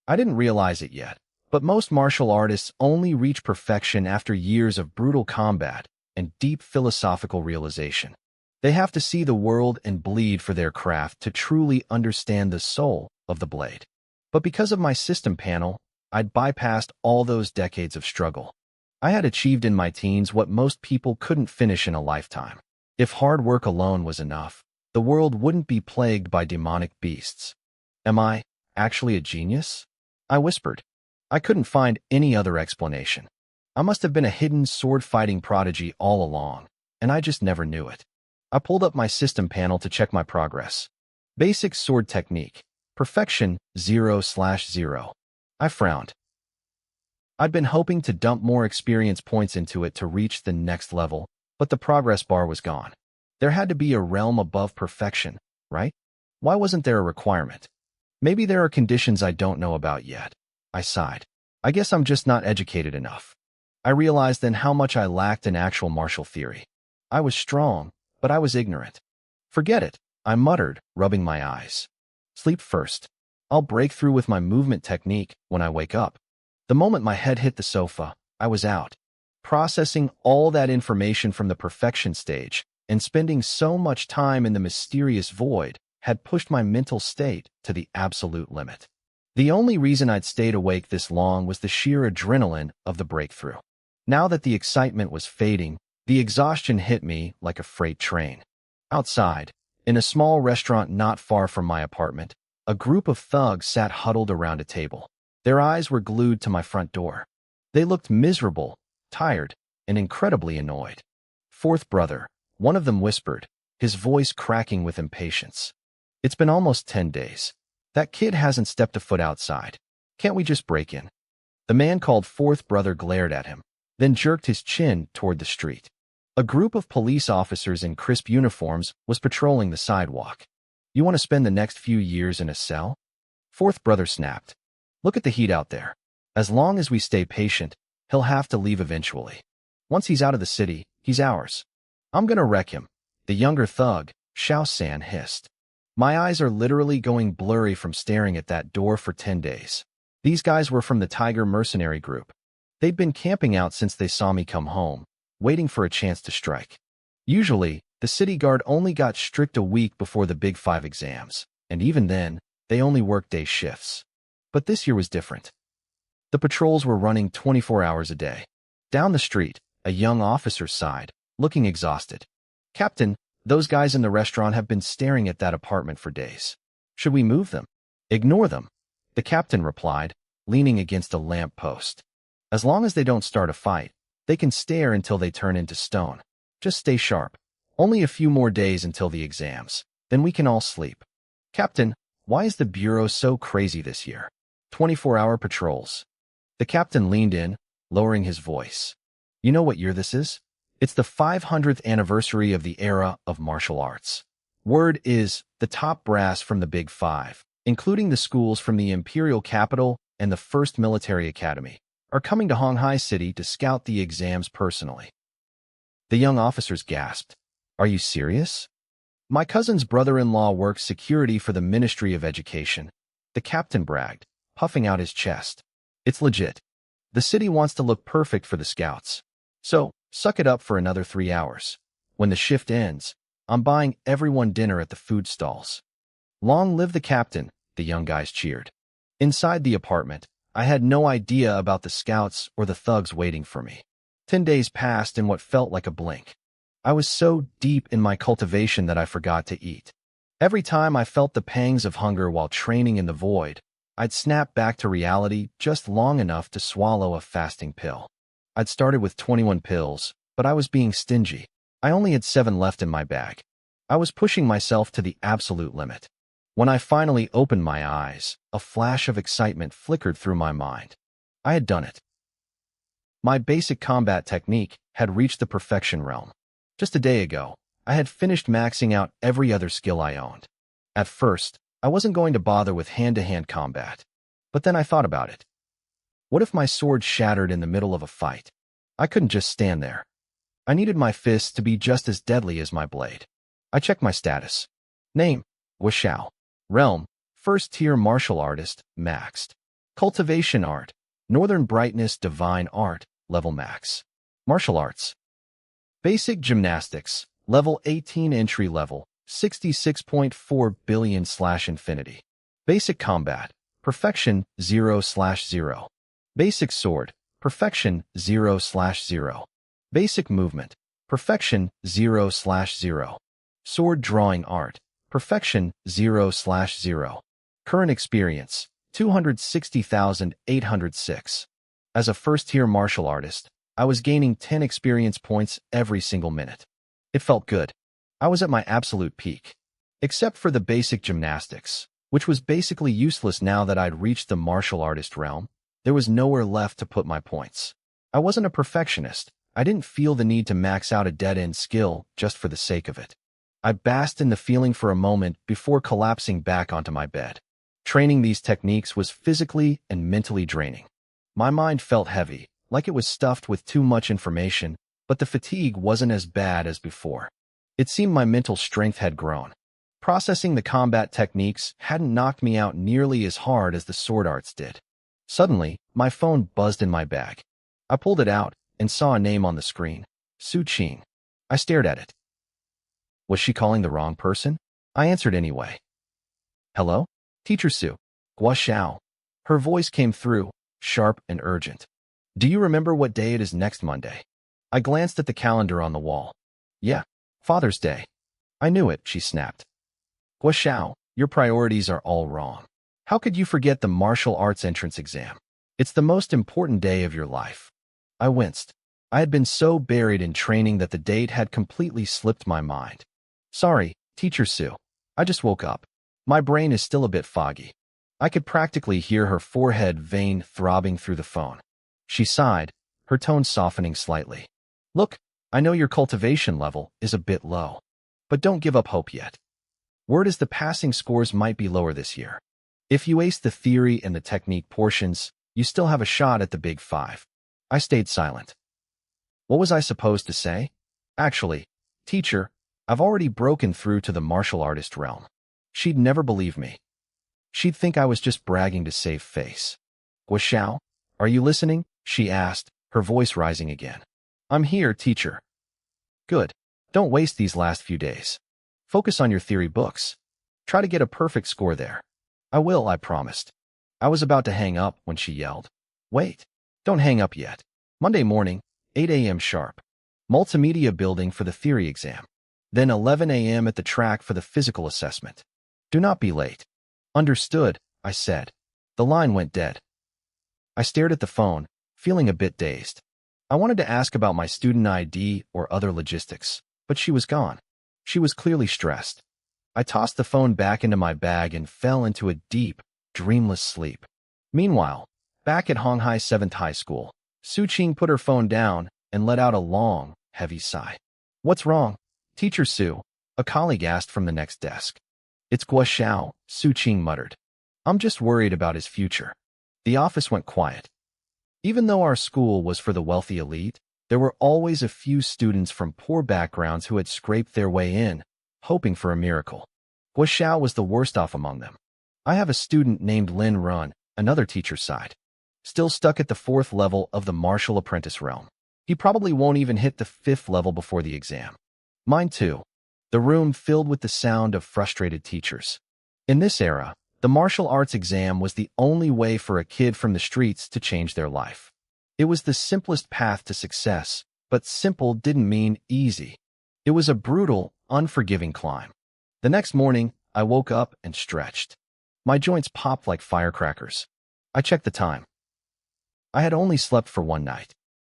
I didn't realize it yet, but most martial artists only reach perfection after years of brutal combat and deep philosophical realization. They have to see the world and bleed for their craft to truly understand the soul of the blade. But because of my system panel, I'd bypassed all those decades of struggle. I had achieved in my teens what most people couldn't finish in a lifetime. If hard work alone was enough, the world wouldn't be plagued by demonic beasts. Am I actually a genius? I whispered. I couldn't find any other explanation. I must have been a hidden sword-fighting prodigy all along, and I just never knew it. I pulled up my system panel to check my progress. Basic sword technique. Perfection 0/0. I frowned. I'd been hoping to dump more experience points into it to reach the next level, but the progress bar was gone. There had to be a realm above perfection, right? Why wasn't there a requirement? Maybe there are conditions I don't know about yet. I sighed. I guess I'm just not educated enough. I realized then how much I lacked in actual martial theory. I was strong, but I was ignorant. Forget it, I muttered, rubbing my eyes. Sleep first. I'll break through with my movement technique when I wake up. The moment my head hit the sofa, I was out. Processing all that information from the perfection stage and spending so much time in the mysterious void had pushed my mental state to the absolute limit. The only reason I'd stayed awake this long was the sheer adrenaline of the breakthrough. Now that the excitement was fading, the exhaustion hit me like a freight train. Outside, in a small restaurant not far from my apartment, a group of thugs sat huddled around a table. Their eyes were glued to my front door. They looked miserable, tired, and incredibly annoyed. Fourth brother, one of them whispered, his voice cracking with impatience. It's been almost 10 days. That kid hasn't stepped a foot outside. Can't we just break in? The man called fourth brother glared at him, then jerked his chin toward the street. A group of police officers in crisp uniforms was patrolling the sidewalk. You want to spend the next few years in a cell? Fourth brother snapped. Look at the heat out there. As long as we stay patient, he'll have to leave eventually. Once he's out of the city, he's ours. I'm gonna wreck him. The younger thug, Xiao San, hissed. My eyes are literally going blurry from staring at that door for 10 days. These guys were from the Tiger Mercenary Group. They'd been camping out since they saw me come home, waiting for a chance to strike. Usually, the city guard only got strict a week before the Big 5 exams, and even then, they only worked day shifts. But this year was different. The patrols were running 24 hours a day. Down the street, a young officer sighed, looking exhausted. Captain, those guys in the restaurant have been staring at that apartment for days. Should we move them? Ignore them, the captain replied, leaning against a lamp post. As long as they don't start a fight, they can stare until they turn into stone. Just stay sharp. Only a few more days until the exams. Then we can all sleep. Captain, why is the Bureau so crazy this year? 24-hour patrols. The captain leaned in, lowering his voice. You know what year this is? It's the 500th anniversary of the era of martial arts. Word is the top brass from the Big Five, including the schools from the Imperial Capital and the First Military Academy, are coming to Honghai City to scout the exams personally. The young officers gasped. Are you serious? My cousin's brother-in-law works security for the Ministry of Education. The captain bragged, puffing out his chest. It's legit. The city wants to look perfect for the scouts. So, suck it up for another 3 hours. When the shift ends, I'm buying everyone dinner at the food stalls. Long live the captain, the young guys cheered. Inside the apartment, I had no idea about the scouts or the thugs waiting for me. 10 days passed in what felt like a blink. I was so deep in my cultivation that I forgot to eat. Every time I felt the pangs of hunger while training in the void, I'd snap back to reality just long enough to swallow a fasting pill. I'd started with 21 pills, but I was being stingy. I only had 7 left in my bag. I was pushing myself to the absolute limit. When I finally opened my eyes, a flash of excitement flickered through my mind. I had done it. My basic combat technique had reached the perfection realm. Just a day ago, I had finished maxing out every other skill I owned. At first, I wasn't going to bother with hand-to-hand combat. But then I thought about it. What if my sword shattered in the middle of a fight? I couldn't just stand there. I needed my fists to be just as deadly as my blade. I checked my status. Name, Wuxiao. Realm, first-tier martial artist, maxed. Cultivation art, Northern Brightness Divine Art, level max. Martial arts. Basic gymnastics, level 18 entry level, 66.4 billion/infinity. Basic combat, perfection 0/0. Basic sword, perfection 0/0. Basic movement, perfection 0/0. Sword drawing art, perfection 0/0. Current experience, 260,806. As a first-tier martial artist, I was gaining 10 experience points every single minute. It felt good. I was at my absolute peak. Except for the basic gymnastics, which was basically useless now that I'd reached the martial artist realm, there was nowhere left to put my points. I wasn't a perfectionist. I didn't feel the need to max out a dead-end skill just for the sake of it. I basked in the feeling for a moment before collapsing back onto my bed. Training these techniques was physically and mentally draining. My mind felt heavy, like it was stuffed with too much information, but the fatigue wasn't as bad as before. It seemed my mental strength had grown. Processing the combat techniques hadn't knocked me out nearly as hard as the sword arts did. Suddenly, my phone buzzed in my bag. I pulled it out and saw a name on the screen. Su Qing. I stared at it. Was she calling the wrong person? I answered anyway. Hello? Teacher Su. Gua Xiao. Her voice came through, sharp and urgent. Do you remember what day it is next Monday? I glanced at the calendar on the wall. Yeah, Father's Day. I knew it, she snapped. Gua Xiao, your priorities are all wrong. How could you forget the martial arts entrance exam? It's the most important day of your life. I winced. I had been so buried in training that the date had completely slipped my mind. Sorry, Teacher Su. I just woke up. My brain is still a bit foggy. I could practically hear her forehead vein throbbing through the phone. She sighed, her tone softening slightly. Look, I know your cultivation level is a bit low, but don't give up hope yet. Word is the passing scores might be lower this year. If you ace the theory and the technique portions, you still have a shot at the Big Five. I stayed silent. What was I supposed to say? Actually, teacher, I've already broken through to the martial artist realm. She'd never believe me. She'd think I was just bragging to save face. Gua Xiao, are you listening? She asked, her voice rising again. I'm here, teacher. Good. Don't waste these last few days. Focus on your theory books. Try to get a perfect score there. I will, I promised. I was about to hang up when she yelled. Wait. Don't hang up yet. Monday morning, 8 a.m. sharp. Multimedia building for the theory exam. Then 11 a.m. at the track for the physical assessment. Do not be late. Understood, I said. The line went dead. I stared at the phone, feeling a bit dazed. I wanted to ask about my student ID or other logistics, but she was gone. She was clearly stressed. I tossed the phone back into my bag and fell into a deep, dreamless sleep. Meanwhile, back at Honghai 7th High School, Su Qing put her phone down and let out a long, heavy sigh. What's wrong? Teacher Su, a colleague asked from the next desk. It's Guo Xiao, Su Qing muttered. I'm just worried about his future. The office went quiet. Even though our school was for the wealthy elite, there were always a few students from poor backgrounds who had scraped their way in, hoping for a miracle. Guo Xiao was the worst off among them. I have a student named Lin Run, another teacher sighed. Still stuck at the 4th level of the martial apprentice realm. He probably won't even hit the 5th level before the exam. Mine too. The room filled with the sound of frustrated teachers. In this era, the martial arts exam was the only way for a kid from the streets to change their life. It was the simplest path to success, but simple didn't mean easy. It was a brutal, unforgiving climb. The next morning, I woke up and stretched. My joints popped like firecrackers. I checked the time. I had only slept for one night.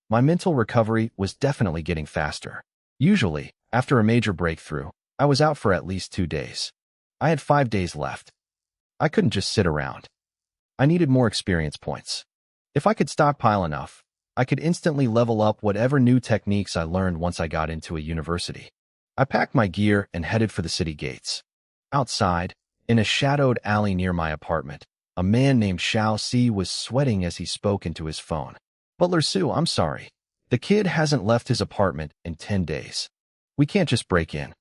My mental recovery was definitely getting faster. Usually, after a major breakthrough, I was out for at least 2 days. I had 5 days left. I couldn't just sit around. I needed more experience points. If I could stockpile enough, I could instantly level up whatever new techniques I learned once I got into a university. I packed my gear and headed for the city gates. Outside, in a shadowed alley near my apartment, a man named Xiao Si was sweating as he spoke into his phone. Butler Su, I'm sorry. The kid hasn't left his apartment in 10 days. We can't just break in.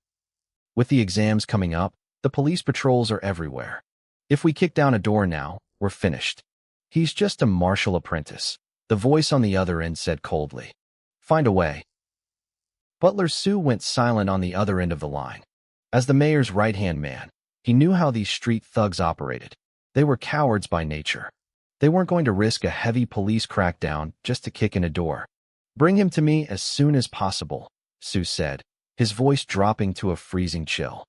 With the exams coming up, the police patrols are everywhere. If we kick down a door now, we're finished. He's just a martial apprentice, the voice on the other end said coldly. Find a way. Butler Su went silent on the other end of the line. As the mayor's right-hand man, he knew how these street thugs operated. They were cowards by nature. They weren't going to risk a heavy police crackdown just to kick in a door. Bring him to me as soon as possible, Su said, his voice dropping to a freezing chill.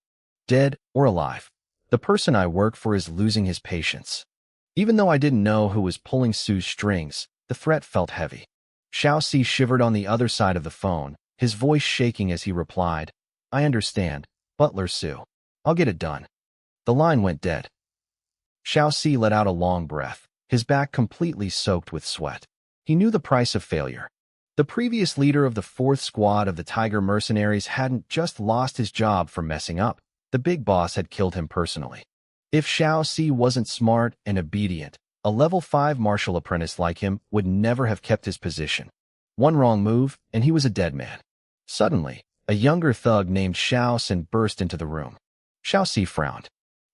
Dead or alive, the person I work for is losing his patience. Even though I didn't know who was pulling Su's strings, the threat felt heavy. Xiao Si shivered on the other side of the phone, his voice shaking as he replied, I understand, Butler Su. I'll get it done. The line went dead. Xiao Si let out a long breath, his back completely soaked with sweat. He knew the price of failure. The previous leader of the 4th squad of the Tiger Mercenaries hadn't just lost his job for messing up. The big boss had killed him personally. If Xiao Si wasn't smart and obedient, a level 5 martial apprentice like him would never have kept his position. One wrong move, and he was a dead man. Suddenly, a younger thug named Xiao Sin burst into the room. Xiao Si frowned.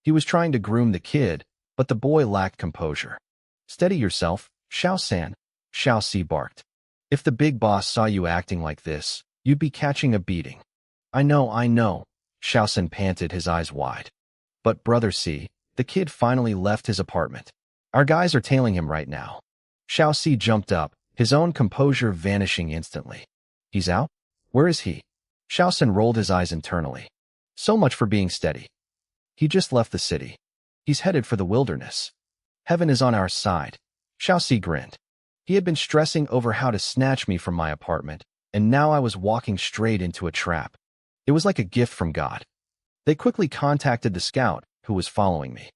He was trying to groom the kid, but the boy lacked composure. Steady yourself, Xiao San, Xiao Si barked. If the big boss saw you acting like this, you'd be catching a beating. I know, Xiao San panted, his eyes wide. But Brother Si, the kid finally left his apartment. Our guys are tailing him right now. Xiao Si jumped up, his own composure vanishing instantly. He's out? Where is he? Xiao San rolled his eyes internally. So much for being steady. He just left the city. He's headed for the wilderness. Heaven is on our side. Xiao Si grinned. He had been stressing over how to snatch me from my apartment, and now I was walking straight into a trap. It was like a gift from God. They quickly contacted the scout, who was following me.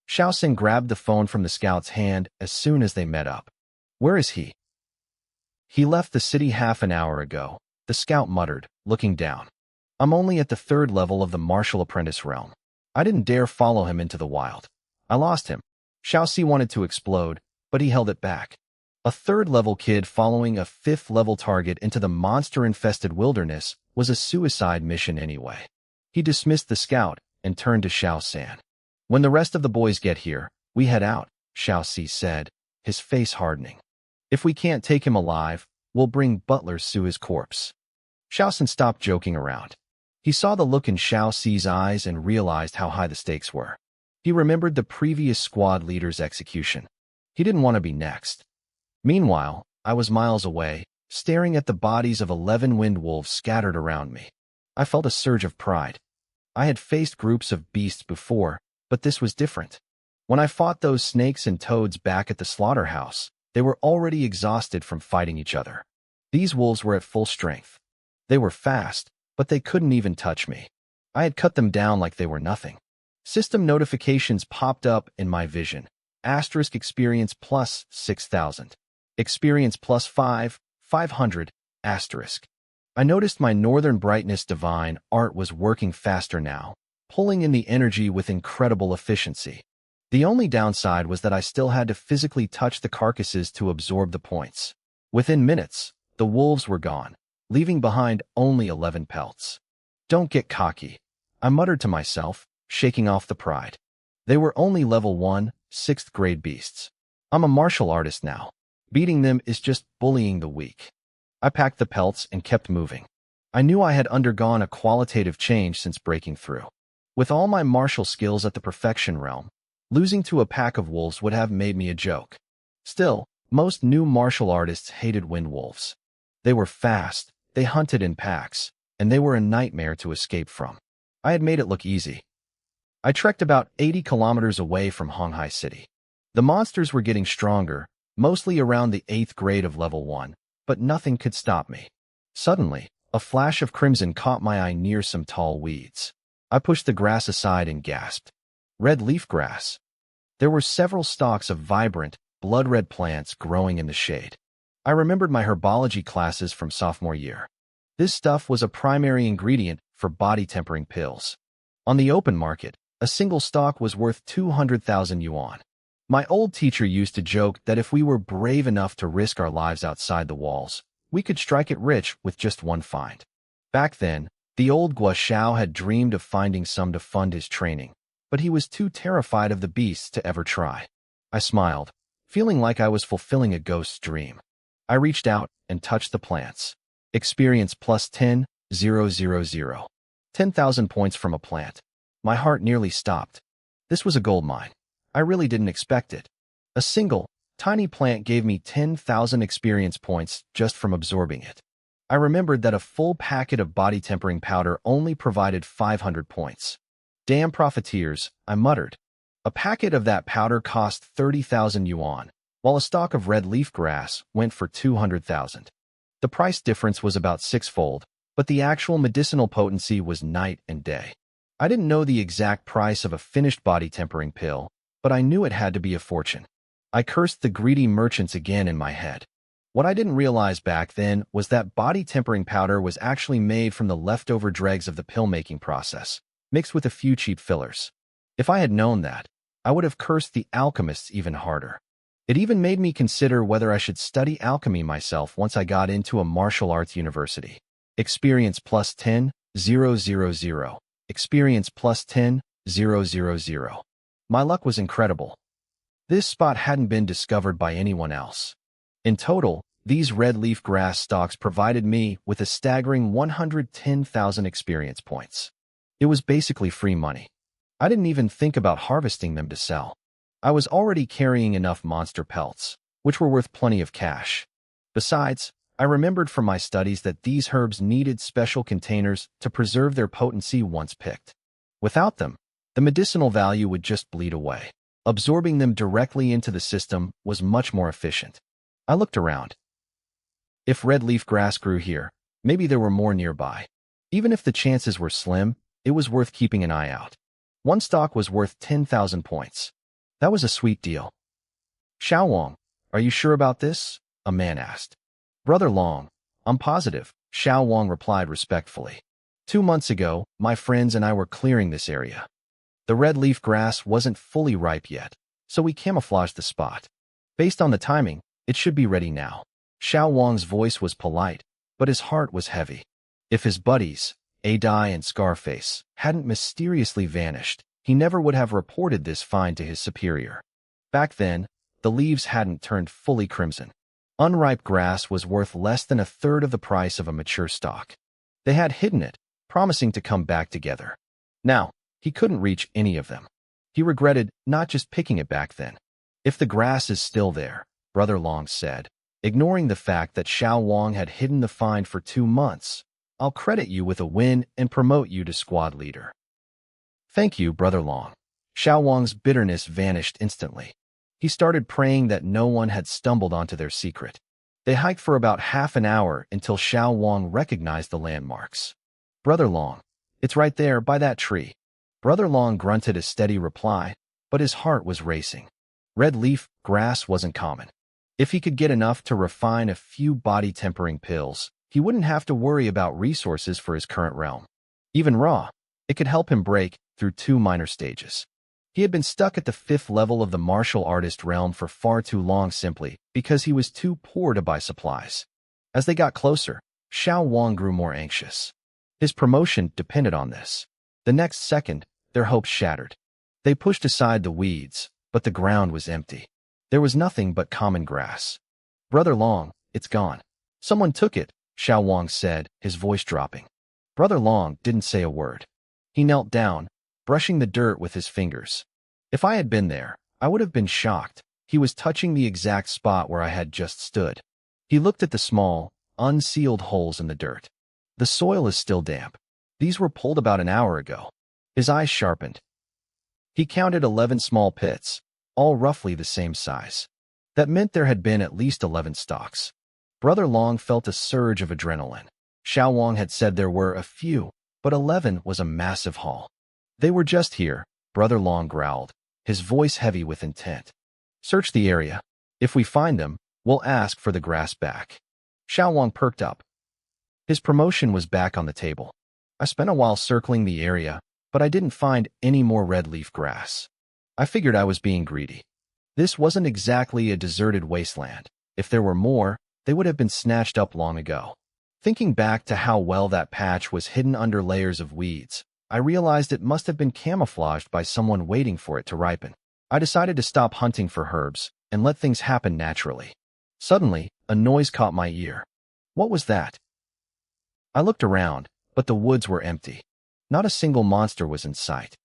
Xiao Sin grabbed the phone from the scout's hand as soon as they met up. Where is he? He left the city half an hour ago, the scout muttered, looking down. I'm only at the 3rd level of the martial apprentice realm. I didn't dare follow him into the wild. I lost him. Xiao Si wanted to explode, but he held it back. A 3rd level kid following a 5th level target into the monster-infested wilderness was a suicide mission anyway. He dismissed the scout and turned to Xiao San. When the rest of the boys get here, we head out, Xiao Si said, his face hardening. If we can't take him alive, we'll bring Butler Su his corpse. Xiao San stopped joking around. He saw the look in Xiao Si's eyes and realized how high the stakes were. He remembered the previous squad leader's execution. He didn't want to be next. Meanwhile, I was miles away, staring at the bodies of 11 wind wolves scattered around me. I felt a surge of pride. I had faced groups of beasts before, but this was different. When I fought those snakes and toads back at the slaughterhouse, they were already exhausted from fighting each other. These wolves were at full strength. They were fast, but they couldn't even touch me. I had cut them down like they were nothing. System notifications popped up in my vision. Asterisk experience plus 6,000. Experience plus 500. Asterisk. I noticed my northern brightness divine art was working faster now, pulling in the energy with incredible efficiency. The only downside was that I still had to physically touch the carcasses to absorb the points. Within minutes, the wolves were gone, leaving behind only 11 pelts. Don't get cocky, I muttered to myself, shaking off the pride. They were only level 1, 6th grade beasts. I'm a martial artist now. Beating them is just bullying the weak. I packed the pelts and kept moving. I knew I had undergone a qualitative change since breaking through. With all my martial skills at the perfection realm, losing to a pack of wolves would have made me a joke. Still, most new martial artists hated wind wolves. They were fast, they hunted in packs, and they were a nightmare to escape from. I had made it look easy. I trekked about 80 kilometers away from Honghai City. The monsters were getting stronger, mostly around the 8th grade of level 1, but nothing could stop me. Suddenly, a flash of crimson caught my eye near some tall weeds. I pushed the grass aside and gasped. Red leaf grass. There were several stalks of vibrant, blood-red plants growing in the shade. I remembered my herbology classes from sophomore year. This stuff was a primary ingredient for body-tempering pills. On the open market, a single stalk was worth 200,000 yuan. My old teacher used to joke that if we were brave enough to risk our lives outside the walls, we could strike it rich with just one find. Back then, the old Guo Xiao had dreamed of finding some to fund his training, but he was too terrified of the beasts to ever try. I smiled, feeling like I was fulfilling a ghost's dream. I reached out and touched the plants. Experience plus 10,000. 10,000 points from a plant. My heart nearly stopped. This was a gold mine. I really didn't expect it. A single, tiny plant gave me 10,000 experience points just from absorbing it. I remembered that a full packet of body tempering powder only provided 500 points. Damn profiteers, I muttered. A packet of that powder cost 30,000 yuan, while a stalk of red leaf grass went for 200,000. The price difference was about sixfold, but the actual medicinal potency was night and day. I didn't know the exact price of a finished body tempering pill, but I knew it had to be a fortune. I cursed the greedy merchants again in my head. What I didn't realize back then was that body tempering powder was actually made from the leftover dregs of the pill-making process, mixed with a few cheap fillers. If I had known that, I would have cursed the alchemists even harder. It even made me consider whether I should study alchemy myself once I got into a martial arts university. Experience plus 10,000. Experience plus 10,000. My luck was incredible. This spot hadn't been discovered by anyone else. In total, these red leaf grass stalks provided me with a staggering 110,000 experience points. It was basically free money. I didn't even think about harvesting them to sell. I was already carrying enough monster pelts, which were worth plenty of cash. Besides, I remembered from my studies that these herbs needed special containers to preserve their potency once picked. Without them, the medicinal value would just bleed away. Absorbing them directly into the system was much more efficient. I looked around. If red leaf grass grew here, maybe there were more nearby. Even if the chances were slim, it was worth keeping an eye out. One stalk was worth 10,000 points. That was a sweet deal. Xiao Wang, are you sure about this? A man asked. Brother Long, I'm positive, Xiao Wang replied respectfully. 2 months ago, my friends and I were clearing this area. The red leaf grass wasn't fully ripe yet, so we camouflaged the spot. Based on the timing, it should be ready now. Xiao Wang's voice was polite, but his heart was heavy. If his buddies, Adai and Scarface, hadn't mysteriously vanished, he never would have reported this find to his superior. Back then, the leaves hadn't turned fully crimson. Unripe grass was worth less than a third of the price of a mature stalk. They had hidden it, promising to come back together. Now, he couldn't reach any of them. He regretted not just picking it back then. If the grass is still there, Brother Long said, ignoring the fact that Xiao Wang had hidden the find for 2 months, I'll credit you with a win and promote you to squad leader. Thank you, Brother Long. Xiao Wang's bitterness vanished instantly. He started praying that no one had stumbled onto their secret. They hiked for about half an hour until Xiao Wang recognized the landmarks. Brother Long, it's right there by that tree. Brother Long grunted a steady reply, but his heart was racing. Red leaf grass wasn't common. If he could get enough to refine a few body-tempering pills, he wouldn't have to worry about resources for his current realm. Even raw, it could help him break through 2 minor stages. He had been stuck at the 5th level of the martial artist realm for far too long simply because he was too poor to buy supplies. As they got closer, Xiao Wang grew more anxious. His promotion depended on this. The next second, their hopes shattered. They pushed aside the weeds, but the ground was empty. There was nothing but common grass. "Brother Long, it's gone. Someone took it," Xiao Wang said, his voice dropping. Brother Long didn't say a word. He knelt down, brushing the dirt with his fingers. If I had been there, I would have been shocked. He was touching the exact spot where I had just stood. He looked at the small, unsealed holes in the dirt. The soil is still damp. These were pulled about an hour ago. His eyes sharpened. He counted 11 small pits, all roughly the same size. That meant there had been at least 11 stalks. Brother Long felt a surge of adrenaline. Xiao Wang had said there were a few, but 11 was a massive haul. "They were just here," Brother Long growled, his voice heavy with intent. "Search the area. If we find them, we'll ask for the grass back." Xiao Wang perked up. His promotion was back on the table. I spent a while circling the area, but I didn't find any more red leaf grass. I figured I was being greedy. This wasn't exactly a deserted wasteland. If there were more, they would have been snatched up long ago. Thinking back to how well that patch was hidden under layers of weeds, I realized it must have been camouflaged by someone waiting for it to ripen. I decided to stop hunting for herbs and let things happen naturally. Suddenly, a noise caught my ear. What was that? I looked around, but the woods were empty. Not a single monster was in sight.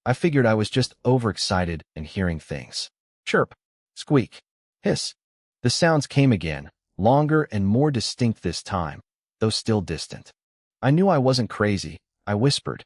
I figured I was just overexcited and hearing things. Chirp, squeak, hiss. The sounds came again, longer and more distinct this time, though still distant. I knew I wasn't crazy. I whispered.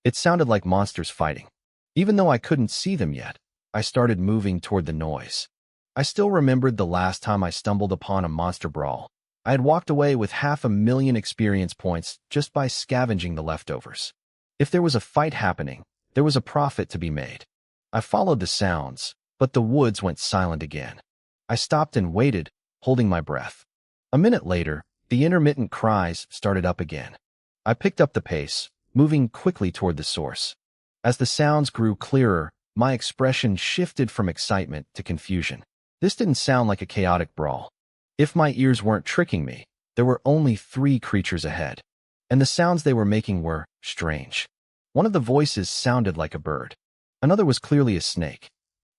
It sounded like monsters fighting. Even though I couldn't see them yet, I started moving toward the noise. I still remembered the last time I stumbled upon a monster brawl. I had walked away with 500,000 experience points just by scavenging the leftovers. If there was a fight happening, there was a profit to be made. I followed the sounds, but the woods went silent again. I stopped and waited, holding my breath. A minute later, the intermittent cries started up again. I picked up the pace, moving quickly toward the source. As the sounds grew clearer, my expression shifted from excitement to confusion. This didn't sound like a chaotic brawl. If my ears weren't tricking me, there were only 3 creatures ahead, and the sounds they were making were strange. One of the voices sounded like a bird. Another was clearly a snake.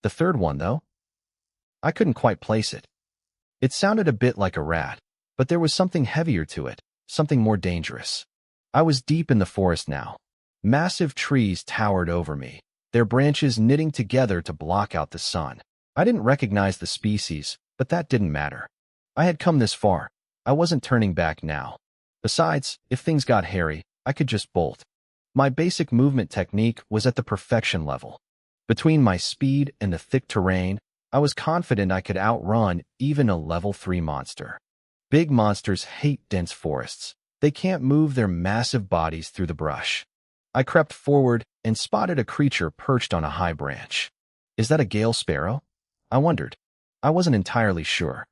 The third one, though? I couldn't quite place it. It sounded a bit like a rat, but there was something heavier to it, something more dangerous. I was deep in the forest now. Massive trees towered over me, their branches knitting together to block out the sun. I didn't recognize the species, but that didn't matter. I had come this far. I wasn't turning back now. Besides, if things got hairy, I could just bolt. My basic movement technique was at the perfection level. Between my speed and the thick terrain, I was confident I could outrun even a level 3 monster. Big monsters hate dense forests. They can't move their massive bodies through the brush. I crept forward and spotted a creature perched on a high branch. Is that a gale sparrow? I wondered. I wasn't entirely sure.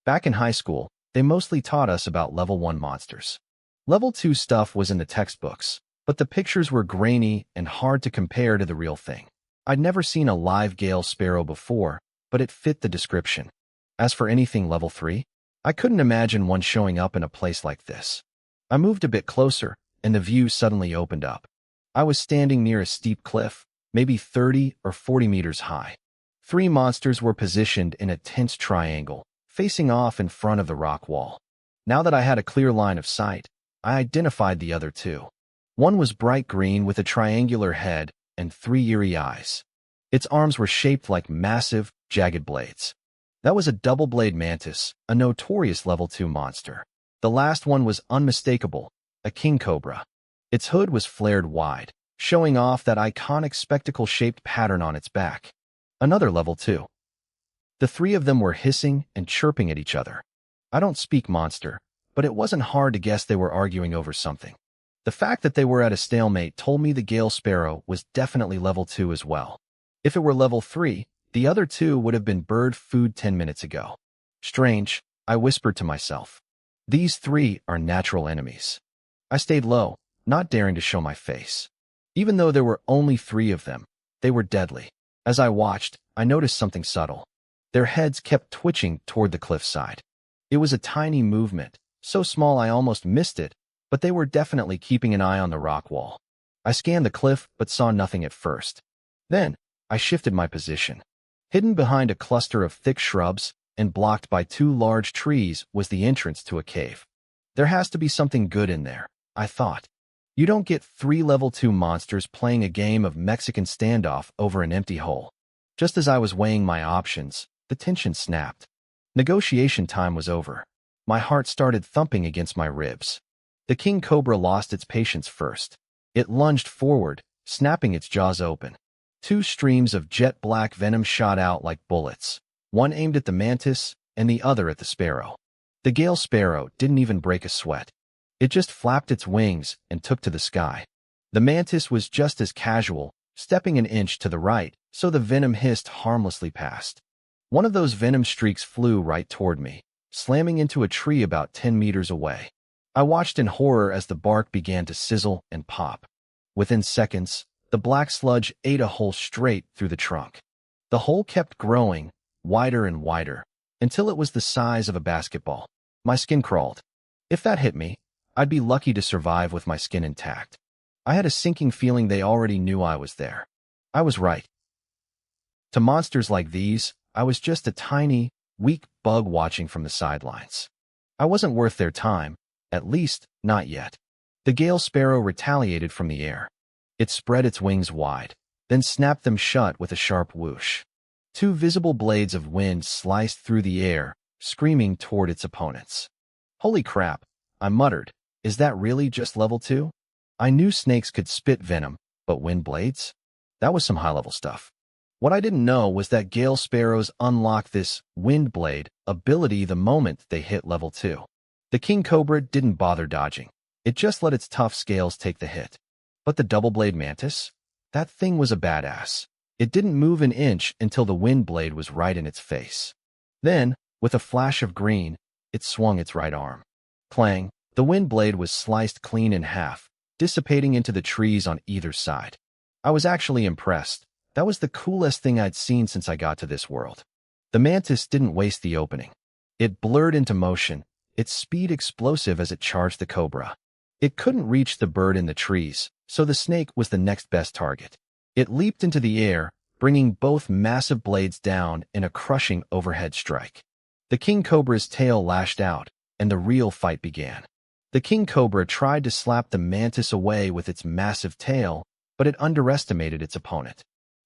Back in high school, they mostly taught us about level 1 monsters. Level 2 stuff was in the textbooks, but the pictures were grainy and hard to compare to the real thing. I'd never seen a live gale sparrow before, but it fit the description. As for anything level 3, I couldn't imagine one showing up in a place like this. I moved a bit closer, and the view suddenly opened up. I was standing near a steep cliff, maybe 30 or 40 meters high. 3 monsters were positioned in a tense triangle, facing off in front of the rock wall. Now that I had a clear line of sight, I identified the other 2. One was bright green with a triangular head and 3 eerie eyes. Its arms were shaped like massive, jagged blades. That was a double-blade mantis, a notorious level 2 monster. The last one was unmistakable, a king cobra. Its hood was flared wide, showing off that iconic spectacle-shaped pattern on its back. Another level 2. The 3 of them were hissing and chirping at each other. I don't speak monster, but it wasn't hard to guess they were arguing over something. The fact that they were at a stalemate told me the gale sparrow was definitely level 2 as well. If it were level 3, The other two would have been bird food 10 minutes ago. Strange, I whispered to myself. These three are natural enemies. I stayed low, not daring to show my face. Even though there were only three of them, they were deadly. As I watched, I noticed something subtle. Their heads kept twitching toward the cliffside. It was a tiny movement, so small I almost missed it, but they were definitely keeping an eye on the rock wall. I scanned the cliff but saw nothing at first. Then, I shifted my position. Hidden behind a cluster of thick shrubs and blocked by two large trees was the entrance to a cave. There has to be something good in there, I thought. You don't get 3 level 2 monsters playing a game of Mexican standoff over an empty hole. Just as I was weighing my options, the tension snapped. Negotiation time was over. My heart started thumping against my ribs. The king cobra lost its patience first. It lunged forward, snapping its jaws open. 2 streams of jet black venom shot out like bullets, one aimed at the mantis and the other at the sparrow. The Gale sparrow didn't even break a sweat. It just flapped its wings and took to the sky. The mantis was just as casual, stepping an inch to the right, so the venom hissed harmlessly past. One of those venom streaks flew right toward me, slamming into a tree about 10 meters away. I watched in horror as the bark began to sizzle and pop. Within seconds, the black sludge ate a hole straight through the trunk. The hole kept growing, wider and wider, until it was the size of a basketball. My skin crawled. If that hit me, I'd be lucky to survive with my skin intact. I had a sinking feeling they already knew I was there. I was right. To monsters like these, I was just a tiny, weak bug watching from the sidelines. I wasn't worth their time, at least, not yet. The Gale sparrow retaliated from the air. It spread its wings wide, then snapped them shut with a sharp whoosh. 2 visible blades of wind sliced through the air, screaming toward its opponents. Holy crap, I muttered. Is that really just level 2? I knew snakes could spit venom, but wind blades? That was some high-level stuff. What I didn't know was that Gale sparrows unlock this wind blade ability the moment they hit level 2. The king cobra didn't bother dodging. It just let its tough scales take the hit. But the double-blade mantis? That thing was a badass. It didn't move an inch until the wind blade was right in its face. Then, with a flash of green, it swung its right arm. Clang, the wind blade was sliced clean in half, dissipating into the trees on either side. I was actually impressed. That was the coolest thing I'd seen since I got to this world. The mantis didn't waste the opening. It blurred into motion, its speed explosive as it charged the cobra. It couldn't reach the bird in the trees, so the snake was the next best target. It leaped into the air, bringing both massive blades down in a crushing overhead strike. The king cobra's tail lashed out, and the real fight began. The king cobra tried to slap the mantis away with its massive tail, but it underestimated its opponent.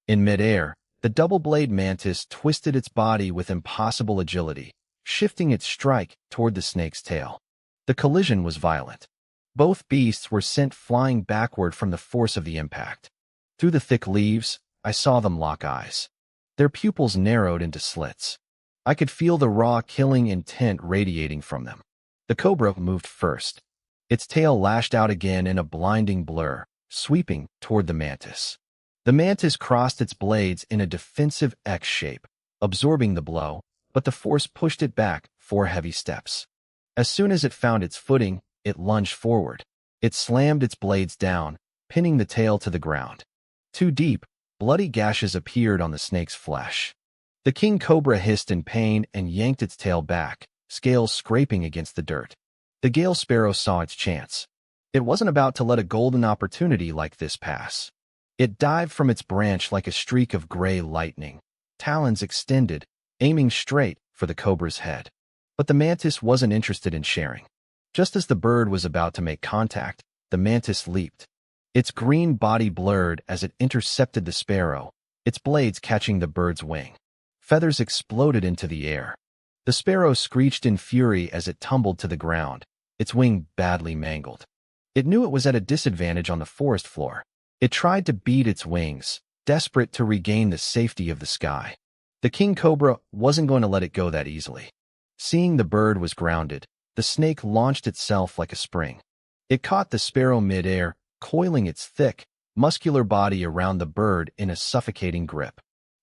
In midair, the double-blade mantis twisted its body with impossible agility, shifting its strike toward the snake's tail. The collision was violent. Both beasts were sent flying backward from the force of the impact. Through the thick leaves, I saw them lock eyes. Their pupils narrowed into slits. I could feel the raw killing intent radiating from them. The cobra moved first. Its tail lashed out again in a blinding blur, sweeping toward the mantis. The mantis crossed its blades in a defensive X shape, absorbing the blow, but the force pushed it back 4 heavy steps. As soon as it found its footing, it lunged forward. It slammed its blades down, pinning the tail to the ground. 2 deep, bloody gashes appeared on the snake's flesh. The king cobra hissed in pain and yanked its tail back, scales scraping against the dirt. The Gale sparrow saw its chance. It wasn't about to let a golden opportunity like this pass. It dived from its branch like a streak of gray lightning, talons extended, aiming straight for the cobra's head. But the mantis wasn't interested in sharing. Just as the bird was about to make contact, the mantis leaped. Its green body blurred as it intercepted the sparrow, its blades catching the bird's wing. Feathers exploded into the air. The sparrow screeched in fury as it tumbled to the ground, its wing badly mangled. It knew it was at a disadvantage on the forest floor. It tried to beat its wings, desperate to regain the safety of the sky. The king cobra wasn't going to let it go that easily. Seeing the bird was grounded, the snake launched itself like a spring. It caught the sparrow mid-air, coiling its thick, muscular body around the bird in a suffocating grip.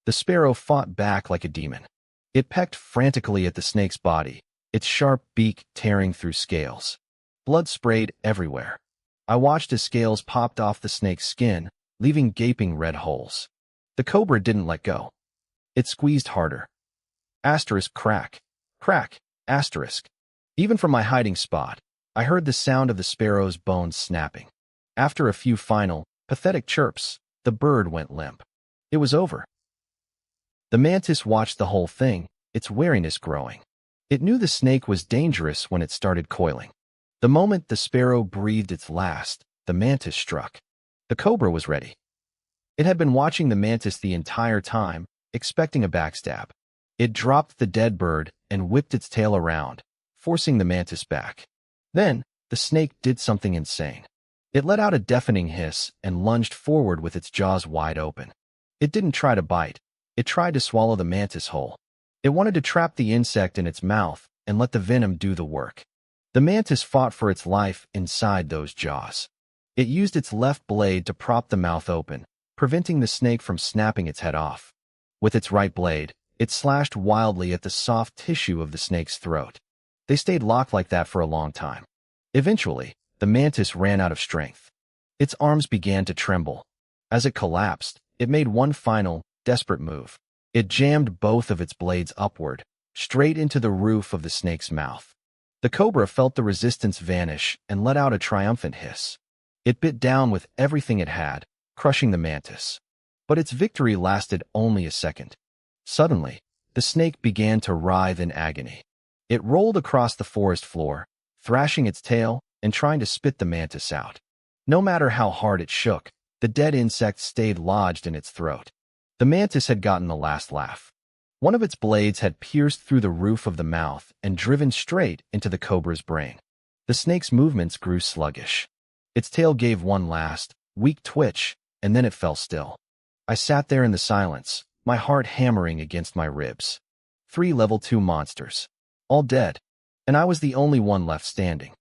The sparrow fought back like a demon. It pecked frantically at the snake's body, its sharp beak tearing through scales. Blood sprayed everywhere. I watched as scales popped off the snake's skin, leaving gaping red holes. The cobra didn't let go. It squeezed harder. Asterisk crack. Crack. Asterisk. Even from my hiding spot, I heard the sound of the sparrow's bones snapping. After a few final, pathetic chirps, the bird went limp. It was over. The mantis watched the whole thing, its wariness growing. It knew the snake was dangerous when it started coiling. The moment the sparrow breathed its last, the mantis struck. The cobra was ready. It had been watching the mantis the entire time, expecting a backstab. It dropped the dead bird and whipped its tail around, forcing the mantis back. Then, the snake did something insane. It let out a deafening hiss and lunged forward with its jaws wide open. It didn't try to bite. It tried to swallow the mantis whole. It wanted to trap the insect in its mouth and let the venom do the work. The mantis fought for its life inside those jaws. It used its left blade to prop the mouth open, preventing the snake from snapping its head off. With its right blade, it slashed wildly at the soft tissue of the snake's throat. They stayed locked like that for a long time. Eventually, the mantis ran out of strength. Its arms began to tremble. As it collapsed, it made one final, desperate move. It jammed both of its blades upward, straight into the roof of the snake's mouth. The cobra felt the resistance vanish and let out a triumphant hiss. It bit down with everything it had, crushing the mantis. But its victory lasted only a second. Suddenly, the snake began to writhe in agony. It rolled across the forest floor, thrashing its tail and trying to spit the mantis out. No matter how hard it shook, the dead insect stayed lodged in its throat. The mantis had gotten the last laugh. One of its blades had pierced through the roof of the mouth and driven straight into the cobra's brain. The snake's movements grew sluggish. Its tail gave one last, weak twitch, and then it fell still. I sat there in the silence, my heart hammering against my ribs. 3 level 2 monsters. All dead. And I was the only one left standing.